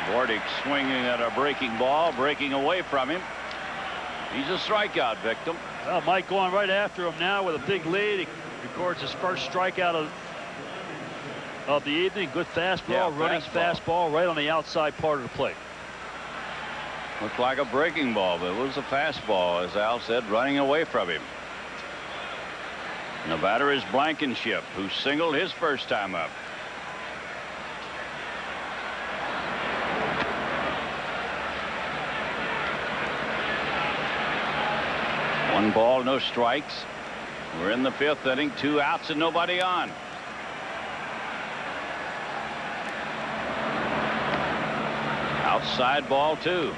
Bordick swinging at a breaking ball, breaking away from him. He's a strikeout victim. Well, Mike going right after him now with a big lead. He records his first strikeout of the evening. Good fastball, running fastball right on the outside part of the plate. Looked like a breaking ball, but it was a fastball, as Al said, running away from him. And the batter is Blankenship, who singled his first time up. One ball, no strikes. We're in the 5th inning, 2 outs and nobody on. Outside ball 2.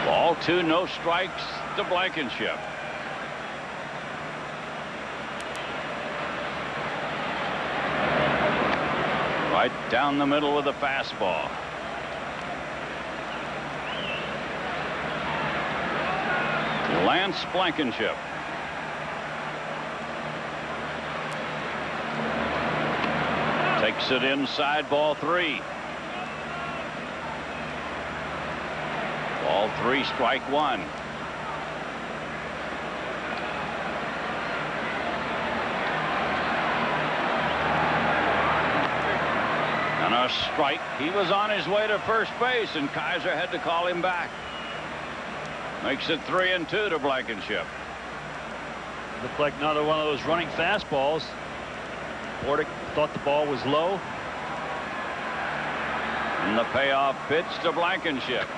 Ball 2, no strikes to Blankenship. Right down the middle with a fastball. Lance Blankenship. Takes it inside, ball 3. Ball 3, strike 1. And a strike. He was on his way to first base, and Kaiser had to call him back. Makes it 3-2 to Blankenship. Looked like another one of those running fastballs. Bordick thought the ball was low. And the payoff pitch to Blankenship.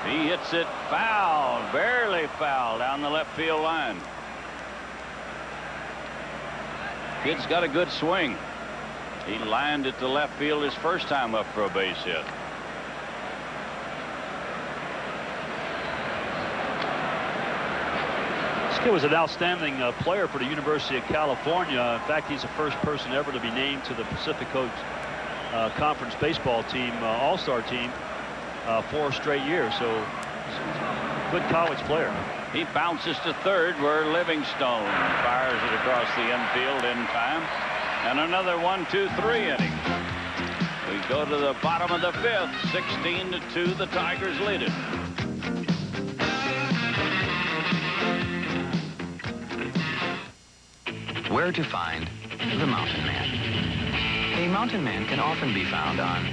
He hits it foul, barely foul down the left field line. Kid's got a good swing. He lined it to left field his first time up for a base hit. This kid was an outstanding player for the University of California. In fact, he's the first person ever to be named to the Pacific Coast Conference baseball team, all-star team, 4 straight years. So good college player. He bounces to third where Livingstone fires it across the infield in time. And another 1-2-3 inning. We go to the bottom of the 5th. 16-2, the Tigers lead it. Where to find the Mountain Man. A mountain man can often be found on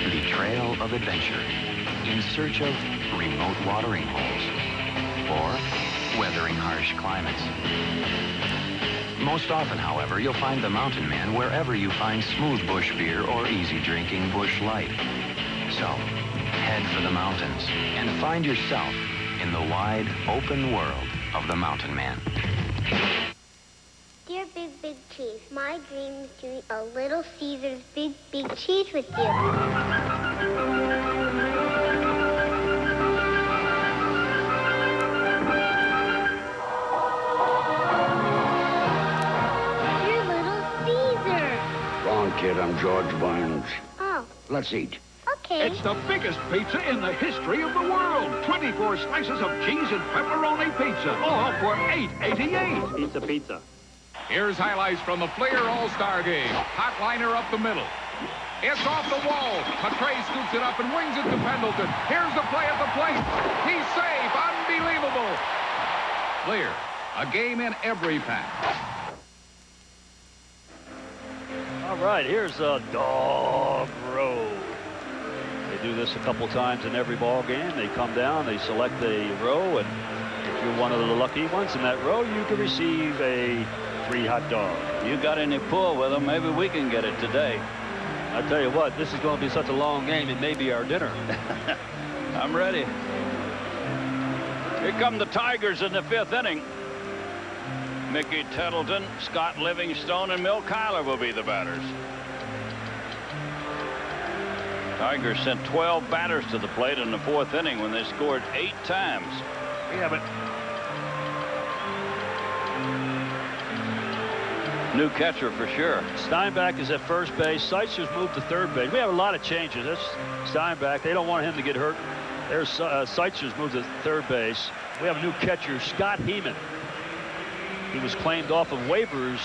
the trail of adventure, in search of remote watering holes, or weathering harsh climates. Most often, however, you'll find the mountain man wherever you find smooth bush beer or easy drinking bush light. So, head for the mountains and find yourself in the wide, open world of the mountain man. Dear big, big cheese. My dream is to eat a Little Caesar's big, big cheese with you. Dear Little Caesar. Wrong, kid. I'm George Burns. Oh. Let's eat. Okay. It's the biggest pizza in the history of the world. 24 slices of cheese and pepperoni pizza, all for $8.88. Pizza, pizza. Here's highlights from the Flair All-Star Game. Hot liner up the middle. It's off the wall. McCray scoops it up and wings it to Pendleton. Here's the play at the plate. He's safe. Unbelievable. Flair, a game in every pack. All right, here's a dog row. They do this a couple times in every ball game. They come down, they select a row, and if you're one of the lucky ones in that row, you can receive a free hot dog. You got any pull with them? Maybe we can get it today. I tell you what, this is going to be such a long game, it may be our dinner. I'm ready. Here come the Tigers in the 5th inning. Mickey Tettleton, Scott Livingstone, and Milt Kyler will be the batters. Tigers sent 12 batters to the plate in the 4th inning when they scored 8 times. Yeah, but new catcher for sure. Steinbach is at first base. Seitzer's moved to 3rd base. We have a lot of changes. That's Steinbach. They don't want him to get hurt. There's Seitzer's moved to 3rd base. We have a new catcher, Scott Heeman. He was claimed off of waivers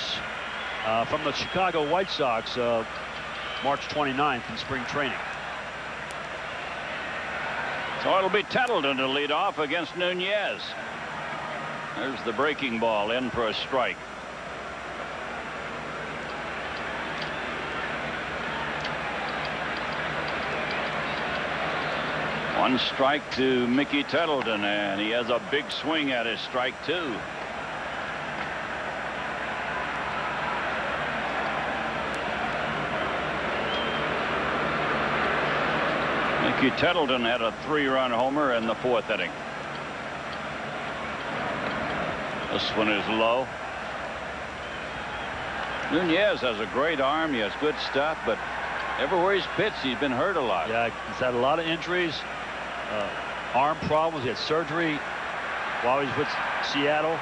from the Chicago White Sox March 29th in spring training. So it'll be Tettleton to lead off against Nunez. There's the breaking ball in for a strike. One strike to Mickey Tettleton, and he has a big swing at his strike two. Mickey Tettleton had a 3-run homer in the 4th inning. This one is low. Nunez has a great arm. He has good stuff, but everywhere he's pitched, he's been hurt a lot. Yeah, he's had a lot of injuries, arm problems. He had surgery while he was with Seattle,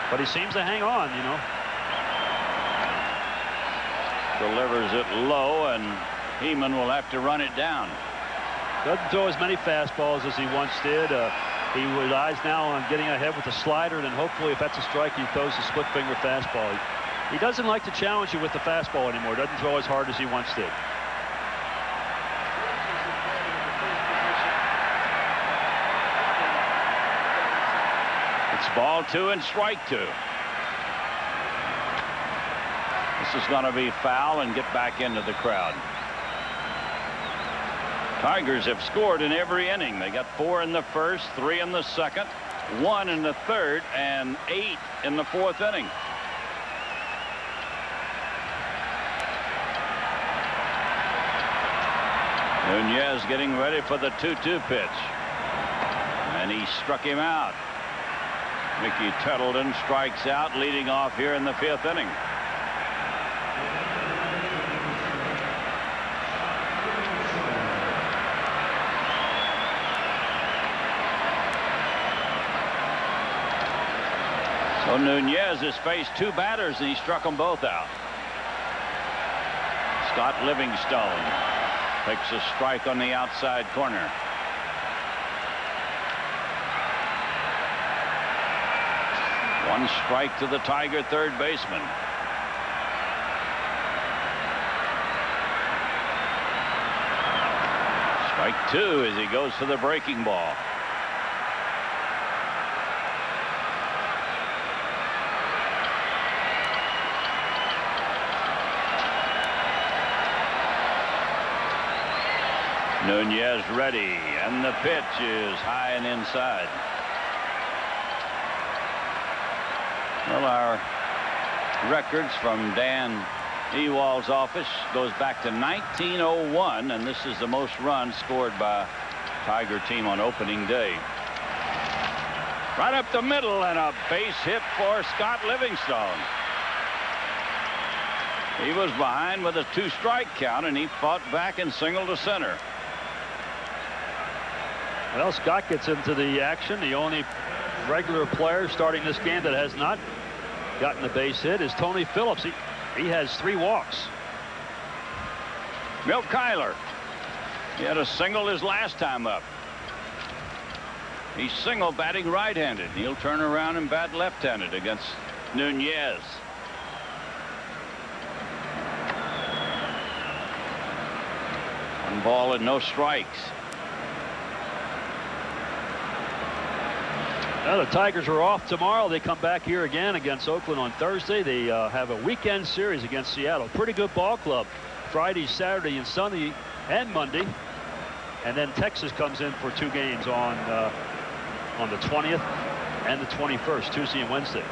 but he seems to hang on, you know. Delivers it low, and Heeman will have to run it down. Doesn't throw as many fastballs as he once did. He relies now on getting ahead with the slider, and then hopefully if that's a strike, he throws a split finger fastball. He doesn't like to challenge you with the fastball anymore. Doesn't throw as hard as he once did. It's ball 2 and strike 2. This is going to be foul and get back into the crowd. Tigers have scored in every inning. They got 4 in the 1st, 3 in the 2nd, 1 in the 3rd, and 8 in the 4th inning. Nunez getting ready for the 2-2 pitch. And he struck him out. Mickey Tettleton strikes out, leading off here in the 5th inning. So Nunez has faced 2 batters, and he struck them both out. Scott Livingstone takes a strike on the outside corner. One strike to the Tiger third baseman. Strike 2 as he goes for the breaking ball. Nunez ready, and the pitch is high and inside. Well, our records from Dan Ewald's office goes back to 1901, and this is the most runs scored by Tiger team on opening day. Right up the middle, and a base hit for Scott Livingstone. He was behind with a 2-strike count, and he fought back and singled to center. Well, Scott gets into the action. The only regular player starting this game that has not gotten a base hit is Tony Phillips. He has 3 walks. Milt Kyler. He had a single his last time up. He's single batting right-handed. He'll turn around and bat left-handed against Nunez. One ball and no strikes. Well, the Tigers are off tomorrow. They come back here again against Oakland on Thursday. They have a weekend series against Seattle. Pretty good ball club. Friday, Saturday, and Sunday, and Monday. And then Texas comes in for 2 games on the 20th and the 21st, Tuesday and Wednesday.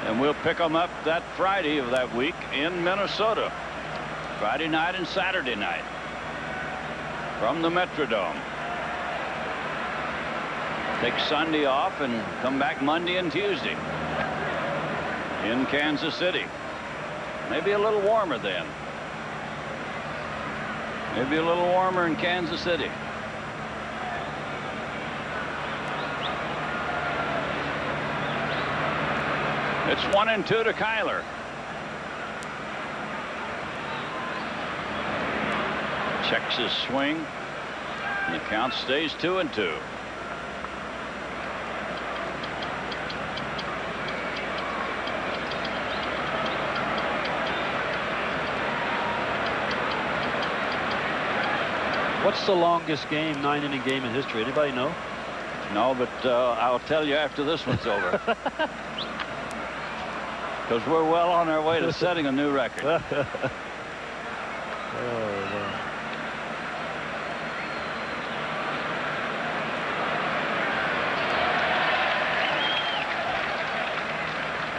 And we'll pick them up that Friday of that week in Minnesota. Friday night and Saturday night from the Metrodome. Take Sunday off and come back Monday and Tuesday in Kansas City. Maybe a little warmer then. Maybe a little warmer in Kansas City. It's 1-2 to Kyler. Checks his swing. And the count stays 2-2. What's the longest game, 9-inning game in history? Anybody know? No, but I'll tell you after this one's over. Because we're well on our way to setting a new record. Oh, no.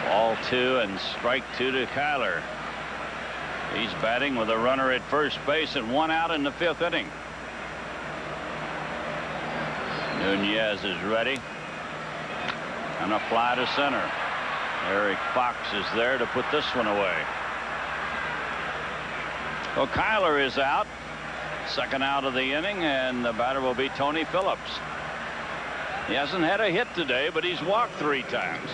Ball 2 and strike 2 to Kyler. He's batting with a runner at first base and 1 out in the 5th inning. Nunez is ready. And a fly to center. Eric Fox is there to put this one away. Well, Kyler is out. 2nd out of the inning, and the batter will be Tony Phillips. He hasn't had a hit today, but he's walked 3 times.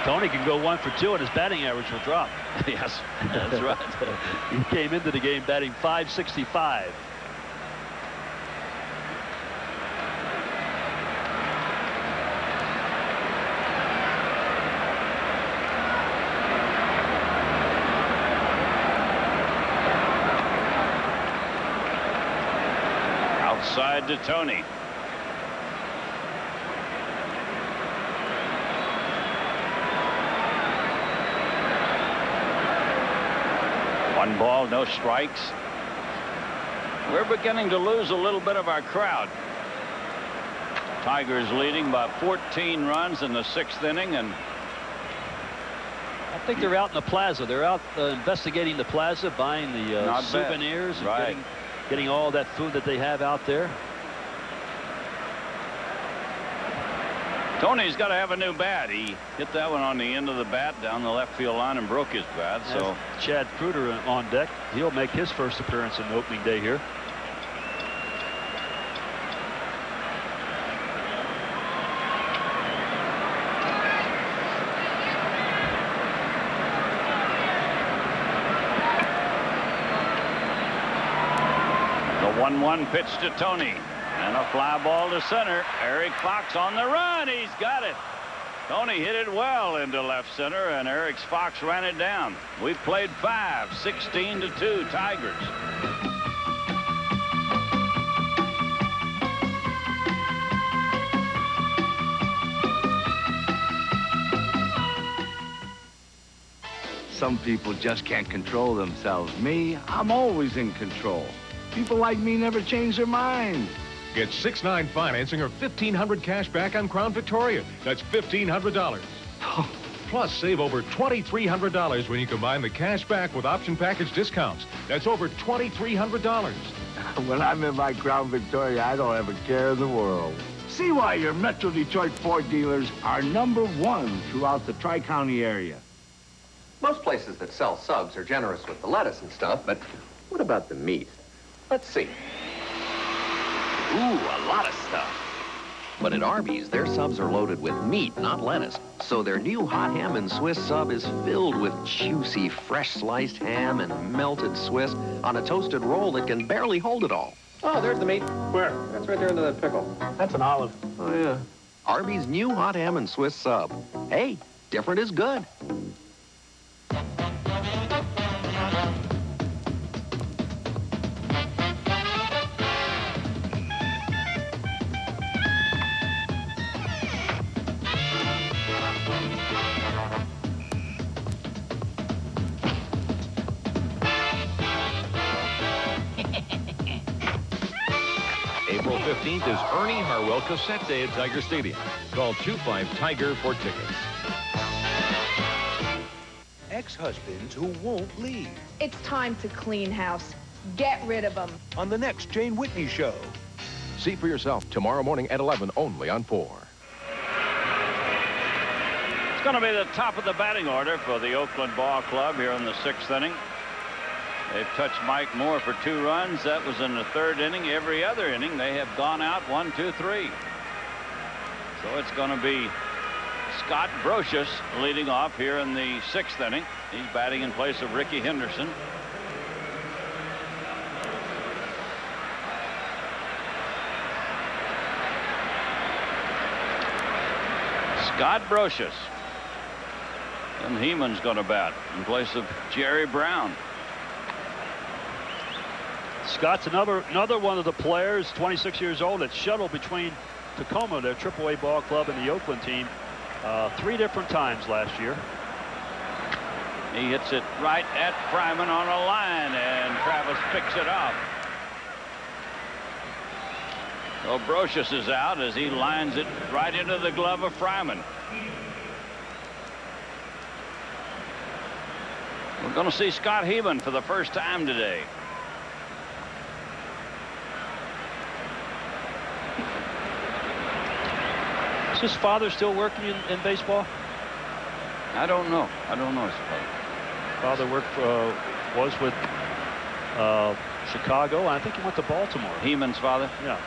Tony can go 1 for 2 and his batting average will drop. Yes, that's right. He came into the game batting .565. Outside to Tony. One ball, no strikes. We're beginning to lose a little bit of our crowd. Tigers leading by 14 runs in the 6th inning, and I think they're out in the plaza. They're out investigating the plaza, buying the souvenirs, and right. getting all that food that they have out there. Tony's got to have a new bat. He hit that one on the end of the bat down the left field line and broke his bat. So Chad Kruder on deck. He'll make his first appearance in opening day here. The 1-1 pitch to Tony. And a fly ball to center. Eric Fox on the run. He's got it. Tony hit it well into left center, and Eric Fox ran it down. We've played 5, 16-2 Tigers. Some people just can't control themselves. Me, I'm always in control. People like me never change their mind. Get 6-9 financing or $1,500 cash back on Crown Victoria. That's $1,500. Plus, save over $2,300 when you combine the cash back with option package discounts. That's over $2,300. When I'm in my Crown Victoria, I don't have a care in the world. See why your Metro Detroit Ford dealers are #1 throughout the Tri-County area. Most places that sell subs are generous with the lettuce and stuff, but what about the meat? Let's see. Ooh, a lot of stuff. But at Arby's, their subs are loaded with meat, not lettuce. So their new hot ham and Swiss sub is filled with juicy, fresh sliced ham and melted Swiss on a toasted roll that can barely hold it all. Oh, there's the meat. Where? That's right there in the pickle. That's an olive. Oh, yeah. Arby's new hot ham and Swiss sub. Hey, different is good. April 15th is Ernie Harwell Cassette Day at Tiger Stadium. Call 25-TIGER for tickets. Ex-husbands who won't leave. It's time to clean house. Get rid of them. On the next Jane Whitney Show. See for yourself tomorrow morning at 11 only on 4. It's going to be the top of the batting order for the Oakland Ball Club here in the 6th inning. They've touched Mike Moore for 2 runs. That was in the 3rd inning. Every other inning, they have gone out 1, 2, 3. So it's going to be Scott Brocious leading off here in the 6th inning. He's batting in place of Ricky Henderson. Scott Brocious. And Heeman's going to bat in place of Jerry Brown. Scott's another one of the players, 26 years old, that shuttled between Tacoma, their AAA ball club, and the Oakland team 3 different times last year. He hits it right at Fryman on a line, and Travis picks it off. Well, Brocious is out as he lines it right into the glove of Fryman. We're going to see Scott Heeman for the first time today. Is his father still working in baseball? I don't know. I don't know his father. Was with Chicago, and I think he went to Baltimore. Heeman's father? Yeah.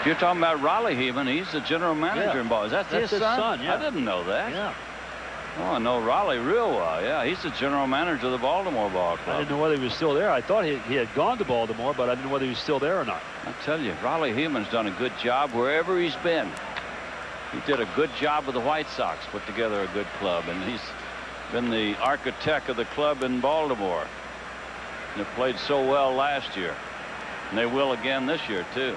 If you're talking about Raleigh Heeman, he's the general manager in ball. Is that his son? Yeah. I didn't know that. Yeah. Oh, I know Raleigh real well. Yeah, he's the general manager of the Baltimore Ball Club. I didn't know whether he was still there. I thought he had gone to Baltimore, but I didn't know whether he was still there or not. I tell you, Raleigh Heeman's done a good job wherever he's been. He did a good job with the White Sox, put together a good club, and he's been the architect of the club in Baltimore. And they played so well last year, and they will again this year, too.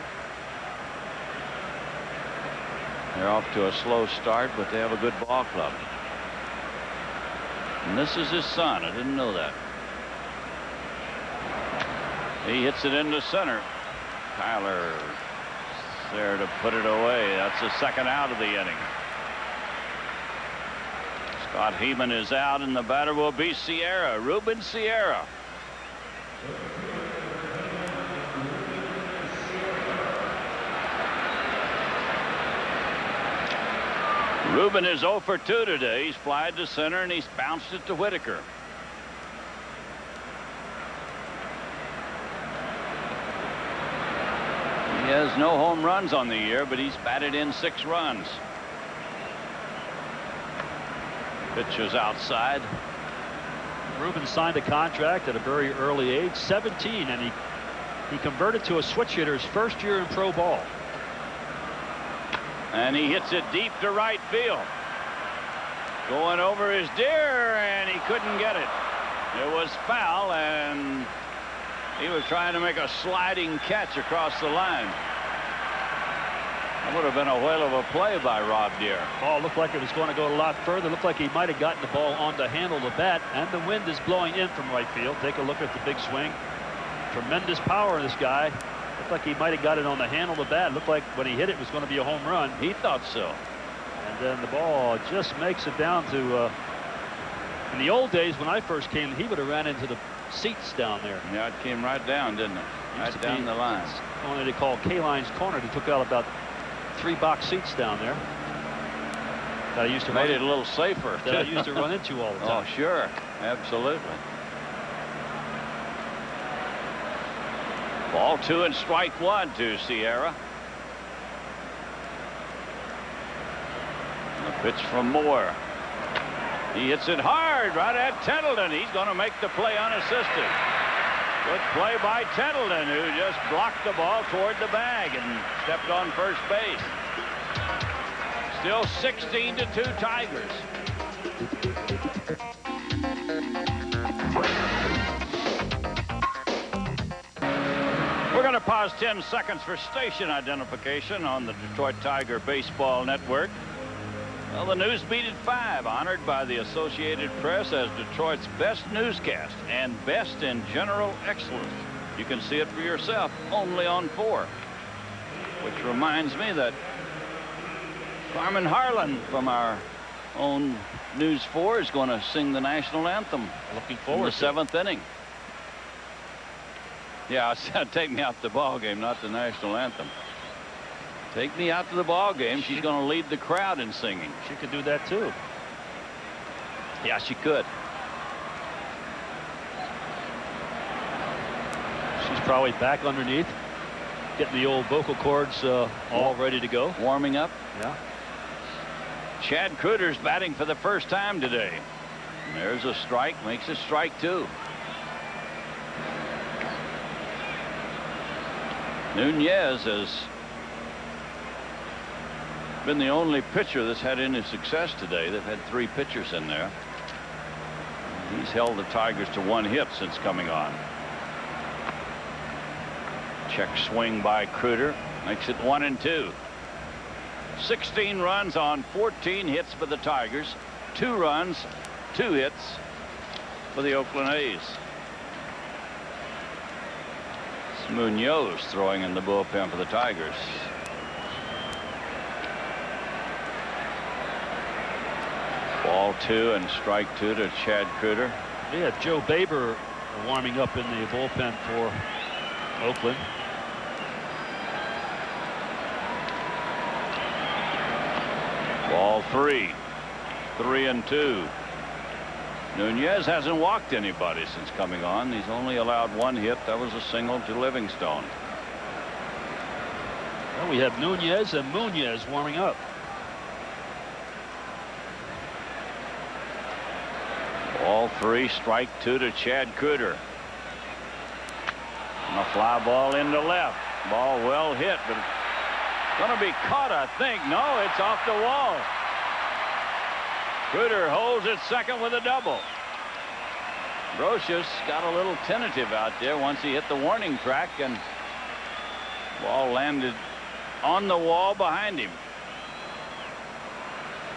They're off to a slow start, but they have a good ball club. And this is his son. I didn't know that. He hits it into center. Tyler there to put it away. That's the 2nd out of the inning. Scott Heeman is out, and the batter will be Sierra, Ruben Sierra. Ruben is 0 for 2 today. He's flied to center, and he's bounced it to Whitaker. He has no home runs on the year, but he's batted in 6 runs. Pitch is outside. Ruben signed a contract at a very early age, 17, and he converted to a switch hitter his first year in pro ball. And he hits it deep to right field. Going over his deer, and he couldn't get it. It was foul, and he was trying to make a sliding catch across the line. That would have been a whale of a play by Rob Deere. Ball looked like it was going to go a lot further. Looked like he might have gotten the ball on the handle of the bat, and the wind is blowing in from right field. Take a look at the big swing. Tremendous power in this guy. Looked like he might have got it on the handle of the bat. Looked like when he hit it was going to be a home run. He thought so. And then the ball just makes it down to In the old days, when I first came, he would have ran into the seats down there. Yeah, it came right down, didn't it? Right down the line. Only they called K-Line's Corner. They took out about 3 box seats down there. That I used to made it a little safer. That I used to run into all the time. Oh, sure. Absolutely. Ball 2 and strike 1 to Sierra. And the pitch from Moore. He hits it hard right at Tettleton. He's going to make the play unassisted. Good play by Tettleton, who just blocked the ball toward the bag and stepped on first base. Still 16-2 Tigers. We're going to pause 10 seconds for station identification on the Detroit Tiger Baseball Network. Well, the news beat at 5, honored by the Associated Press as Detroit's best newscast and best in general excellence. You can see it for yourself only on 4. Which reminds me that Carmen Harlan from our own News 4 is going to sing the national anthem. Looking forward to the 7th inning. Yeah, I said take me out to the ball game, not the national anthem. Take me out to the ball game. She's going to lead the crowd in singing. She could do that too. Yeah, she could. She's probably back underneath, getting the old vocal cords all ready to go. Warming up. Yeah. Chad Kruder's batting for the first time today. And there's a strike, makes it strike 2. Nunez has been the only pitcher that's had any success today. They've had 3 pitchers in there. He's held the Tigers to 1 hit since coming on. Check swing by Kruder makes it 1-2. 16 runs on 14 hits for the Tigers. 2 runs, 2 hits for the Oakland A's. It's Munoz throwing in the bullpen for the Tigers. Ball 2 and strike 2 to Chad Kruder. Yeah, Joe Baber warming up in the bullpen for Oakland. Ball 3. 3-2. Nunez hasn't walked anybody since coming on. He's only allowed 1 hit. That was a single to Livingstone. Well, we have Nunez and Munoz warming up. Ball 3, strike 2 to Chad Kruder. And a fly ball into left. Ball well hit, but going to be caught, I think. No, it's off the wall. Kruder holds at second with a double. Brocious got a little tentative out there once he hit the warning track, and ball landed on the wall behind him.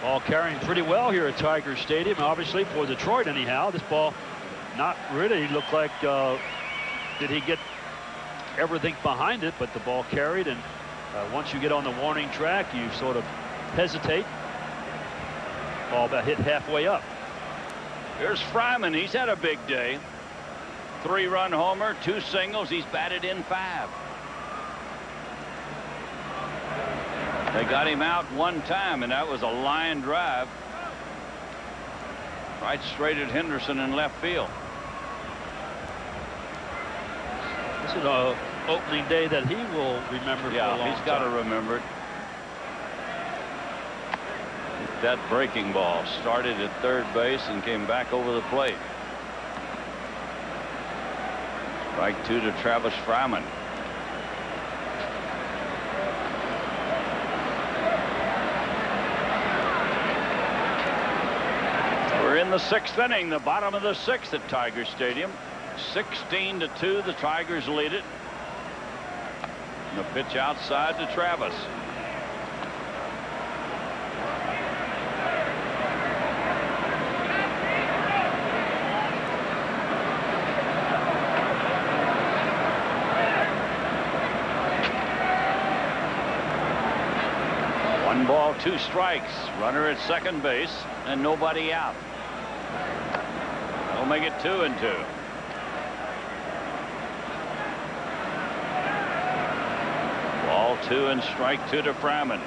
Ball carrying pretty well here at Tiger Stadium, obviously for Detroit anyhow. This ball not really looked like did he get everything behind it, but the ball carried, and once you get on the warning track you sort of hesitate. Ball about hit halfway up. Here's Fryman. He's had a big day. 3-run homer, 2 singles. He's batted in 5. They got him out 1 time, and that was a line drive right straight at Henderson in left field. This is an opening day that he will remember for a long time. Yeah, he's got to remember it. That breaking ball started at third base and came back over the plate. Strike 2 to Travis Fryman. We're in the 6th inning, the bottom of the 6th at Tiger Stadium. 16-2, the Tigers lead it. And the pitch outside to Travis. Ball, 2 strikes. Runner at second base and nobody out. We'll make it 2-2. Ball 2 and strike 2 to Fryman.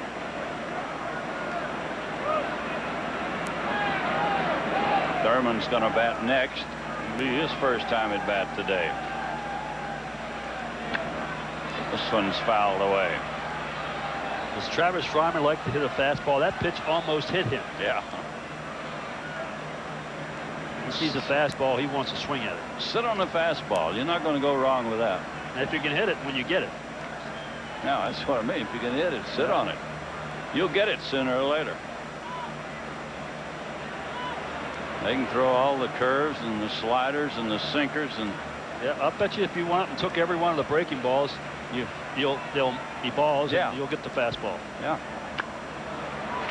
Thurman's going to bat next. It'll be his first time at bat today. This one's fouled away. Does Travis Fryman like to hit a fastball? That pitch almost hit him. Yeah. He sees a fastball, he wants to swing at it. Sit on the fastball. You're not going to go wrong with that. And if you can hit it when you get it. No, that's what I mean. If you can hit it, sit on it. You'll get it sooner or later. They can throw all the curves and the sliders and the sinkers and. Yeah, I'll bet you if you went and took every one of the breaking balls, they'll be balls. Yeah. And you'll get the fastball. Yeah.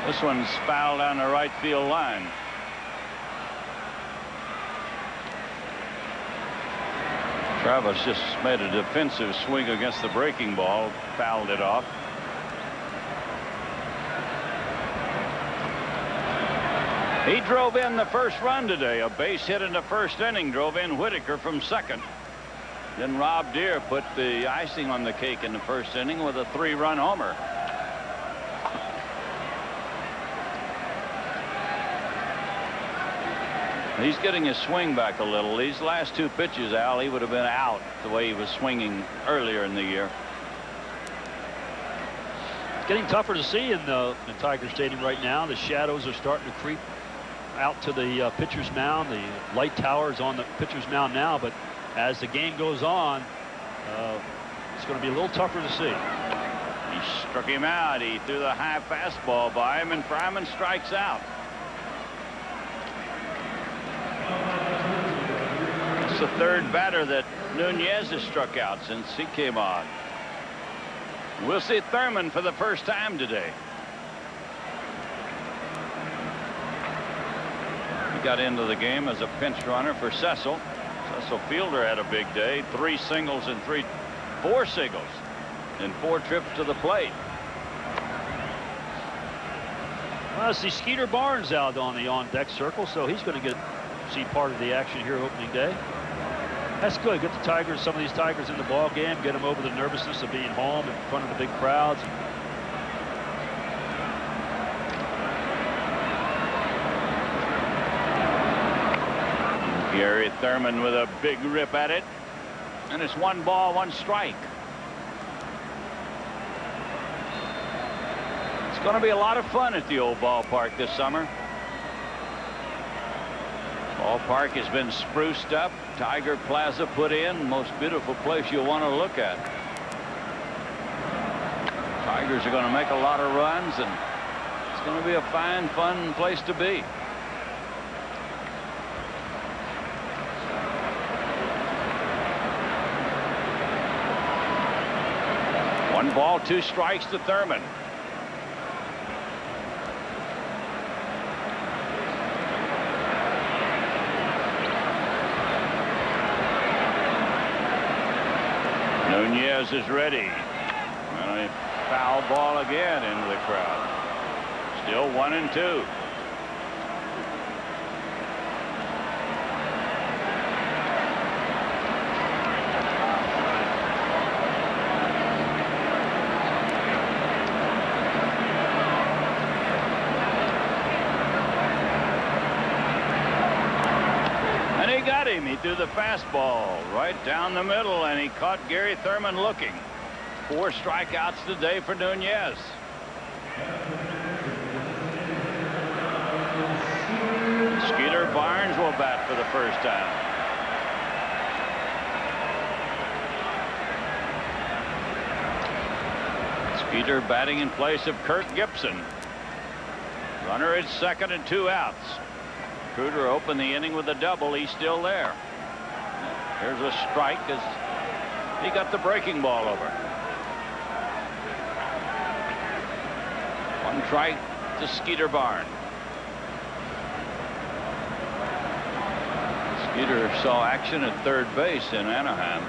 This one's fouled down the right field line. Travis just made a defensive swing against the breaking ball, fouled it off. He drove in the first run today. A base hit in the first inning drove in Whitaker from second. Then Rob Deere put the icing on the cake in the first inning with a 3-run homer. He's getting his swing back a little. These last 2 pitches, Al, he would have been out the way he was swinging earlier in the year. It's getting tougher to see in Tiger Stadium right now. The shadows are starting to creep out to the pitcher's mound. The light tower is on the pitcher's mound now, but as the game goes on, it's going to be a little tougher to see. He struck him out. He threw the high fastball by him, and Fryman strikes out. It's the third batter that Nunez has struck out since he came on. We'll see Thurman for the first time today. He got into the game as a pinch runner for Cecil. Cecil Fielder had a big day. 3 singles and 4 singles in 4 trips to the plate. Well, I see Skeeter Barnes out on the on-deck circle, so he's going to see part of the action here opening day. That's good. Get the Tigers, some of these Tigers in the ball game, get them over the nervousness of being home in front of the big crowds. Gary Thurman with a big rip at it, and it's 1 ball, 1 strike. It's going to be a lot of fun at the old ballpark this summer. Ballpark has been spruced up. Tiger Plaza put in. Most beautiful place you'll want to look at. Tigers are going to make a lot of runs, and it's going to be a fine, fun place to be. One ball, 2 strikes to Thurman. Nunez is ready. And a foul ball again into the crowd. Still 1-2. He threw the fastball right down the middle, and he caught Gary Thurman looking. 4 strikeouts today for Nunez. Skeeter Barnes will bat for the first time. Skeeter batting in place of Kirk Gibson. Runner at second and 2 outs. Cruder opened the inning with a double. He's still there. Here's a strike as he got the breaking ball over. 1 strike to Skeeter Barnes. Skeeter saw action at third base in Anaheim.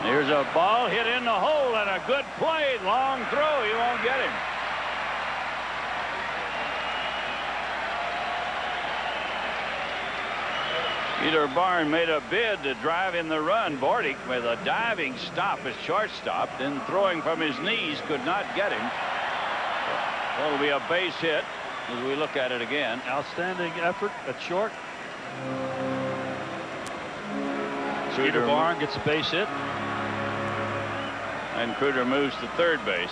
Here's a ball hit in the hole and a good play. Long throw. You won't get him. Skeeter Barnes made a bid to drive in the run. Bordick with a diving stop at shortstop, then throwing from his knees, could not get him. That'll be a base hit as we look at it again. Outstanding effort at short. Skeeter Barnes gets a base hit. And Cruder moves to third base.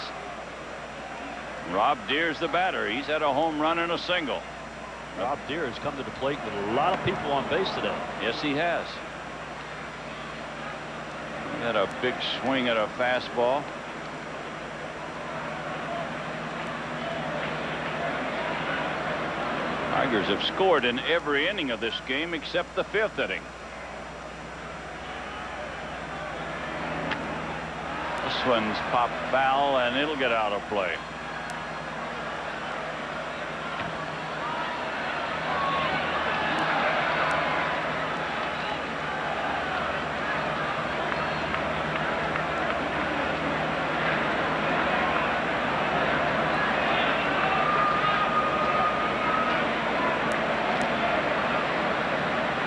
Rob Deere's the batter. He's had a home run and a single. Rob Deere has come to the plate with a lot of people on base today. Yes, he has. He had a big swing at a fastball. Tigers have scored in every inning of this game except the 5th inning. This one's popped foul, and it'll get out of play.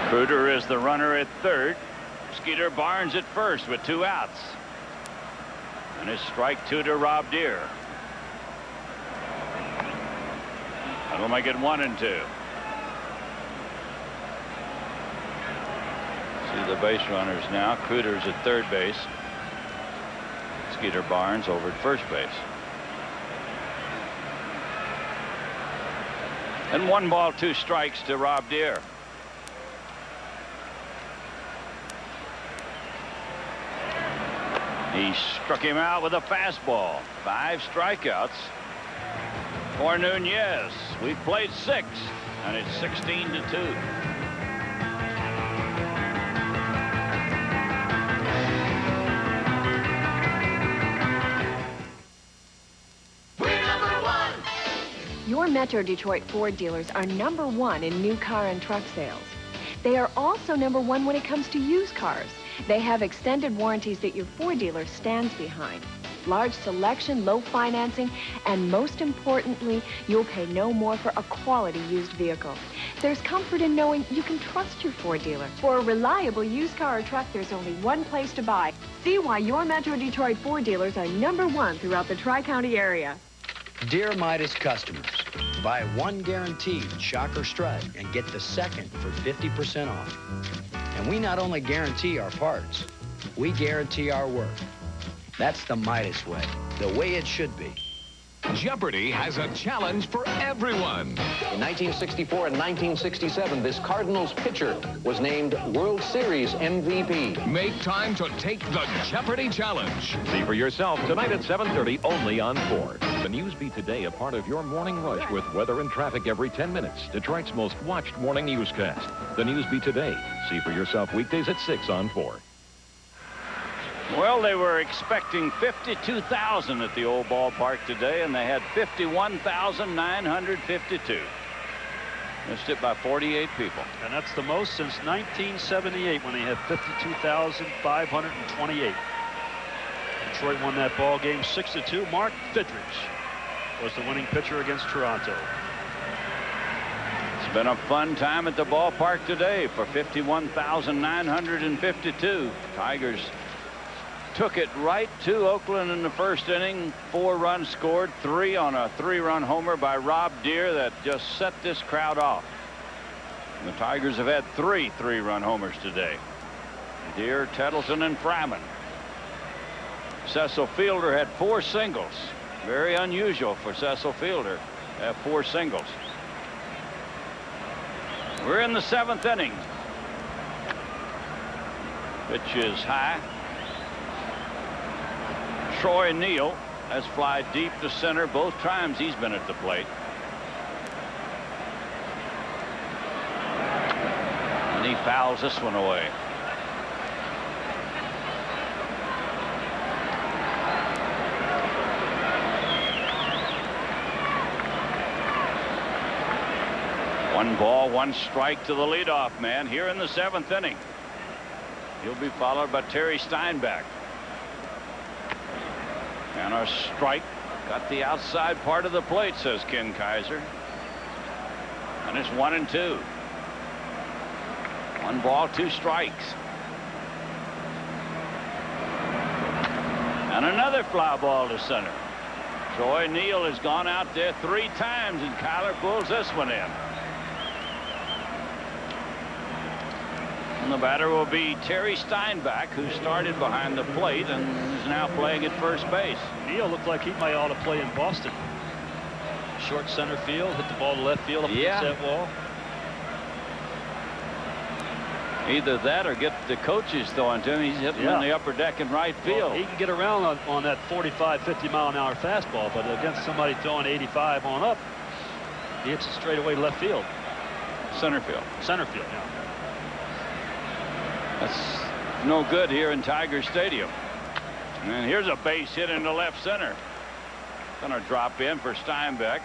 Cruder is the runner at third. Skeeter Barnes at first with 2 outs. And it's strike 2 to Rob Deere. That'll make it 1-2. See the base runners now. Cruder's at third base. Skeeter Barnes over at first base. And 1 ball, 2 strikes to Rob Deere. He struck him out with a fastball. 5 strikeouts for Nunez. We've played 6, and it's 16-2. Your Metro Detroit Ford dealers are #1 in new car and truck sales. They are also #1 when it comes to used cars. They have extended warranties that your Ford dealer stands behind. Large selection, low financing, and most importantly, you'll pay no more for a quality used vehicle. There's comfort in knowing you can trust your Ford dealer. For a reliable used car or truck, there's only one place to buy. See why your Metro Detroit Ford dealers are #1 throughout the Tri-County area. Dear Midas customers, buy 1 guaranteed Shocker Strut and get the 2nd for 50% off. And we not only guarantee our parts, we guarantee our work. That's the Midas way, the way it should be. Jeopardy has a challenge for everyone. In 1964 and 1967, this Cardinals pitcher was named World Series MVP. Make time to take the Jeopardy challenge. See for yourself tonight at 7:30 only on 4. The News Beat Today, a part of your morning rush with weather and traffic every 10 minutes. Detroit's most watched morning newscast. The News Beat Today. See for yourself weekdays at 6 on 4. Well, they were expecting 52,000 at the old ballpark today, and they had 51,952. Missed it by 48 people. And that's the most since 1978 when they had 52,528. Detroit won that ball game 6-2. Mark Fidrich was the winning pitcher against Toronto. It's been a fun time at the ballpark today for 51,952. Tigers took it right to Oakland in the first inning. 4 runs scored, 3 on a 3-run homer by Rob Deere that just set this crowd off. And the Tigers have had 3 3-run homers today. Deere, Tettleton, and Fryman. Cecil Fielder had 4 singles. Very unusual for Cecil Fielder to have 4 singles. We're in the 7th inning. Pitch is high. Troy Neal has fly deep to center both times he's been at the plate. And he fouls this one away. One ball, 1 strike to the leadoff man here in the 7th inning. He'll be followed by Terry Steinbeck. And a strike. Got the outside part of the plate, says Ken Kaiser. And it's 1-2. 1 ball, 2 strikes. And another fly ball to center. Troy Neal has gone out there 3 times, and Kyler pulls this one in. And the batter will be Terry Steinbach, who started behind the plate and is now playing at first base. Neal looked like he might ought to play in Boston. Short center field, hit the ball to left field up against that wall. Either that or get the coaches throwing to him. He's hitting in the upper deck in right field. Well, he can get around on that 45, 50-mile-an-hour fastball, but against somebody throwing 85 on up, he hits it straight away to left field. Center field. Center field, yeah. That's no good here in Tiger Stadium. And here's a base hit into left center. Going to drop in for Steinbeck.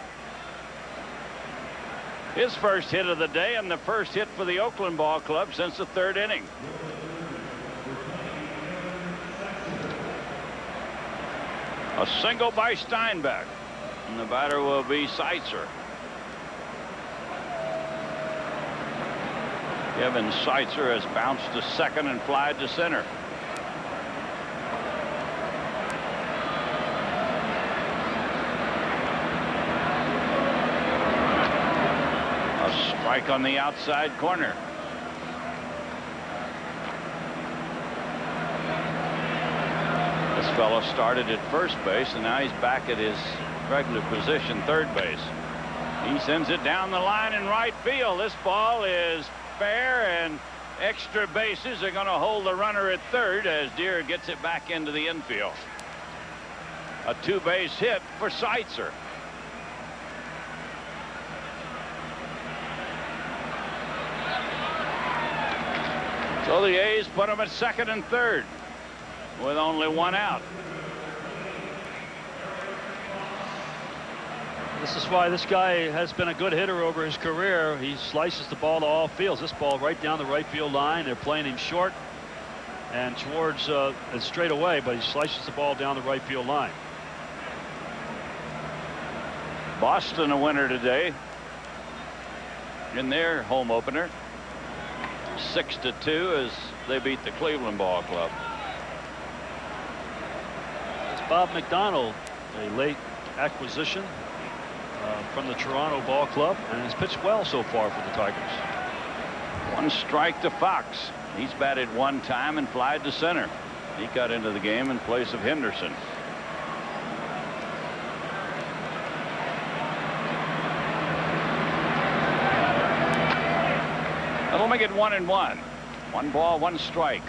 His first hit of the day and the first hit for the Oakland Ball Club since the 3rd inning. A single by Steinbeck. And the batter will be Seitzer. Kevin Seitzer has bounced to second and flied to center. Strike on the outside corner. This fellow started at first base, and now he's back at his regular position, third base. He sends it down the line in right field. This ball is fair, and extra bases are going to hold the runner at third as Deere gets it back into the infield. A 2-base hit for Seitzer. So the A's put him at second and third with only 1 out. This is why this guy has been a good hitter over his career. He slices the ball to all fields. This ball right down the right field line. They're playing him short and towards straight away, but he slices the ball down the right field line. Boston a winner today in their home opener. 6-2 as they beat the Cleveland Ball Club. It's Bob McDonald, a late acquisition from the Toronto Ball Club, and has pitched well so far for the Tigers. 1 strike to Fox. He's batted 1 time and flied to center. He got into the game in place of Henderson. That'll make it 1-1. 1 ball, 1 strike.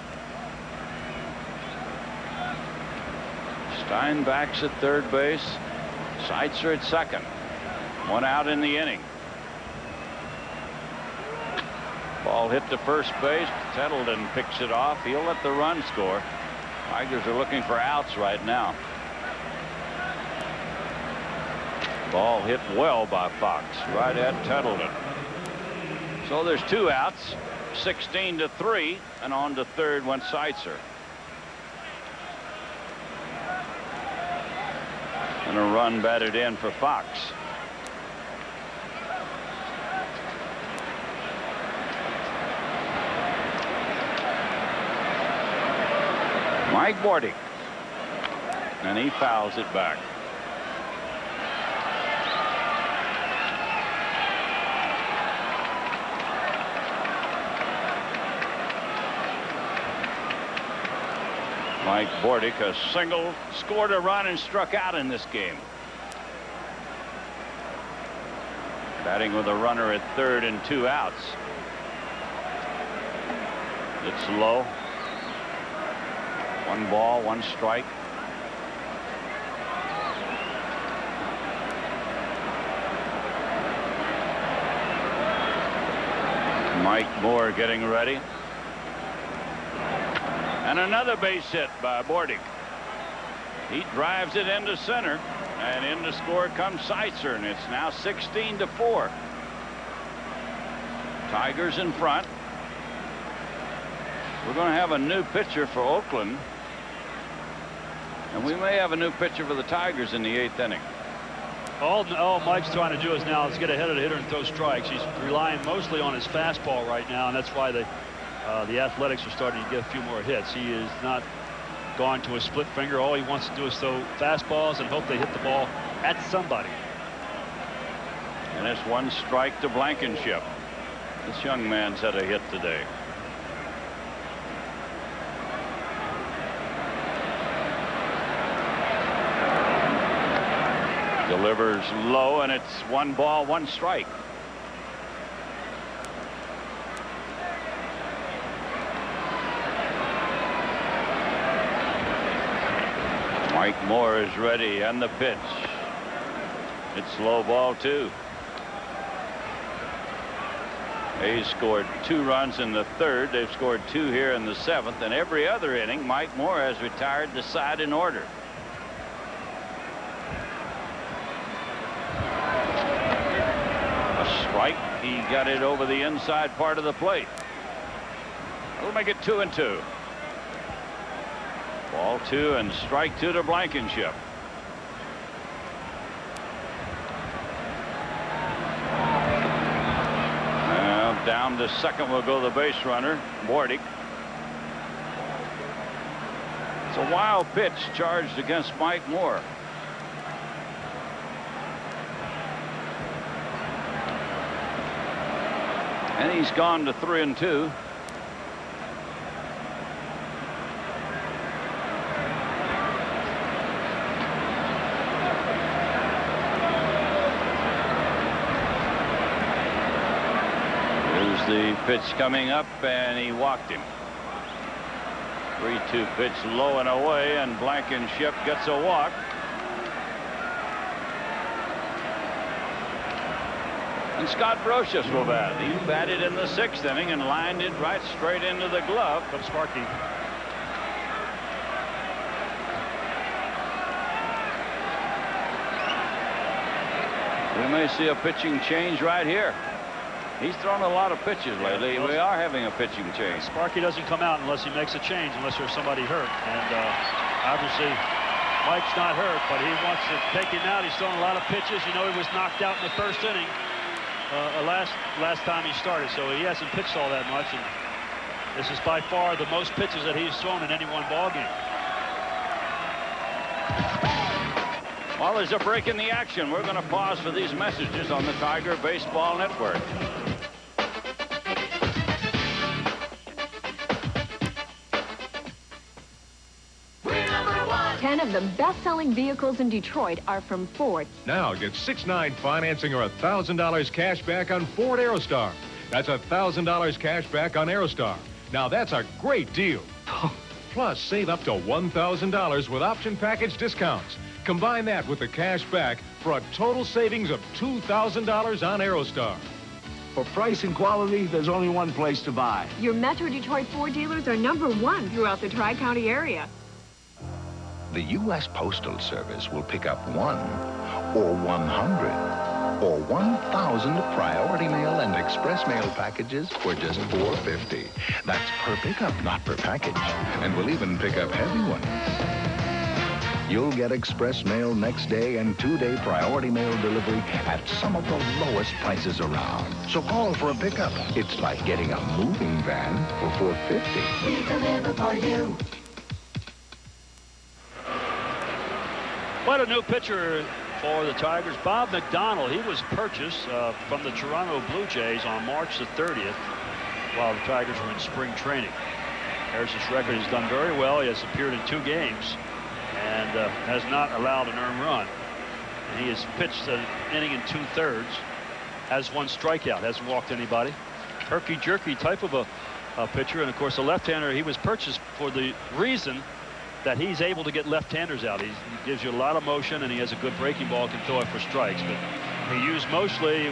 Steinbach's at third base. Seitzer at second. 1 out in the inning. Ball hit to first base. Tettleton picks it off. He'll let the run score. Tigers are looking for outs right now. Ball hit well by Fox, right at Tettleton. So there's 2 outs, 16-3, and on to third went Seitzer. And a run batted in for Fox. Mike Bordy, and he fouls it back. Mike Bordick, a single, scored a run and struck out in this game. Batting with a runner at third and 2 outs. It's low. 1 ball, 1 strike. Mike Moore getting ready. And another base hit by Bordick. He drives it into center, and in to score comes Seitzer, and it's now 16-4. Tigers in front. We're going to have a new pitcher for Oakland, and we may have a new pitcher for the Tigers in the 8th inning. All Mike's trying to do is now is get ahead of the hitter and throw strikes. He's relying mostly on his fastball right now, and that's why the athletics are starting to get a few more hits. He is not gone to a split finger. All he wants to do is throw fastballs and hope they hit the ball at somebody. And it's one strike to Blankenship. This young man's had a hit today. Delivers low, and it's 1 ball, 1 strike. Mike Moore is ready, and the pitch. It's low ball 2. A's scored 2 runs in the 3rd. They've scored 2 here in the 7th, and every other inning Mike Moore has retired the side in order. A strike. He got it over the inside part of the plate. We'll make it 2-2. Ball 2 and strike 2 to Blankenship. Down to second will go the base runner, Bordick. It's a wild pitch charged against Mike Moore. And he's gone to 3-2. The pitch coming up, and he walked him. 3-2 pitch low and away, and Blankenship gets a walk. And Scott Brocious will bat. He batted in the 6th inning and lined it right straight into the glove of Sparky. We may see a pitching change right here. He's thrown a lot of pitches lately. We are having a pitching change. Sparky doesn't come out unless he makes a change, unless there's somebody hurt. And obviously, Mike's not hurt, but he wants to take him out. He's thrown a lot of pitches. You know, he was knocked out in the 1st inning last time he started, so he hasn't pitched all that much. And this is by far the most pitches that he's thrown in any one ball game. Well, there's a break in the action. We're going to pause for these messages on the Tiger Baseball Network. 10 of the best-selling vehicles in Detroit are from Ford. Now get 6-9 financing or $1,000 cash back on Ford Aerostar. That's $1,000 cash back on Aerostar. Now that's a great deal. Plus, save up to $1,000 with option package discounts. Combine that with the cash back for a total savings of $2,000 on Aerostar. For price and quality, there's only one place to buy. Your Metro Detroit Ford dealers are #1 throughout the Tri-County area. The U.S. Postal Service will pick up 1 or 100 or 1,000 priority mail and express mail packages for just $4.50. That's per pickup, not per package. And we'll even pick up heavy ones. You'll get express mail next day and 2-day priority mail delivery at some of the lowest prices around. So call for a pickup. It's like getting a moving van for $4.50. We deliver for you. What a new pitcher for the Tigers. Bob McDonald, he was purchased from the Toronto Blue Jays on March the 30th while the Tigers were in spring training. Harris's record has done very well. He has appeared in 2 games and has not allowed an earned run. And he has pitched an inning in 2/3, has 1 strikeout, hasn't walked anybody. Herky-jerky type of a pitcher, and of course a left-hander. He was purchased for the reason that he's able to get left-handers out. He gives you a lot of motion, and he has a good breaking ball, can throw it for strikes. But he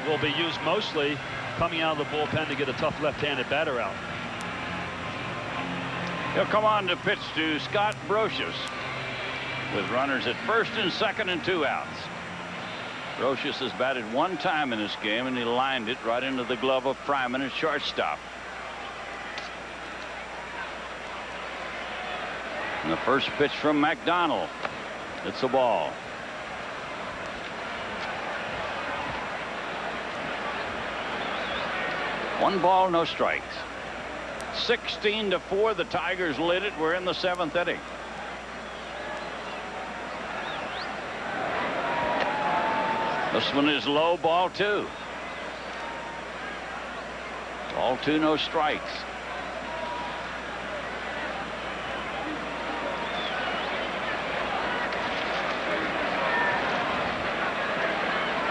will be used mostly coming out of the bullpen to get a tough left-handed batter out. He'll come on to pitch to Scott Brocious with runners at first and second and 2 outs. Brocious has batted 1 time in this game, and he lined it right into the glove of Fryman at shortstop. And the first pitch from McDonald. It's a ball. One ball, no strikes. 16-4, the Tigers led it. We're in the 7th inning. This one is low, ball 2. Ball 2, no strikes.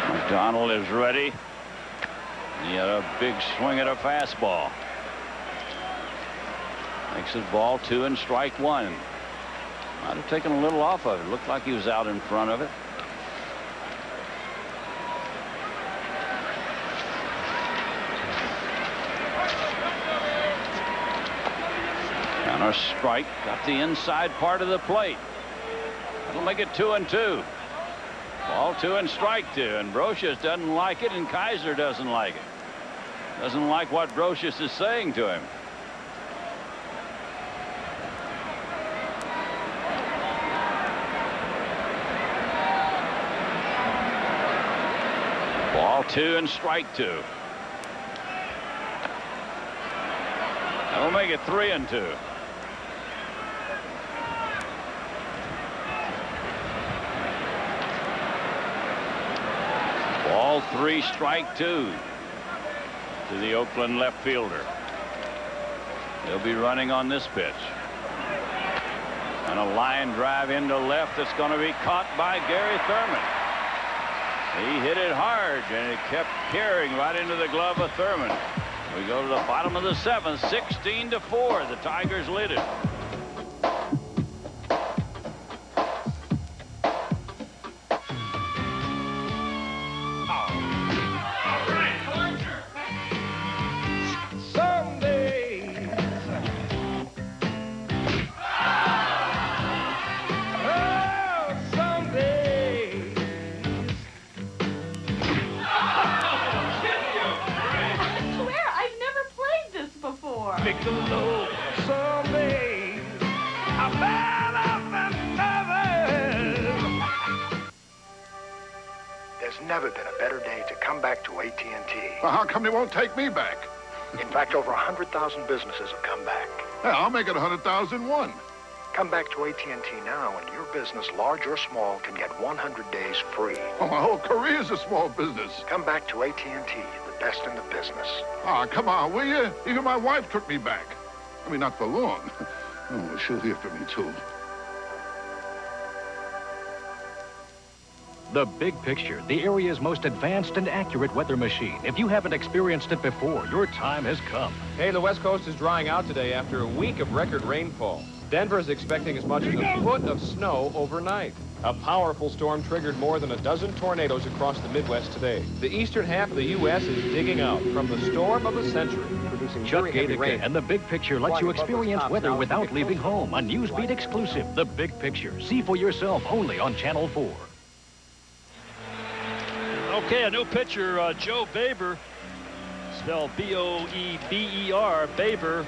McDonald is ready. He had a big swing at a fastball. Makes it ball 2 and strike 1. Might have taken a little off of it. Looked like he was out in front of it. And a strike. Got the inside part of the plate. That'll make it 2-2. Ball 2 and strike 2. And Brocious doesn't like it, and Kaiser doesn't like it. Doesn't like what Brocious is saying to him. Ball 2 and strike 2. That'll make it 3-2. Ball 3, strike 2 to the Oakland left fielder. He'll be running on this pitch. And a line drive into left that's going to be caught by Gary Thurman. He hit it hard, and it kept carrying right into the glove of Thurman. We go to the bottom of the 7th, 16-4. The Tigers lead it. Never been a better day to come back to AT&T. Well, how come they won't take me back? In fact, over 100,000 businesses have come back. Yeah, I'll make it 100,001. Come back to AT&T now, and your business, large or small, can get 100 days free. Well, my whole career is a small business. Come back to AT&T, the best in the business. Ah, come on, will you? Even my wife took me back. I mean, not for long. Oh, she'll hear from me, too. The Big Picture, the area's most advanced and accurate weather machine. If you haven't experienced it before, your time has come. Hey, the West Coast is drying out today after a week of record rainfall. Denver is expecting as much as a foot of snow overnight. A powerful storm triggered more than a dozen tornadoes across the Midwest today. The eastern half of the U.S. is digging out from the storm of the century, producing Chuck very heavy Gatica rain. and The Big Picture lets you experience weather without leaving home. A Newsbeat exclusive, The Big Picture. See for yourself only on Channel 4. Okay, a new pitcher, Joe Baber, spelled B-O-E-B-E-R, Baber,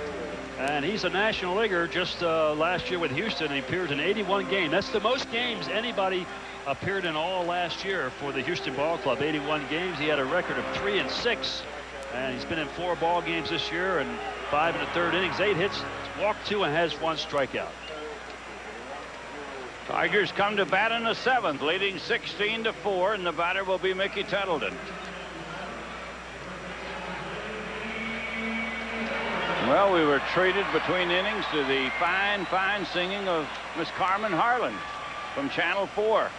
and he's a National Leaguer just last year with Houston. He appeared in 81 games. That's the most games anybody appeared in all last year for the Houston Ball Club. 81 games. He had a record of 3-6, and he's been in 4 ball games this year and 5 1/3 innings, 8 hits, walked 2, and has 1 strikeout. Tigers come to bat in the 7th, leading 16-4, and the batter will be Mickey Tettleton. Well, we were treated between innings to the fine, fine singing of Miss Carmen Harlan from Channel 4.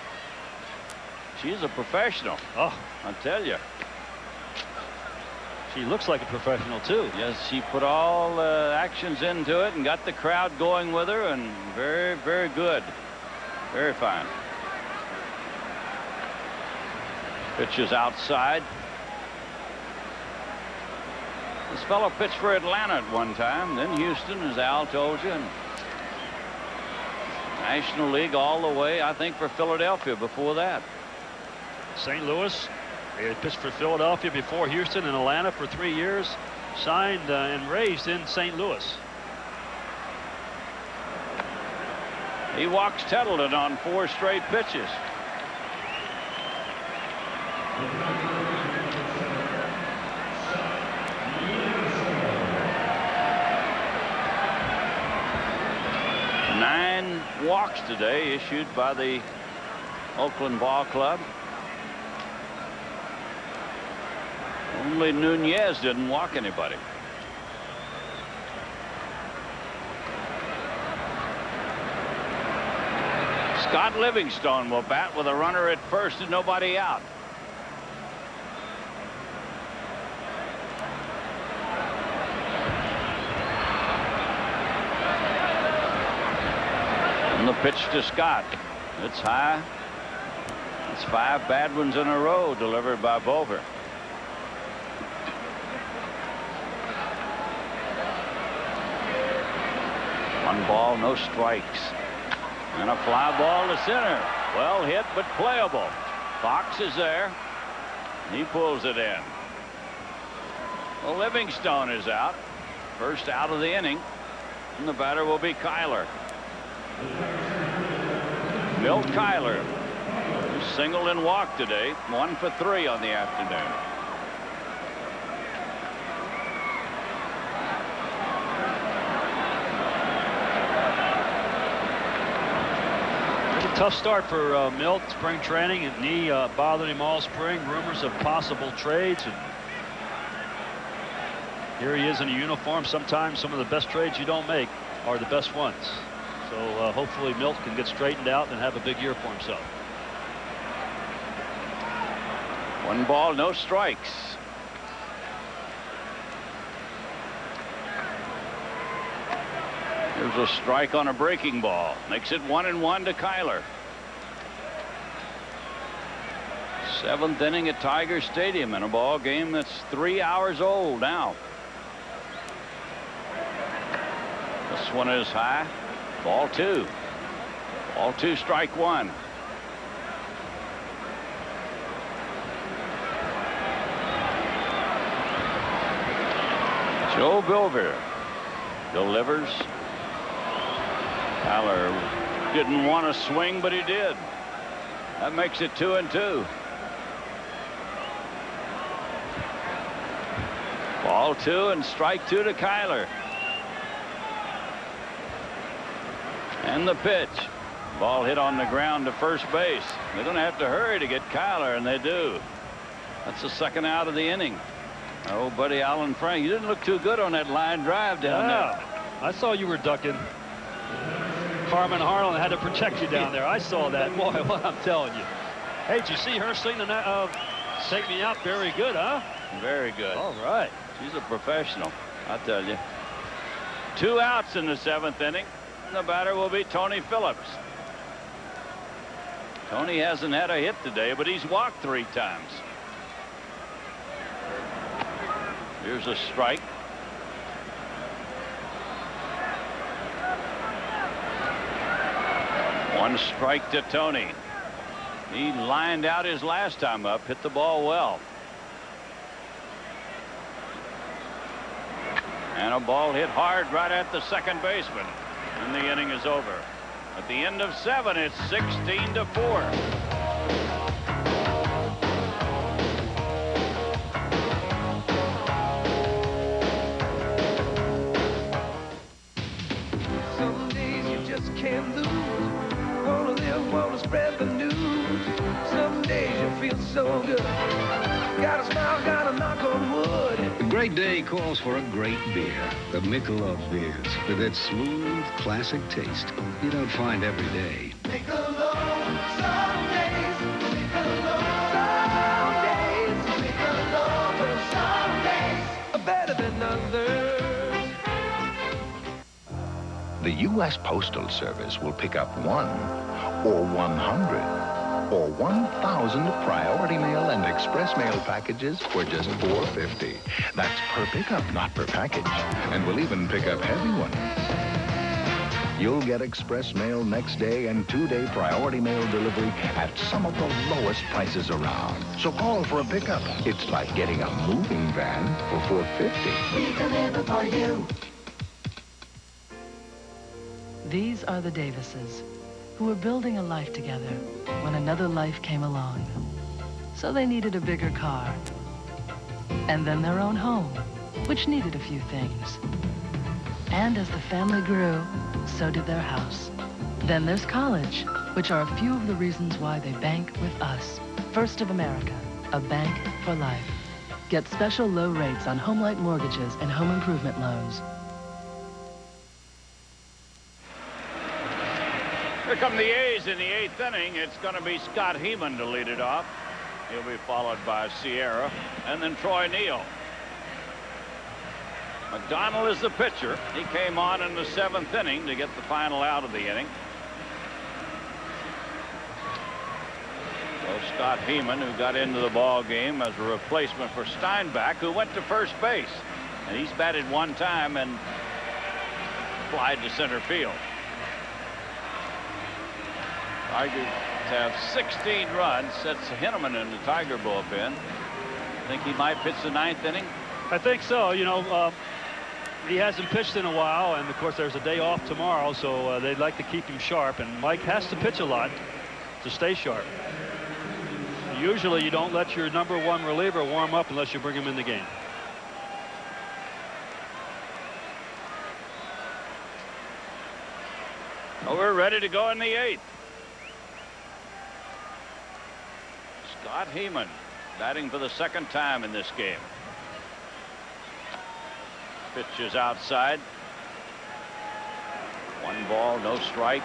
She's a professional. Oh, I tell you. She looks like a professional, too. Yes, she put all the actions into it and got the crowd going with her, and very, very good. Very fine. Pitch is outside. This fellow pitched for Atlanta at one time, then Houston, as Al told you, and National League all the way, I think, for Philadelphia before that. St. Louis. He had pitched for Philadelphia before Houston and Atlanta for 3 years. Signed and raised in St. Louis. He walks Tettleton on 4 straight pitches. 9 walks today issued by the Oakland Ball Club. Only Nunez didn't walk anybody. Scott Livingstone will bat with a runner at first and nobody out. And the pitch to Scott. It's high. It's 5 bad ones in a row delivered by Bover. One ball, no strikes. And a fly ball to center. Well hit, but playable. Fox is there. He pulls it in. Well, Livingstone is out. First out of the inning. And the batter will be Kyler. Milt Kyler, who singled and walked today. 1 for 3 on the afternoon. Tough start for Milt. Spring training, and knee bothered him all spring. Rumors of possible trades, and here he is in a uniform. Sometimes some of the best trades you don't make are the best ones. So hopefully Milt can get straightened out and have a big year for himself. 1 ball, no strikes. There's a strike on a breaking ball. Makes it 1-1 to Kyler. 7th inning at Tiger Stadium in a ball game that's 3 hours old now. This one is high. Ball 2. Ball 2, strike 1. Joe Bilver delivers. Kyler didn't want to swing, but he did. That makes it 2-2. Ball 2 and strike 2 to Kyler. And the pitch. Ball hit on the ground to first base. They're going to have to hurry to get Kyler, and they do. That's the 2nd out of the inning. Oh, buddy Alan Frank, you didn't look too good on that line drive down there. I saw you were ducking. Carmen Harlan had to protect you down there. I saw that. Boy, what I'm telling you. Hey, did you see her singing that? Take Me Out? Very good, huh? Very good. All right. She's a professional, I tell you. 2 outs in the 7th inning. The batter will be Tony Phillips. Tony hasn't had a hit today, but he's walked 3 times. Here's a strike. One strike to Tony. He lined out his last time up, hit the ball well. And a ball hit hard right at the second baseman. And the inning is over. At the end of 7, it's 16-4. Can't lose. Wanna live, wanna spread the news. Some days you feel so good. Gotta smile, gotta knock on wood. A great day calls for a great beer. The Michelob beers with its smooth, classic taste you don't find every day. Michelob, some days. Michelob, some days. Michelob, some days are better than others. The U.S. Postal Service will pick up 1 or 100 or 1,000 priority mail and express mail packages for just $4.50. That's per pickup, not per package. And we'll even pick up heavy ones. You'll get express mail next day and 2-day priority mail delivery at some of the lowest prices around. So call for a pickup. It's like getting a moving van for $4.50. We deliver for you. These are the Davises, who were building a life together when another life came along. So they needed a bigger car. And then their own home, which needed a few things. And as the family grew, so did their house. Then there's college, which are a few of the reasons why they bank with us. First of America, a bank for life. Get special low rates on home-like mortgages and home improvement loans. Here come the A's in the 8th inning. It's going to be Scott Heeman to lead it off. He'll be followed by Sierra and then Troy Neal. McDonald is the pitcher. He came on in the 7th inning to get the final out of the inning. So Scott Heeman, who got into the ball game as a replacement for Steinbach, who went to first base. And he's batted one time and flied to center field. Tigers have 16 runs. That's Henneman in the Tiger bullpen. Think he might pitch the 9th inning? I think so. You know, he hasn't pitched in a while, and of course there's a day off tomorrow, so they'd like to keep him sharp, and Mike has to pitch a lot to stay sharp. Usually you don't let your #1 reliever warm up unless you bring him in the game. Well, we're ready to go in the 8th. Scott Heeman batting for the 2nd time in this game. Pitch is outside. 1 ball, no strikes.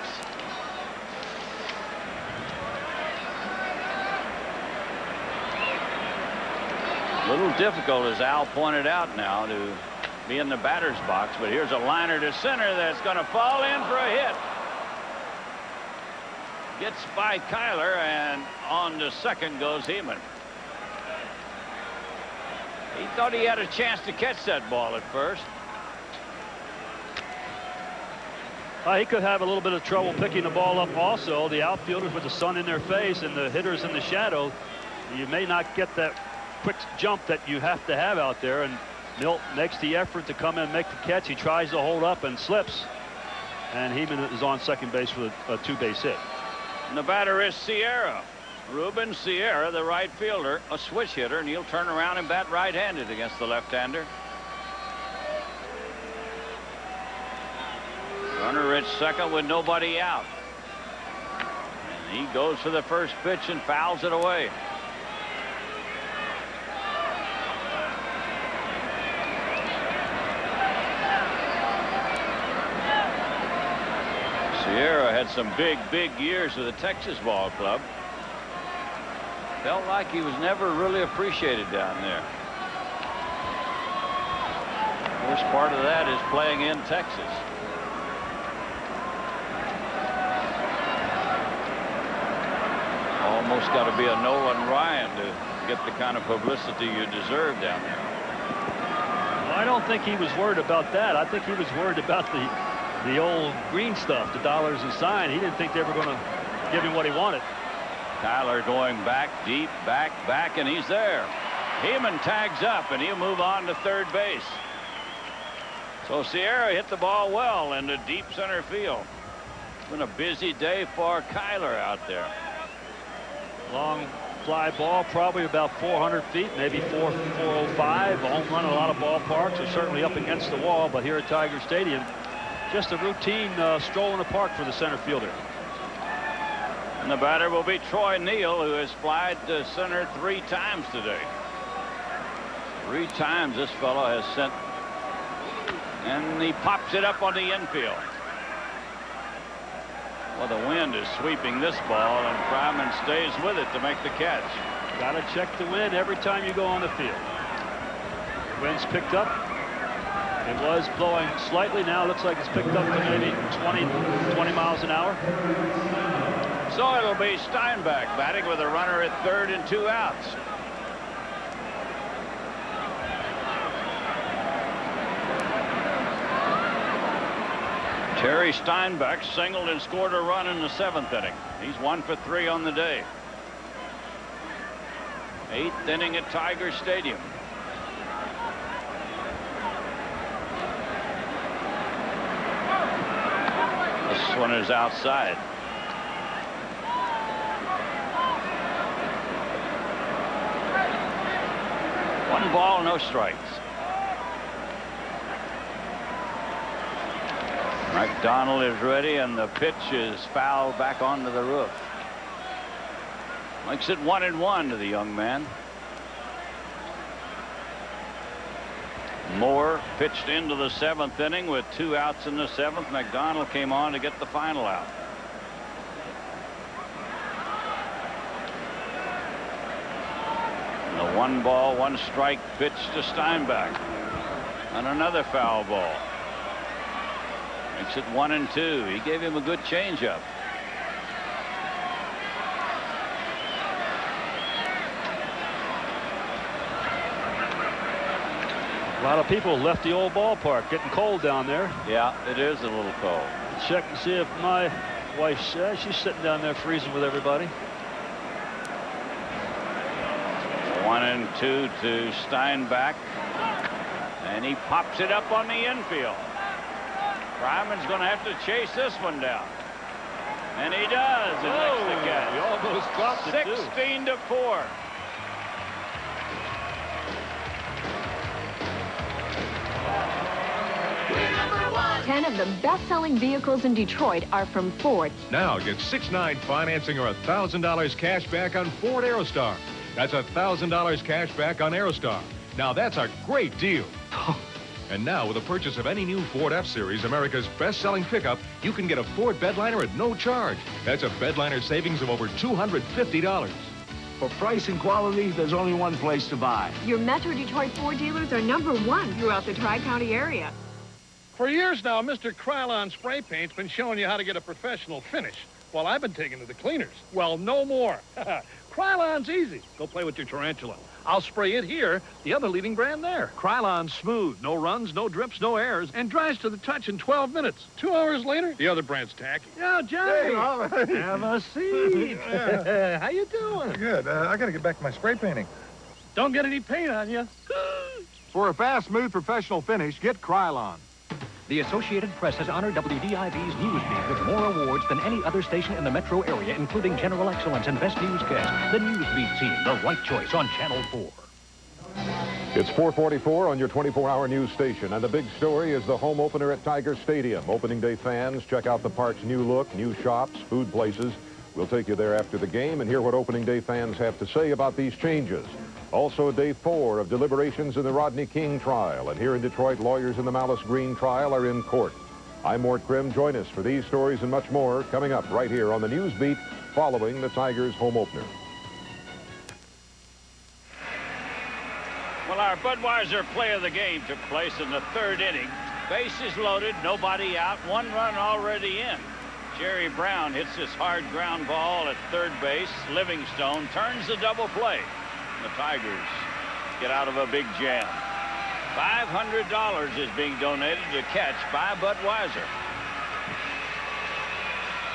A little difficult, as Al pointed out, now to be in the batter's box, but here's a liner to center that's going to fall in for a hit. Gets by Kyler, and on to second goes Heeman. He thought he had a chance to catch that ball at first. He could have a little bit of trouble picking the ball up also. The outfielders with the sun in their face and the hitters in the shadow, you may not get that quick jump that you have to have out there, and Milt makes the effort to come in and make the catch. He tries to hold up and slips, and Heeman is on second base for a 2-base hit. And the batter is Sierra. Ruben Sierra, the right fielder, a switch hitter, and he'll turn around and bat right-handed against the left-hander. Runner at second with nobody out. And he goes for the first pitch and fouls it away. Sierra had some big years with the Texas ball club. Felt like he was never really appreciated down there. Worst part of that is playing in Texas. Almost got to be a Nolan Ryan to get the kind of publicity you deserve down there. Well, I don't think he was worried about that. I think he was worried about the old green stuff, the dollars and sign. He didn't think they were going to give him what he wanted. Tyler going back deep, back, and he's there. Heeman tags up, and he'll move on to third base. So Sierra hit the ball well into deep center field. It's been a busy day for Kyler out there. Long fly ball, probably about 400 feet, maybe 405. A home run in a lot of ballparks, or certainly up against the wall, but here at Tiger Stadium, just a routine stroll in the park for the center fielder. And the batter will be Troy Neal, who has flied to center 3 times today. 3 times this fellow has sent, and he pops it up on the infield. Well, the wind is sweeping this ball, and Fryman stays with it to make the catch. Got to check the wind every time you go on the field. Wind's picked up. It was blowing slightly. Now it looks like it's picked up to maybe 20 miles an hour. So it'll be Steinbach batting with a runner at third and 2 outs. Terry Steinbach singled and scored a run in the 7th inning. He's 1 for 3 on the day. 8th inning at Tiger Stadium. This one is outside. One ball, no strikes. McDonald is ready, and the pitch is fouled back onto the roof. Makes it 1-1 to the young man. Moore pitched into the 7th inning with 2 outs in the 7th. McDonald came on to get the final out. And the 1-ball, 1-strike pitch to Steinbach. And another foul ball. Makes it 1-2. He gave him a good changeup. A lot of people left the old ballpark. Getting cold down there. Yeah, it is a little cold. Check and see if my wife's she's sitting down there freezing with everybody. 1-2 to Steinbach. And he pops it up on the infield. Ryman's going to have to chase this one down. And he does. And makes the catch. He almost dropped it, 16-4. Ten of the best-selling vehicles in Detroit are from Ford. Now get 6.9 financing or $1,000 cash back on Ford Aerostar. That's $1,000 cash back on Aerostar. Now that's a great deal. And now, with the purchase of any new Ford F-Series, America's best-selling pickup, you can get a Ford bedliner at no charge. That's a bedliner savings of over $250. For price and quality, there's only one place to buy. Your Metro Detroit Ford dealers are #1 throughout the Tri-County area. For years now, Mr. Krylon Spray Paint's been showing you how to get a professional finish, while I've been taking to the cleaners. Well, no more. Krylon's easy. Go play with your tarantula. I'll spray it here, the other leading brand there. Krylon's smooth, no runs, no drips, no airs, and dries to the touch in 12 minutes. 2 hours later, the other brand's tacky. Yeah, Johnny. Hey, all right. Have a seat. How you doing? Good. I got to get back to my spray painting. Don't get any paint on you. For a fast, smooth, professional finish, get Krylon. The Associated Press has honored WDIV's Newsbeat with more awards than any other station in the metro area, including General Excellence and Best Newscast. The Newsbeat team, the right choice on Channel 4. It's 4:44 on your 24-hour news station, and the big story is the home opener at Tiger Stadium. Opening day fans, check out the park's new look, new shops, food places. We'll take you there after the game and hear what opening day fans have to say about these changes. Also, day 4 of deliberations in the Rodney King trial. And here in Detroit, lawyers in the Malice Green trial are in court. I'm Mort Grimm. Join us for these stories and much more coming up right here on the News Beat following the Tigers' home opener. Well, our Budweiser play of the game took place in the 3rd inning. Bases loaded, nobody out, 1 run already in. Jerry Brown hits this hard ground ball at 3rd base. Livingstone turns the double play. The Tigers get out of a big jam. $500 is being donated to catch by Budweiser.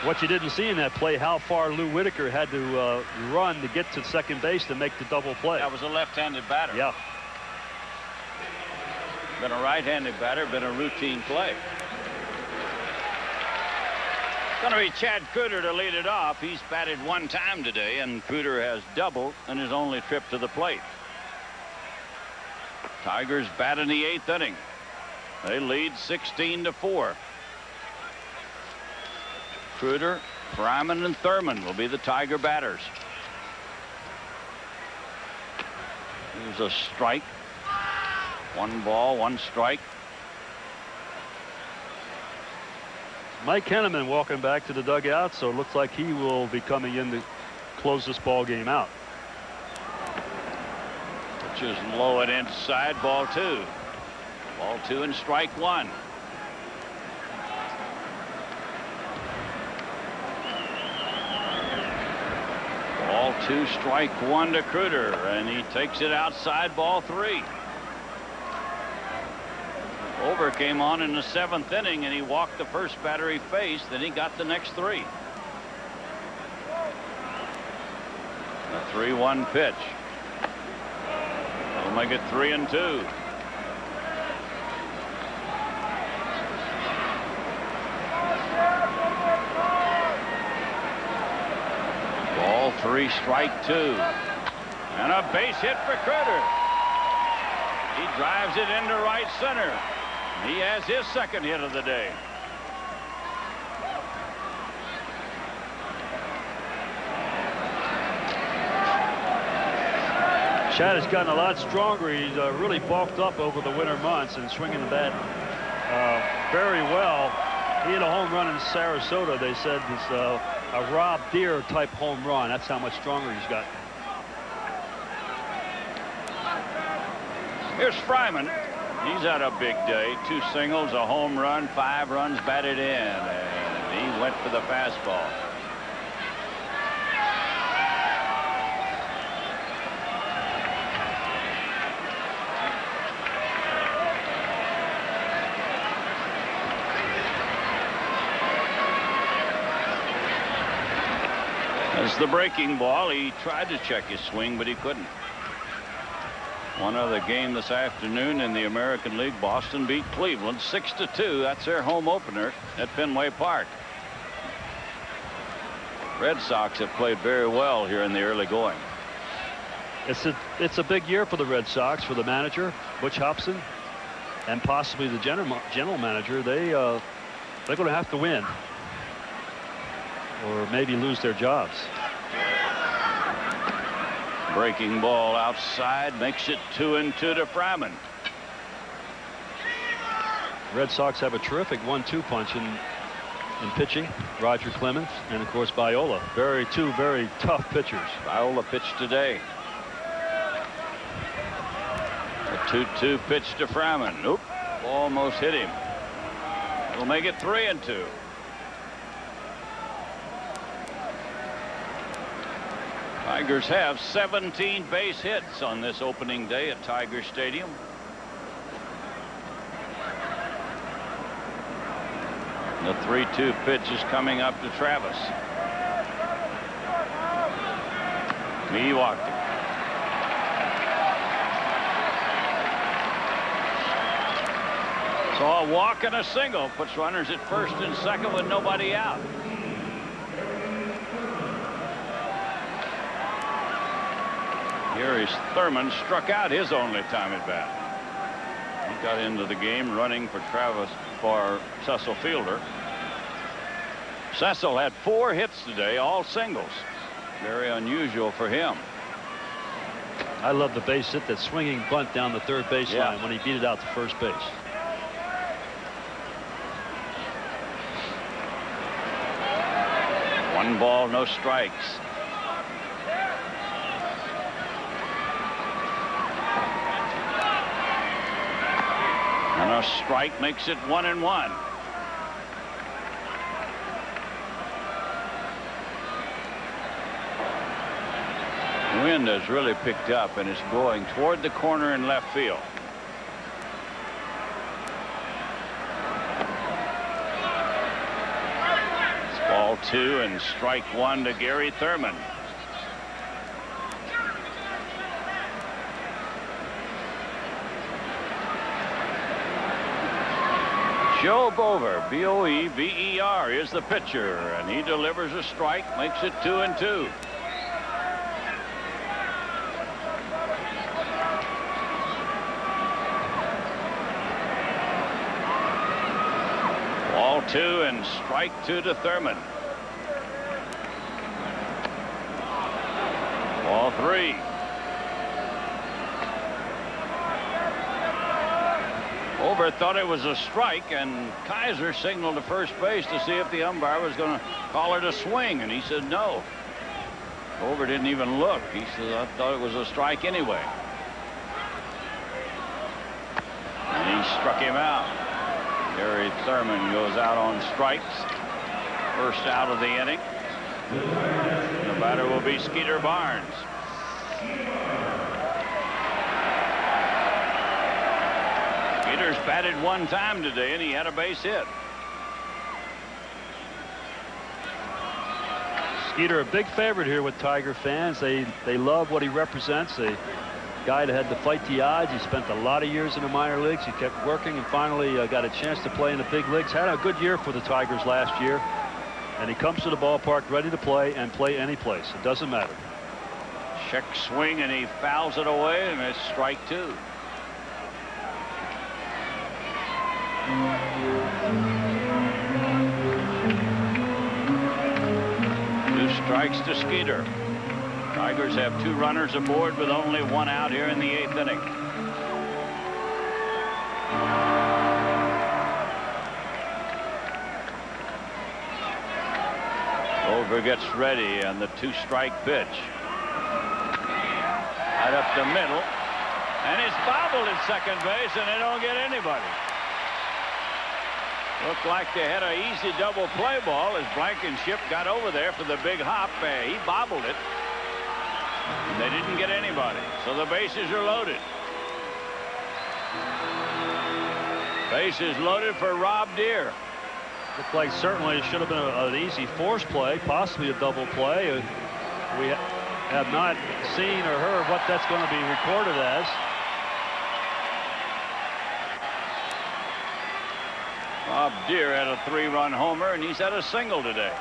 What you didn't see in that play, how far Lou Whitaker had to run to get to second base to make the double play. That was a left-handed batter. Yeah. Been a right-handed batter, been a routine play. Going to be Chad Cruder to lead it off. He's batted 1 time today, and Cruder has doubled in his only trip to the plate. Tigers bat in the 8th inning. They lead 16-4. Cruder, Fryman, and Thurman will be the Tiger batters. Here's a strike. 1 ball, 1 strike. Mike Henneman walking back to the dugout, so it looks like he will be coming in to close this ball game out. Which is low and inside, ball 2. Ball 2 and strike 1. Ball 2, strike 1 to Cruder, and he takes it outside, ball 3. Over came on in the 7th inning, and he walked the first batter he faced, then he got the next 3. The 3-1 pitch. That'll make it 3-2. Ball 3, strike 2. And a base hit for Cruder. He drives it into right center. He has his second hit of the day. Chad has gotten a lot stronger. He's really bulked up over the winter months and swinging the bat very well. He hit a home run in Sarasota. They said it's a Rob Deere type home run. That's how much stronger he's got. Here's Fryman. He's had a big day. 2 singles, a home run, 5 runs batted in, and he went for the fastball. As the breaking ball, he tried to check his swing, but he couldn't. One other game this afternoon in the American League. Boston beat Cleveland 6-2. That's their home opener at Fenway Park. Red Sox have played very well here in the early going. It's a big year for the Red Sox, for the manager, Butch Hobson, and possibly the general manager. They're going to have to win, or maybe lose their jobs. Breaking ball outside makes it 2-2 to Fryman. Red Sox have a terrific 1-2 punch in pitching. Roger Clemens and of course Viola. Two very tough pitchers. Viola pitched today. A 2-2 pitch to Fryman. Nope, almost hit him. It'll make it 3-2. Tigers have 17 base hits on this opening day at Tiger Stadium. The 3-2 pitch is coming up to Travis. He walked it. So a walk and a single puts runners at first and second with nobody out. Here is Thurman, struck out his only time at bat. He got into the game running for Cecil Fielder. Cecil had 4 hits today, all singles. Very unusual for him. I love the base hit, that swinging bunt down the third baseline when he beat it out to first base. One ball, no strikes. And a strike makes it 1-1. The wind has really picked up and is going toward the corner in left field. It's ball 2 and strike 1 to Gary Thurman. Joe Bover, B-O-E-V-E-R, is the pitcher, and he delivers a strike, makes it 2-2. Ball 2 and strike 2 to Thurman. Ball 3. Over thought it was a strike, and Kaiser signaled to first base to see if the umpire was going to call it a swing, and he said no. Over didn't even look. He said, I thought it was a strike anyway. And he struck him out. Gary Thurman goes out on strikes. First out of the inning. The batter will be Skeeter Barnes. Skeeter's batted 1 time today, and he had a base hit. Skeeter, a big favorite here with Tiger fans. They love what he represents. A guy that had to fight the odds. He spent a lot of years in the minor leagues. He kept working and finally got a chance to play in the big leagues. Had a good year for the Tigers last year. And he comes to the ballpark ready to play and play any place. It doesn't matter. Check swing, and he fouls it away, and it's strike 2. Two strikes to Skeeter. Tigers have 2 runners aboard with only 1 out here in the 8th inning. Over gets ready on the 2-strike pitch. Right up the middle. And he's bobbled at second base, and they don't get anybody. Looked like they had an easy double play ball as Blankenship got over there for the big hop. He bobbled it. And they didn't get anybody. So the bases are loaded. Bases loaded for Rob Deere. The play certainly should have been an easy force play, possibly a double play. We have not seen or heard what that's going to be recorded as. Rob Deere had a 3-run homer, and he's had a single today.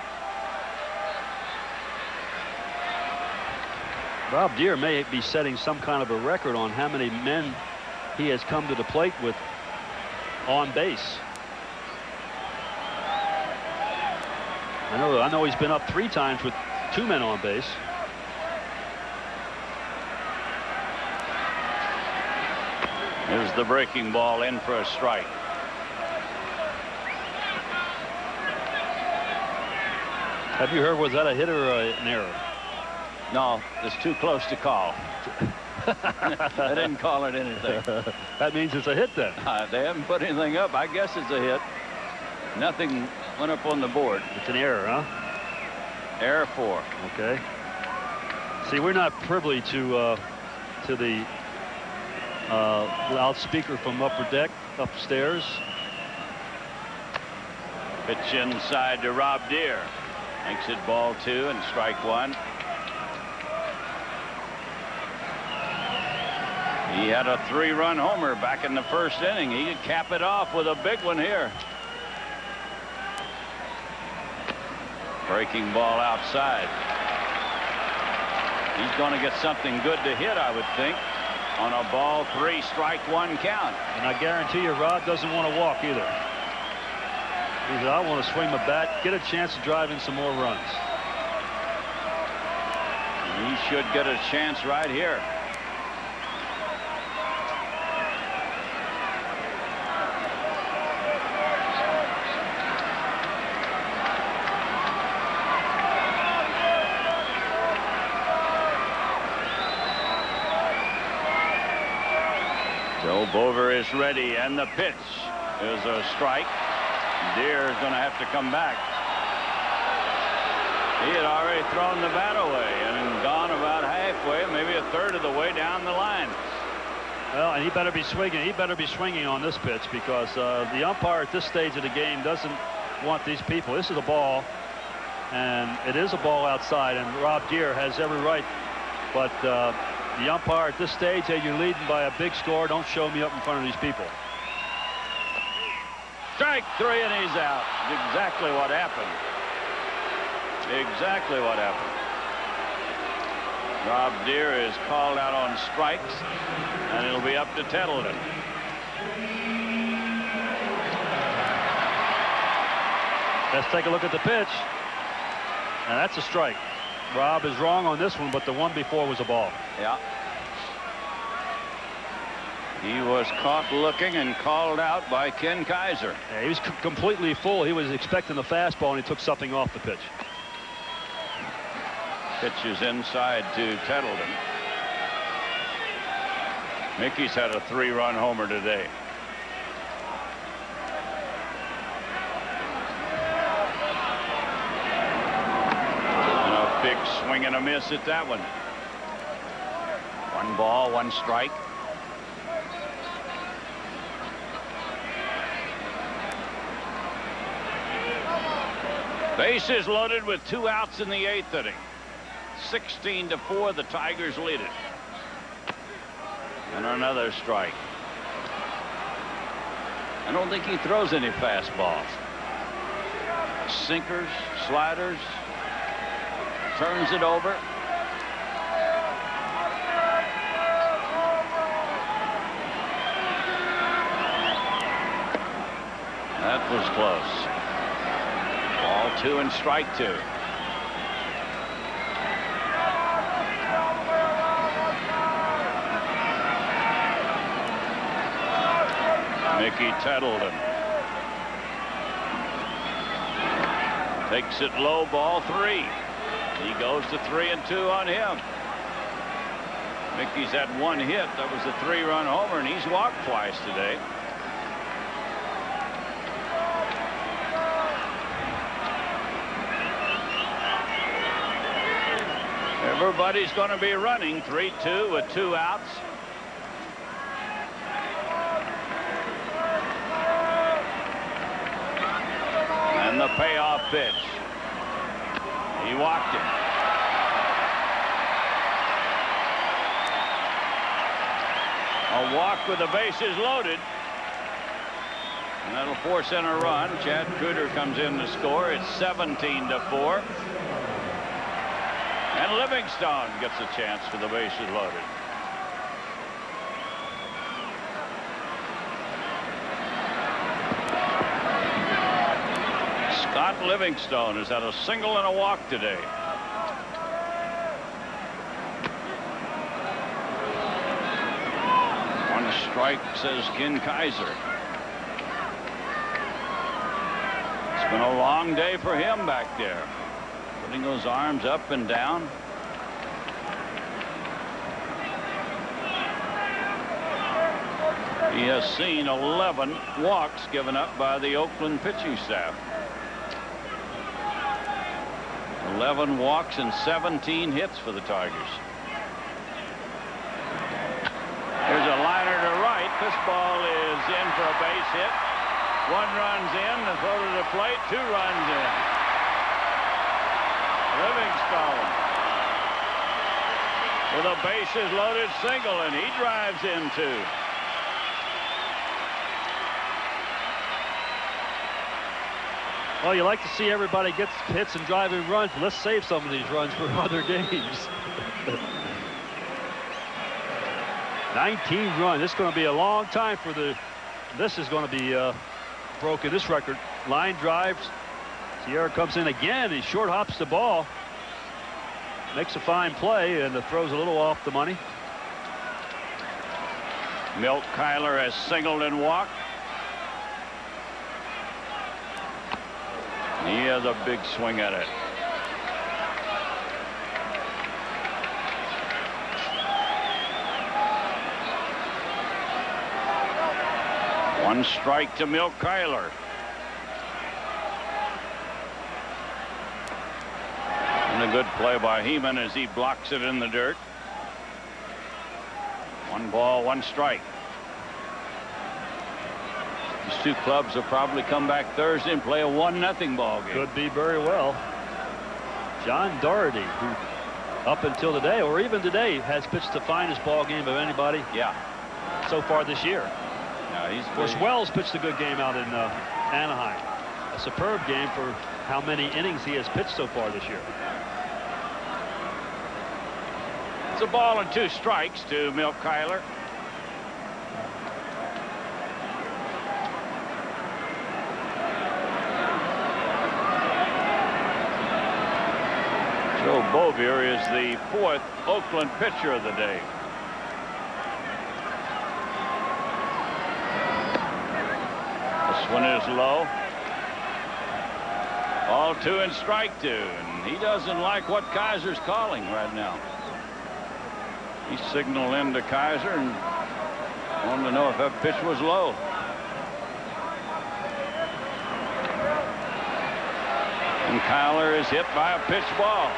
Rob Deere may be setting some kind of a record on how many men he has come to the plate with on base. I know he's been up 3 times with 2 men on base. Here's the breaking ball in for a strike. Have you heard, was that a hit or an error? No, it's too close to call. I didn't call it anything. That means it's a hit then. They haven't put anything up. I guess it's a hit. Nothing went up on the board. It's an error, huh? Error 4. Okay. See, we're not privy to the loudspeaker from upper deck upstairs. Pitch inside to Rob Deere. Makes it ball 2 and strike 1. He had a 3-run homer back in the 1st inning. He could cap it off with a big one here. Breaking ball outside. He's going to get something good to hit, I would think, on a ball 3, strike 1 count. And I guarantee you Rob doesn't want to walk either. He said, I want to swing my bat, get a chance to drive in some more runs. He should get a chance right here. Joe Bover is ready, and the pitch is a strike. Deere is going to have to come back. He had already thrown the bat away and gone about halfway, maybe a third of the way down the line. Well, and he better be swinging. He better be swinging on this pitch because the umpire at this stage of the game doesn't want these people. This is a ball, and it is a ball outside, and Rob Deere has every right. But the umpire at this stage, hey, you're leading by a big score. Don't show me up in front of these people. Strike 3, and he's out. Exactly what happened. Exactly what happened. Rob Deere is called out on strikes, and it'll be up to Tettleton. Let's take a look at the pitch. And that's a strike. Rob is wrong on this one, but the one before was a ball. Yeah. He was caught looking and called out by Ken Kaiser. Yeah, he was completely full. He was expecting the fastball, and he took something off the pitch. Pitch is inside to Tettleton. Mickey's had a 3-run homer today. And a big swing and a miss at that one. 1 ball, 1 strike. Bases loaded with 2 outs in the 8th inning. 16-4, the Tigers lead it. And another strike. I don't think he throws any fastballs. Sinkers, sliders. Turns it over. That was close. Ball 2 and strike 2. Mickey Tettleton takes it low, ball 3. He goes to 3-2 on him. Mickey's had 1 hit. That was a 3-run homer, and he's walked twice today. Everybody's going to be running 3-2 with 2 outs. And the payoff pitch. He walked him. A walk with the bases loaded. And that'll force in a run. Chad Cooter comes in to score. It's 17-4. And Livingstone gets a chance for the bases loaded. Scott Livingstone has had a single and a walk today. One strike, says Ken Kaiser. It's been a long day for him back there. Putting those arms up and down. He has seen 11 walks given up by the Oakland pitching staff. 11 walks and 17 hits for the Tigers. Here's a liner to right. This ball is in for a base hit. 1 run's in. The throw to the plate. 2 runs in. Livingstone with a bases loaded single, and he drives in 2. Well, you like to see everybody get hits and driving runs, but let's save some of these runs for other games. 19 runs. This is going to be a long time for the. This is going to be broken. This record. Line drives. Sierra comes in again. He short hops the ball. Makes a fine play, and the throw's a little off the money. Milt Kyler has singled and walked. He has a big swing at it. One strike to Milt Kyler. And a good play by Heeman as he blocks it in the dirt. 1 ball, 1 strike. These 2 clubs will probably come back Thursday and play a 1-0 ball game. Could be very well. John Doherty, who up until today, or even today, has pitched the finest ball game of anybody. Yeah. So far this year. Yeah, of course, Wells pitched a good game out in Anaheim. A superb game for how many innings he has pitched so far this year. It's a ball and 2 strikes to Milt Kyler. Joe Bovier is the 4th Oakland pitcher of the day. This one is low. Ball 2 and strike 2, and he doesn't like what Kaiser's calling right now. He signaled in to Kaiser and wanted to know if that pitch was low. And Kyler is hit by a pitch ball.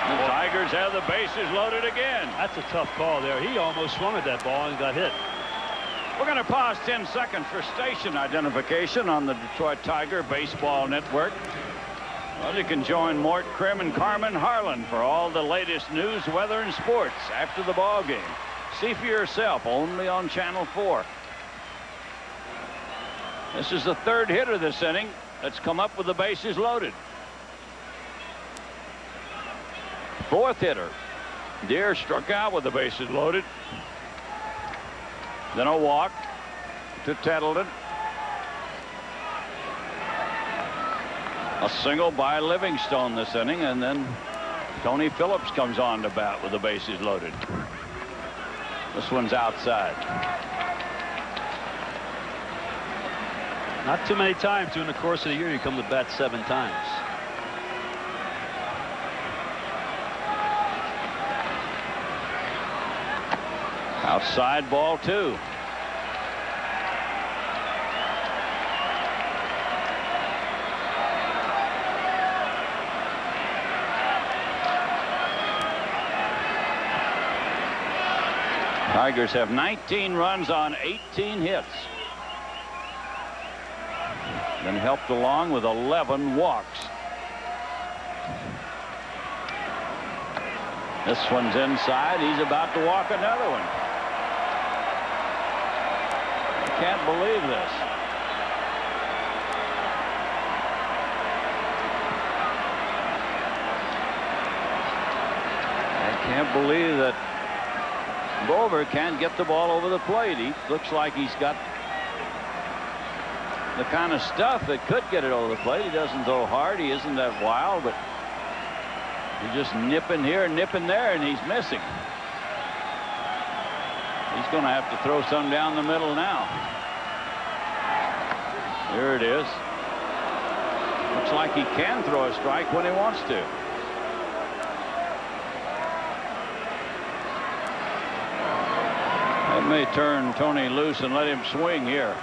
The Tigers have the bases loaded again. That's a tough call there. He almost swung at that ball and got hit. We're going to pause 10 seconds for station identification on the Detroit Tiger Baseball Network. Well, you can join Mort, Krim, and Carmen Harlan for all the latest news, weather, and sports after the ball game. See for yourself only on Channel 4. This is the 3rd hitter this inning that's come up with the bases loaded. 4th hitter. Deere struck out with the bases loaded. Then a walk to Tettleton. A single by Livingstone this inning, and then Tony Phillips comes on to bat with the bases loaded. This one's outside. Not too many times during the course of the year you come to bat 7 times. Outside ball 2. Tigers have 19 runs on 18 hits. Been helped along with 11 walks. This one's inside. He's about to walk another one. I can't believe this. I can't believe that Bover can't get the ball over the plate. He looks like he's got the kind of stuff that could get it over the plate. He doesn't throw hard. He isn't that wild, but he's just nipping here, nipping there, and he's missing. He's going to have to throw some down the middle now. There it is. Looks like he can throw a strike when he wants to. That may turn Tony loose and let him swing here.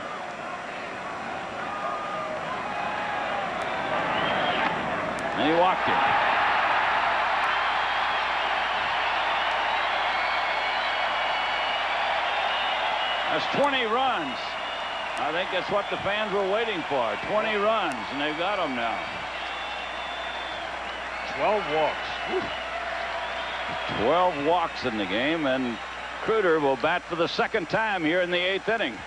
And he walked him. That's 20 runs. I think that's what the fans were waiting for. 20 runs, and they've got them now. 12 walks. Whew. 12 walks in the game, and Cruder will bat for the 2nd time here in the 8th inning.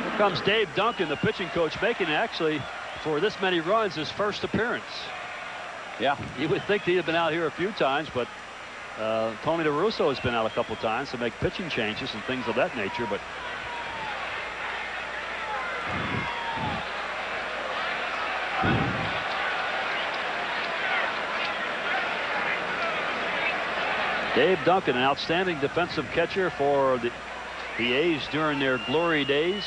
Here comes Dave Duncan, the pitching coach, making actually for this many runs his first appearance. Yeah. You would think he'd have been out here a few times, but Tony La Russa has been out a couple times to make pitching changes and things of that nature, but Dave Duncan, an outstanding defensive catcher for the A's during their glory days.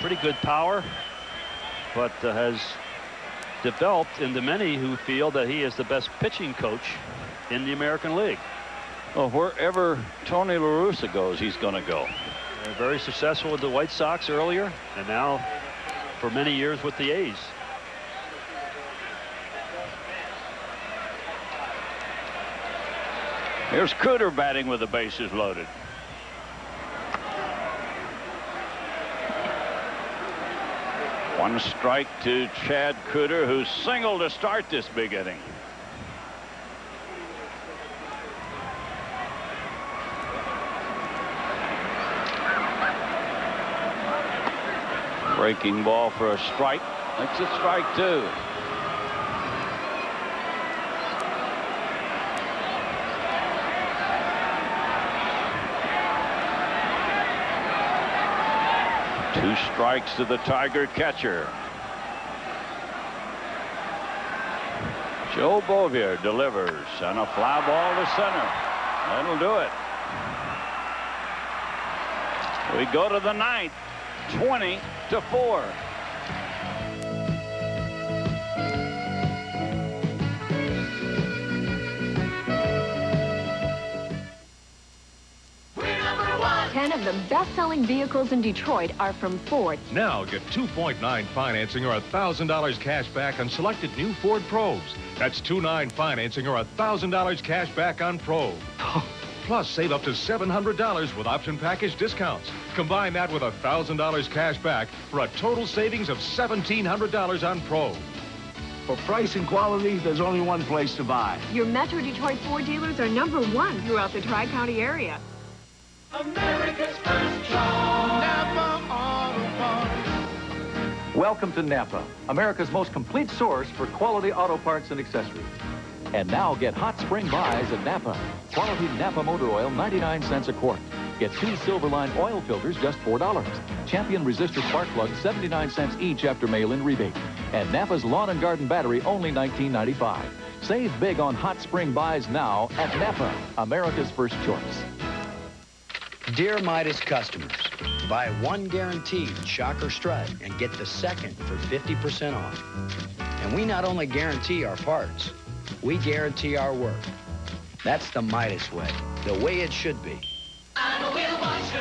Pretty good power, but has developed into many who feel that he is the best pitching coach in the American League. Well, wherever Tony La Russa goes, he's going to go. They're very successful with the White Sox earlier, and now for many years with the A's. Here's Cruder batting with the bases loaded. One strike to Chad Cruder, who singled to start this big inning. Breaking ball for a strike. Makes it strike 2. Two strikes to the Tiger catcher. Joe Bovier delivers on a fly ball to center. That'll do it. We go to the 9th, 20-4. Of the best-selling vehicles in Detroit are from Ford. Now get 2.9 financing or $1,000 cash back on selected new Ford Probes. That's 2.9 financing or $1,000 cash back on Probe. Plus, save up to $700 with option package discounts. Combine that with $1,000 cash back for a total savings of $1,700 on Probe. For price and quality, there's only one place to buy. Your Metro Detroit Ford dealers are #1 throughout the Tri-County area. America's first choice. Napa Auto Parts. Welcome to Napa, America's most complete source for quality auto parts and accessories. And now get hot spring buys at Napa. Quality Napa motor oil, 99 cents a quart. Get 2 Silverline oil filters, just $4. Champion resistor spark plugs, 79 cents each after mail-in rebate. And Napa's Lawn and Garden battery, only $19.95. Save big on hot spring buys now at Napa, America's first choice. Dear Midas customers, buy 1 guaranteed shocker strut and get the second for 50% off. And we not only guarantee our parts, we guarantee our work. That's the Midas way, the way it should be. I'm a wheel watcher.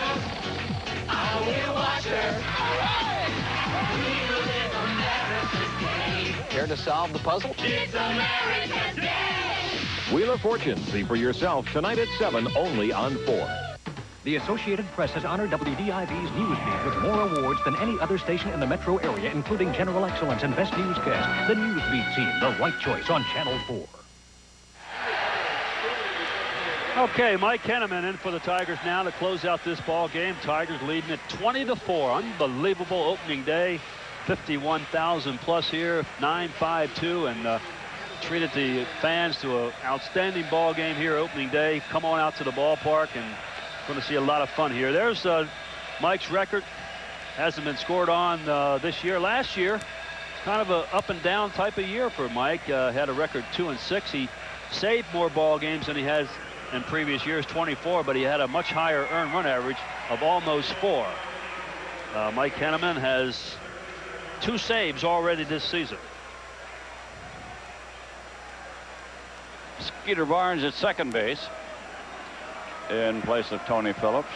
I'm a wheel watcher. We live America's day. Care to solve the puzzle? It's America's day. Wheel of Fortune. See for yourself tonight at 7, only on 4. The Associated Press has honored WDIV's Newsbeat with more awards than any other station in the metro area, including General Excellence and Best Newscast. The Newsbeat team, the right choice on Channel 4. Okay, Mike Henneman in for the Tigers now to close out this ball game. Tigers leading it 20-4. Unbelievable opening day. 51,000 plus here, 9-5-2, and treated the fans to an outstanding ball game here opening day. Come on out to the ballpark and going to see a lot of fun here. There's Mike's record. Hasn't been scored on this year. Last year, it's kind of a up and down type of year for Mike. Had a record 2-6. He saved more ball games than he has in previous years, 24, but he had a much higher earned run average of almost 4. Mike Henneman has 2 saves already this season. Skeeter Barnes at second base in place of Tony Phillips.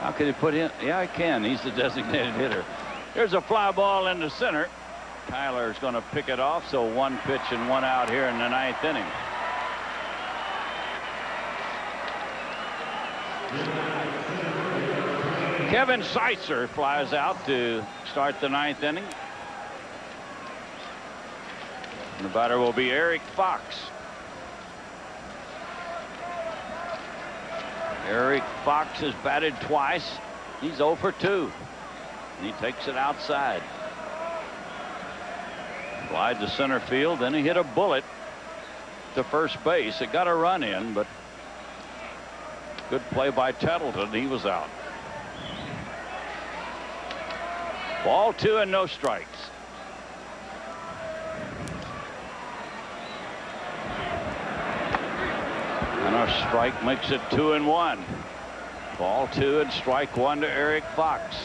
How can he put in? Yeah, he can. He's the designated hitter. Here's a fly ball into center. Tyler's going to pick it off, so 1 pitch and 1 out here in the 9th inning. Kevin Seitzer flies out to start the 9th inning. And the batter will be Eric Fox. Eric Fox has batted twice. He's 0 for 2. And he takes it outside. Flied to center field, then he hit a bullet to first base. It got a run in, but good play by Tettleton. He was out. Ball 2 and no strikes. And a strike makes it 2-1. Ball 2 and strike 1 to Eric Fox.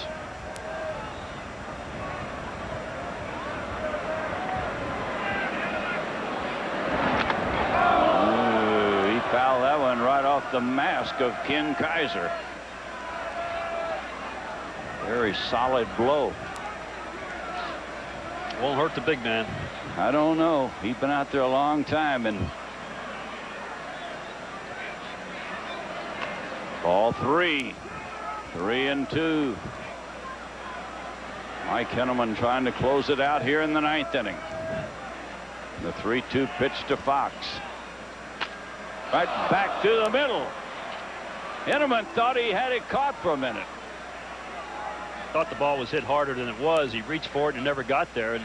Ooh, he fouled that one right off the mask of Ken Kaiser. Very solid blow. Won't hurt the big man. I don't know. He's been out there a long time. And ball 3. 3-2. Mike Henneman trying to close it out here in the 9th inning. The 3-2 pitch to Fox. Right back to the middle. Henneman thought he had it caught for a minute. Thought the ball was hit harder than it was. He reached for it and never got there,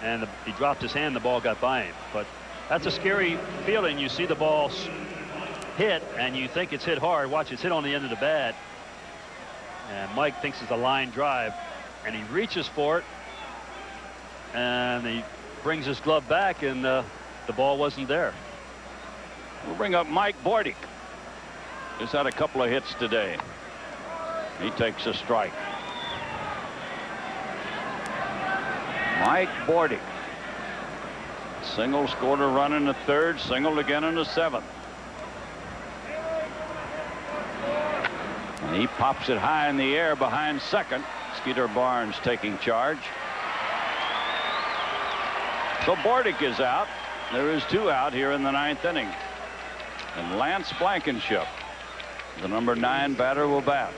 and he dropped his hand. The ball got by him. But that's a scary feeling. You see the ball hit and you think it's hit hard. Watch, it's hit on the end of the bat, and Mike thinks it's a line drive, and he reaches for it, and he brings his glove back, and the ball wasn't there. We'll bring up Mike Bordick. He's had a couple of hits today. He takes a strike. Mike Bordick. Single, scored a run in the 3rd, singled again in the 7th. And he pops it high in the air behind second. Skeeter Barnes taking charge. So Bordick is out. There is 2 out here in the 9th inning. And Lance Blankenship, the number 9 batter, will bat.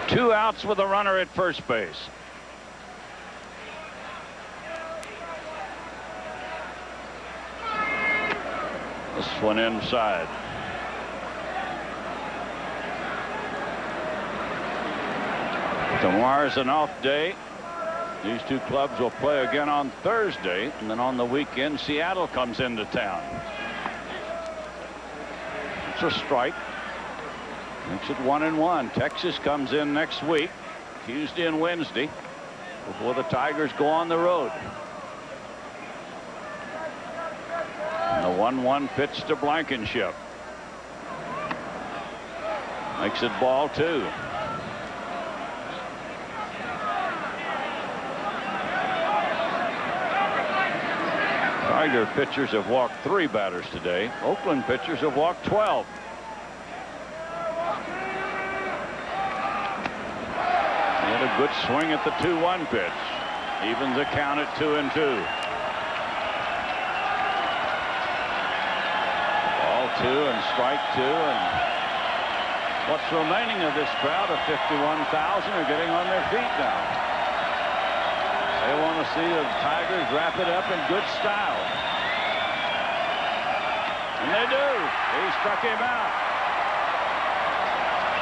Two outs with a runner at first base. This one inside. Tomorrow's an off day. These two clubs will play again on Thursday, and then on the weekend, Seattle comes into town. It's a strike. Makes it 1-1. Texas comes in next week, Tuesday and Wednesday, before the Tigers go on the road. And the 1-1 pitch to Blankenship. Makes it ball 2. Tiger pitchers have walked 3 batters today. Oakland pitchers have walked 12. He had a good swing at the 2-1 pitch. Evens the count at 2-2. Ball 2 and strike 2, and what's remaining of this crowd of 51,000 are getting on their feet now. They want to see the Tigers wrap it up in good style. And they do. He struck him out.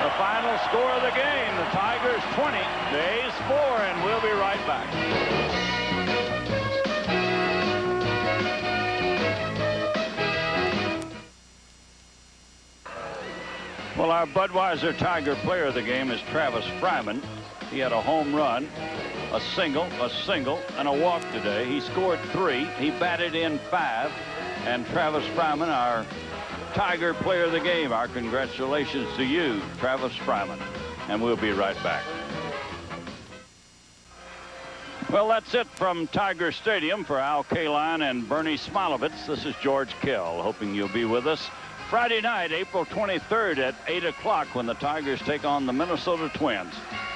The final score of the game, the Tigers 20, the A's 4, and we'll be right back. Well, our Budweiser Tiger player of the game is Travis Fryman. He had a home run, a single, and a walk today. He scored 3. He batted in 5. And Travis Fryman, our Tiger player of the game. Our congratulations to you, Travis Fryman. And we'll be right back. Well, that's it from Tiger Stadium. For Al Kaline and Bernie Smilovitz, this is George Kell, hoping you'll be with us Friday night, April 23rd at 8 o'clock when the Tigers take on the Minnesota Twins.